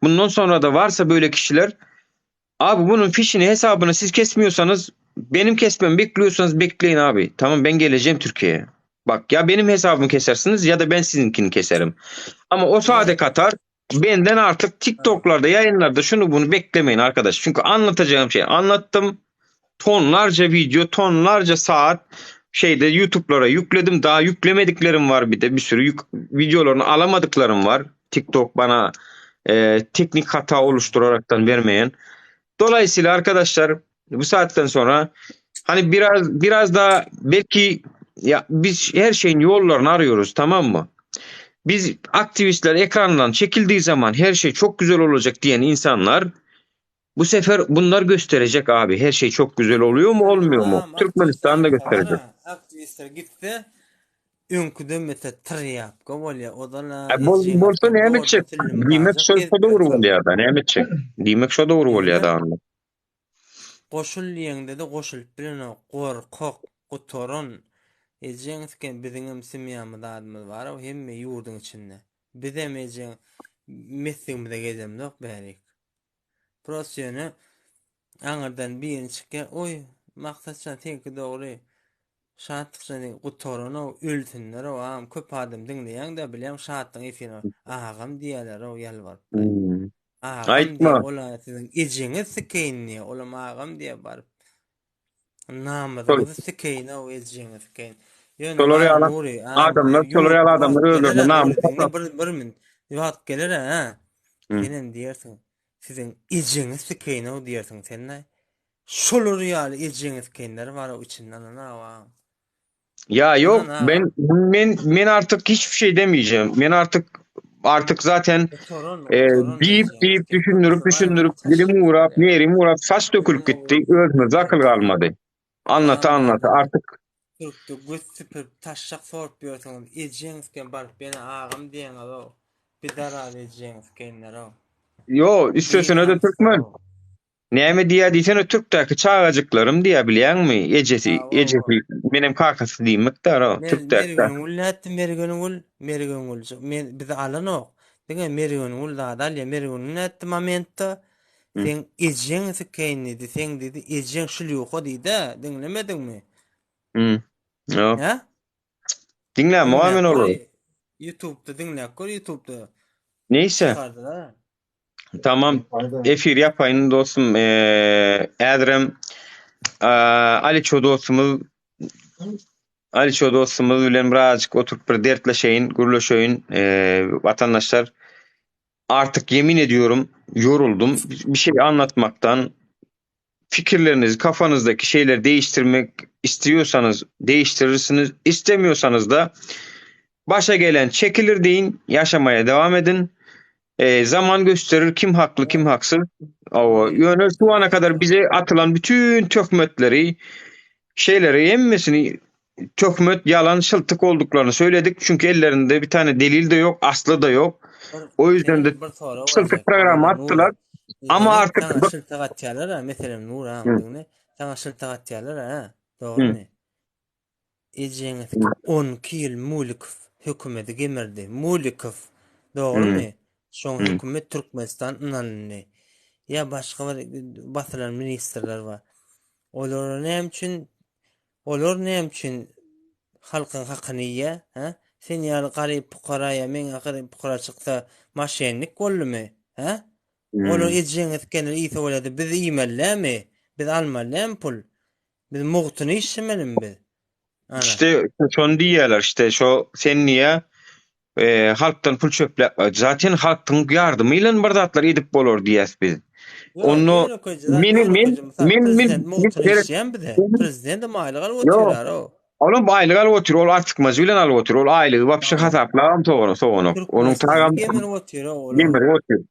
Bundan sonra da varsa böyle kişiler abi bunun fişini hesabını siz kesmiyorsanız benim kesmemi bekliyorsanız bekleyin abi. Tamam ben geleceğim Türkiye'ye. Bak ya benim hesabımı kesersiniz ya da ben sizinkini keserim. Ama o sade Katar benden artık TikTok'larda yayınlarda şunu bunu beklemeyin arkadaş. Çünkü anlatacağım şey anlattım. Tonlarca video, tonlarca saat şeyde YouTube'lara yükledim. Daha yüklemediklerim var bir de bir sürü videolarını alamadıklarım var. TikTok bana teknik hata oluşturaraktan vermeyen. Dolayısıyla arkadaşlar bu saatten sonra hani biraz daha belki ya biz her şeyin yollarını arıyoruz tamam mı? Biz aktivistler ekrandan çekildiği zaman her şey çok güzel olacak diyen insanlar bu sefer bunlar gösterecek abi. Her şey çok güzel oluyor mu olmuyor mu? Türkmenistan'da gösterecek. Aktivistler gitti. Ünküdüm mete tır yap. Govolya odana. Bolsa ne emetçek? Dimek şo doğru bolýar da ne emetçek? Dimek şo doğru bolýar da. Goşul ýeňde de goşulyp bilen gorkak, gutorun ejeňizken biziňem simýamyz adymyz bar, o hemme ýurdun içinde. Biz hem ejeň mesleğimizde gezemdik bärik. Prosyony aňardan birini çykýar, oy maksatça tenki dogry. Şatlyny gutorunu öltünler o am köp adam dinleýän de bilen şatlyň efini agam diýerler o ýalbar. Aýtma. Ola sizin ejeňiz sekeýni, ola agam diýe baryp. Namyzy sekeýni o ejeňiz sekeýni. Adamlar öldürdi namyzy. Bir min ýat geler ha. Senem diýersiň. Sizin ejeňiz sekeýni o diýersiň sen. Şolur ýaly ejeňiz kendiler bar o içinden ana. Ya yok ben artık hiçbir şey demeyeceğim. Ben artık zaten deyip düşünürüp dilim uğrap nerim uğrap saç dökülüp gitti. Özümüz akıl kalmadı. Anlata artık. Türk'te gösterip taşşak sorup diyorsanız ejeňizken barıp beni ağam diýen o. Bir daral ejeňizkenler o. Yo istiyorsan da Türkmen. Näme diýär Türk'däki çağacıklarım diýe bilýän mi? Ejesi benim kakasy diýmekdir o Türk'däki. Mergönül. Men biz alanok. Diňe mergönül dadal mergönül nätti momentda sen ejeň sekeýni diýsen dedi ejeň şulyoko diýdi. Dinlemedingmi? Yo. Ha? Dinläme amen olur. YouTube'da dinläp gör YouTube'da. Neyse. Tamam. Efir yapayın dostum. Edrem Ali Ço dostumuz bilen birazcık oturup bir dertleşeyin, gurlaşayın. Vatandaşlar, artık yemin ediyorum yoruldum. Bir şey anlatmaktan. Fikirlerinizi, kafanızdaki şeyleri değiştirmek istiyorsanız değiştirirsiniz. İstemiyorsanız da başa gelen çekilir deyin, yaşamaya devam edin. Zaman gösterir kim haklı kim haksız. O yönü şu ana kadar bize atılan bütün töhmetleri, şeyleri emmesini töhmet, yalan, şıltık olduklarını söyledik. Çünkü ellerinde bir tane delil de yok, aslı da yok. O yüzden de Bir soru şıltık olacak. programı attılar. Ama artık Sana şıltık atýarlar ha, meselem Nur ağamdygyny. Sana şıltık atýarlar ha. Dogrymy? Ejeňiz 12 ýyl Mulikov hökümeti gemirdi. Mulikov. Dogrymy? Şoň hökümet Türkmenistan ynanly. Ya başga bir basylan ministrler bar. Olar näme üçin halkyň hakyny ýa, ha? Sen ýaly garyp pukaraya, men garyp pukara çyksa maşenlik boldymy, ha? Olar ejeňiz gelir ýysa bolady, biz iýmellämi? Biz almallämi pul? Biz mugtuny işlemelimi biz? Ana. İşte şonu diýerler, işte şo sen niýe halktan pul çöplep, zaten halkyň ýardymy bilen bir zatlar edip bolar diýäs biz. Onu prezident maýlyk alyp oturar o. Oğlum aylyk alyp otur, ol açykmaz bilen alyp otur, ol aylygy wapşy hasaplagam soňra. Onun tagam gemir otur.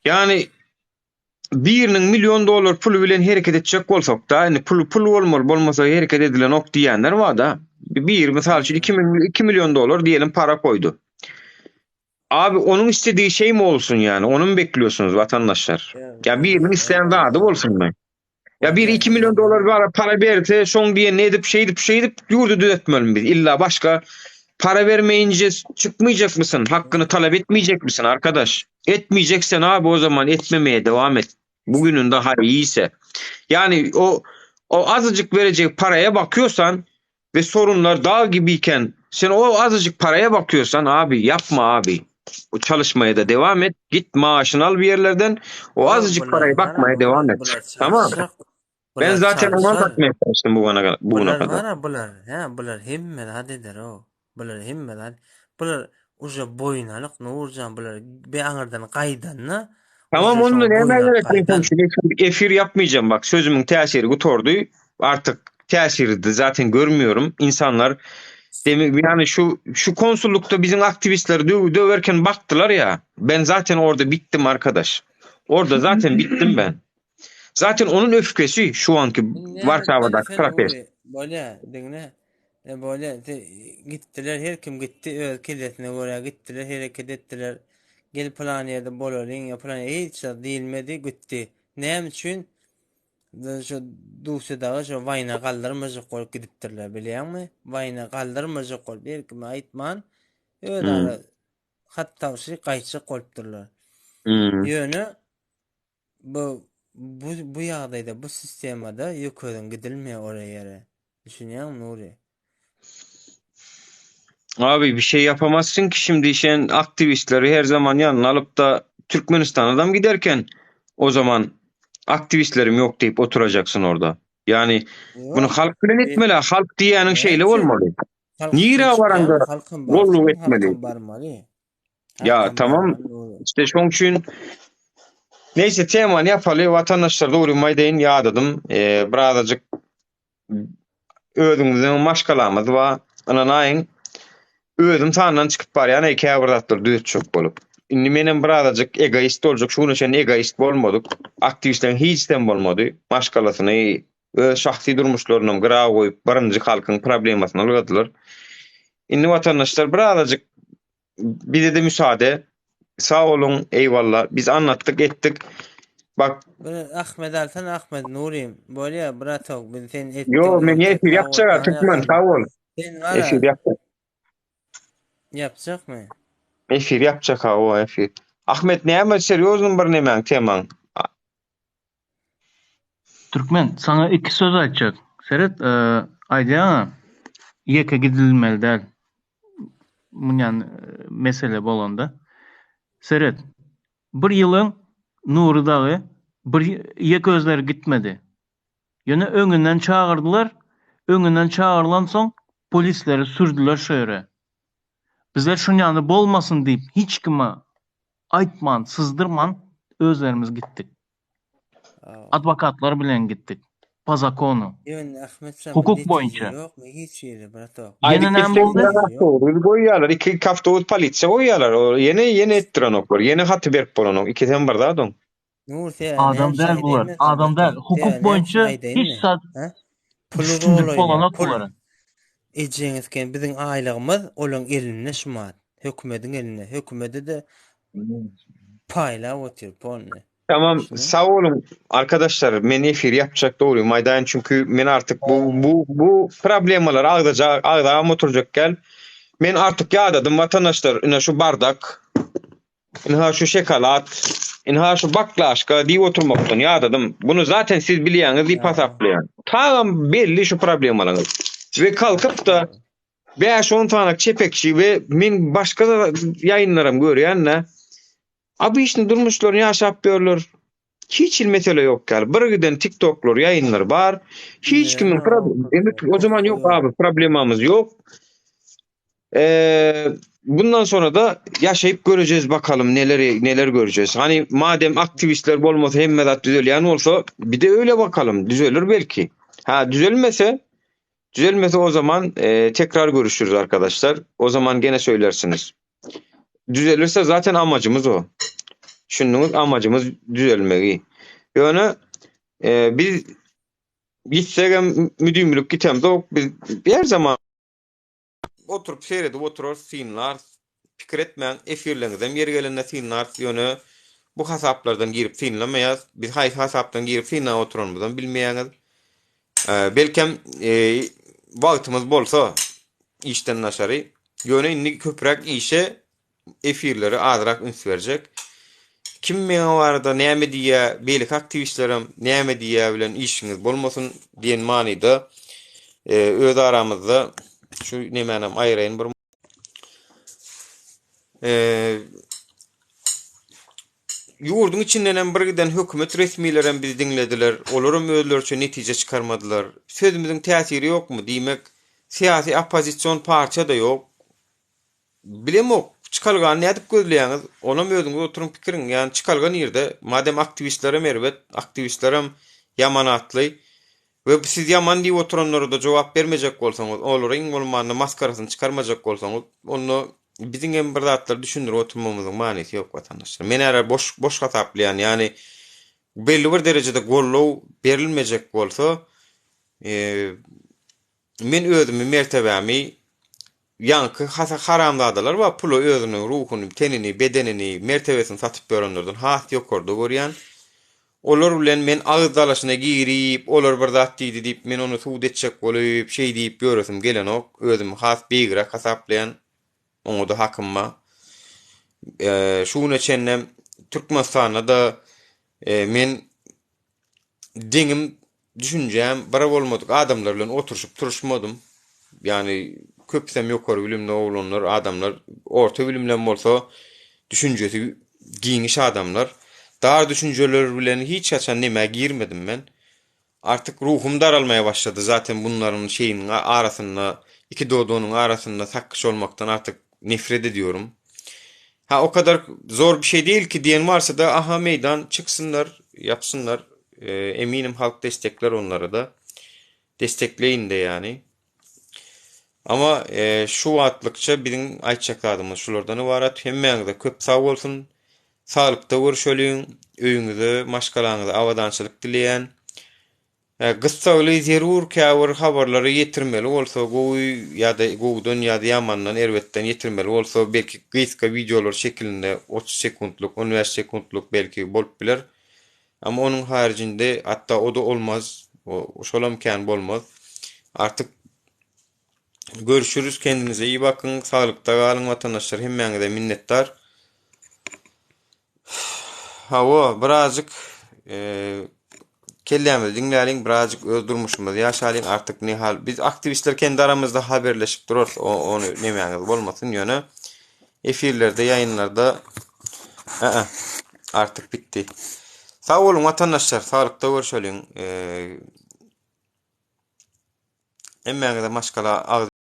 Yani birinin $1 milyon pulu bilen hereket etjek bolsak da, yani pul bolmasa hereket edilen ok diýenler var da. Bir misal üçin $2 milyon diýelim para koydu. Abi onun istediği şey mi olsun yani? Onu mu bekliyorsunuz vatandaşlar? Ya birinin isteyen daha da olsun mu? Ya bir $2 milyon para berse, şoň diye ne edip şey edip yurdu düzeltmeli biz. İlla başka para vermeyince çıkmayacak mısın? Hakkını talep etmeyecek misin arkadaş? Etmeyeceksen abi o zaman etmemeye devam et. Bugünün daha iyiyse. Yani o azıcık verecek paraya bakıyorsan ve sorunlar dağ gibiyken sen o azıcık paraya bakıyorsan abi yapma abi. O çalışmaya da devam et. Git maaşını al bir yerlerden. O azıcık paraya bakmaya devam et. Tamam. Ben zaten ona bakmaya çalıştım bugüne kadar. Bular hemme hadidir o. Bular hemme hadi. Bular uja boynalyk Nurcan bular be aňyrdan gaýdanna. Tamam onu näme gerek? Efir yapmayacağım bak. Sözümün täsiri gutordu. Artık täsirini de zaten görmüyorum. İnsanlar demek yani şu konsullukta bizim aktivistleri döverken baktılar ya. Ben zaten orada bittim arkadaş. Orada zaten bittim ben. Zaten onun öfkesi şu anki Varsava'da protest. Böyle dinle. Böyle gittiler, her kim gitti ülkelerine göre gittiler, hareket ettiler. Gel plan yerde bolalın ya plan hiç değilmedi gitti. Ne için? Şu Dusya dağı şu vayna kaldırmacı kol gidiptirler biliyorsun vayna kaldırmacı kol bir kim aytman öyle hatta şey kayçı kolpturlar. Yönü bu ýagdaýda bu sistemada ýökeden gidilmeýär oraya ýere. Düşünýärmi Nuri? Abi bir şey yapamazsın ki şimdi sen aktivistleri her zaman yanına alıp da Türkmenistan'dan giderken o zaman aktivistlerim yok deyip oturacaksın orada. Yani bunu halk bilen etmeli. Halk diýäniň şeyle olmaly. Nire varanda golluk etmeli. Ya tamam işte şoň üçin neyse temany yapaly vatandaşlar da uýramaý deýin ýadadym. Birazajyk özüňizden maşgalamyz we ananaýyn özüm sandan çıkıp barýan iki awratlar düýtjek bolup. Indi menen birazajyk egoist boljak, şunu üçin egoist bolmadyk. Aktivistler hiçden bolmady. Maşgalasyny şahsy durmuşlaryny gyra goýup barynjy halkyň problemasyny algadylar. Indi vatandaşlar birazajyk bize de müsaade. Sağ olun, eyvallah. Biz anlattık, ettik. Bak. Ahmet Altan, Ahmet Nurim. Böyle ya, bratok. Ben sen ettik. Yo, men efir yapacak, Türkmen, sağ ol. Efir yapacak. Yapacak mı? Efir yapacak ha, o efir. Ahmet, neyme seriozun bir nemen, teman? Türkmen, sana iki söz açacak. Seret, ayda yeka gidilmeli der. Yani mesele bolanda. Seret, bir ýylyň nury dagy bir ýek özleri gitmedi. Ýöne öňünden çağırdylar. Öňünden çağırlan soň polisleri sürdüler şöýre. Bizler şunýany bolmasyn diýip hiç kime aýtman, sızdyrman özlerimiz gittik. Advokatlar bilen gittik. Po zakonu. Ýöne Ahmet sen Hukuk bir boýunça. ýokmy hiç ýeri brato. Ýene näme boldy? Goýýarlar, 2 hafta öňe polisiýa goýýarlar. Ýene etdiren oklar. Ýene haty berip bolan ok. 2den bir da dong. Nur sen Adam däl bular. Adam däl. Hukuk boýunça hiç sat pulu bolan oklar. Ejeňizken biziň aýlygymyz olaň eline şumat. Hökümetiň eline. Hökümeti de payla otur pony. Tamam, sağ olun arkadaşlar. Men efir yapacak doğru maydan çünkü men artık bu problemalar ağda oturacak gel. Men artık yağdadım vatandaşlar. Ina şu bardak, ina şu şokolat, ina şu baklaşka diye oturmaktan yağdadım. Bunu zaten siz biliyorsunuz, diye pasaplayan. Tamam belli şu problemalarınız. Ve kalkıp da 5-10 tane çepekçi ve men başka da yayınlarım görüyen ne? Abi işini durmuşlar, yaşap diyorlar. Hiç mesele yok gel. Bir giden TikTok'lar, yayınlar var. Hiç kimin problemi. O zaman yok abi, problemimiz yok. Bundan sonra da yaşayıp göreceğiz bakalım neler göreceğiz. Hani madem aktivistler olmasa hemmedat düzelyen olsa bir de öyle bakalım. Düzelir belki. Ha düzelmese o zaman tekrar görüşürüz arkadaşlar. O zaman gene söylersiniz. Düzelirse zaten amacımız o. Şunun amacımız düzelmegi. Yani biz gitsek müdürlük gitem de biz her zaman oturup seyredip oturur filmler fikir etmeyen efirlerinizden yer gelene filmler yani bu hesaplardan girip filmlemeyiz. Biz hesaptan girip filmler otururmuzdan bilmeyiz. Belki vaktimiz bolsa işten naşarı yani inni köprek işe efirleri azrak üns verecek. Kim meňe barada näme diýe, beýlik aktivistlerim näme diýe bilen işiniz bolmasyn diýen manyda öz aramyzda şu nemänem aýraýyn bir ýurdun içinden bir giden hökümet resmiýlerim bizi dinlediler. Olaram özlerçe netije çıkarmadylar. Sözümüziň täsiri ýokmy diýmek, siýasy opozisiýon parça da ýok. Bilemok. Çıkalgan ne edip gözleýäňiz? Onam özüňiz oturup pikiriň, ýani çıkalgan ýerde madem aktivistlerim erbet, aktivistlerim yamanatly we siz yaman diýip oturanlara da jogap bermejek bolsaňyz, olaryň bolmanyny maskarasyny çıkarmajak bolsaňyz, onu biziň hem bir zatlar düşündirip oturmamyzyň manysy ýok watandaşlar. Men ara boş hasaplaýan, ýani belli bir derejede gollaw berilmejek bolsa, men özümi mertebämi yankı haramdadalar va pulu özünün ruhunu, tenini, bedenini, mertebesini satıp görenlerden hat yok orada görýän. Olar bilen men ağız dalaşyna girip, olar bir zat diýdi diýip men onu suud etjek bolup, şey diýip göresim gelen ok, özüm has beýgirek hasaplayan, onu da hakymma. Şunu çennem Türkmenistanda da men diňim, düşünjem bara bolmadyk adamlar bilen oturuşup turuşmadym. Yani köpsem ýokary bilimli oglanlar, adamlar orta bilimlen bolsa düşünjesi giňiş adamlar. Dar düşünjeler bilen hiç açan näme girmedim men. Artık ruhum daralmaya başladı zaten bunların şeyinin arasında, iki dodonun arasında takış olmaktan artık nefret ediyorum. Ha o kadar zor bir şey değil ki diyen varsa da aha meydan çıksınlar, yapsınlar. Eminim halk destekler onları da. Destekleyin de yani. Ama şu atlıkça bizim aytçakladığımız şulardan ibaret. Hemmeňizde köp sağ olsun. Sağlıkta görüşelim. Öýüňizde, maşgalaňyzda awadançylyk dileýän. Gyssaly zerur käwir habarlary ýetirmeli bolsa, gowy ýa-da gowdan ýa-da ýamandan erbetden ýetirmeli bolsa, belki gyska videolar şeklinde 30 sekundluk, 15 sekundluk belki bolup biler. Ama onun haricinde hatta o da olmaz. Şolam kän bolmaz. Artık görüşürüz. Kendinize iyi bakın. Sağlıkta kalın vatandaşlar. Hemmeňize minnettar. Hava birazcık kellämizi dinläliň, birazcık öldürmüşmiz. Ýaşalyň artık ne hal. Biz aktivistler kendi aramızda haberleşip dururuz. Onu nemäňiz bolmasyn ýöne. Efirlerde, ýayınlarda Artık bitti. Sağ olun vatandaşlar, sağlıkta görüşelim. Emmeğinize maşgala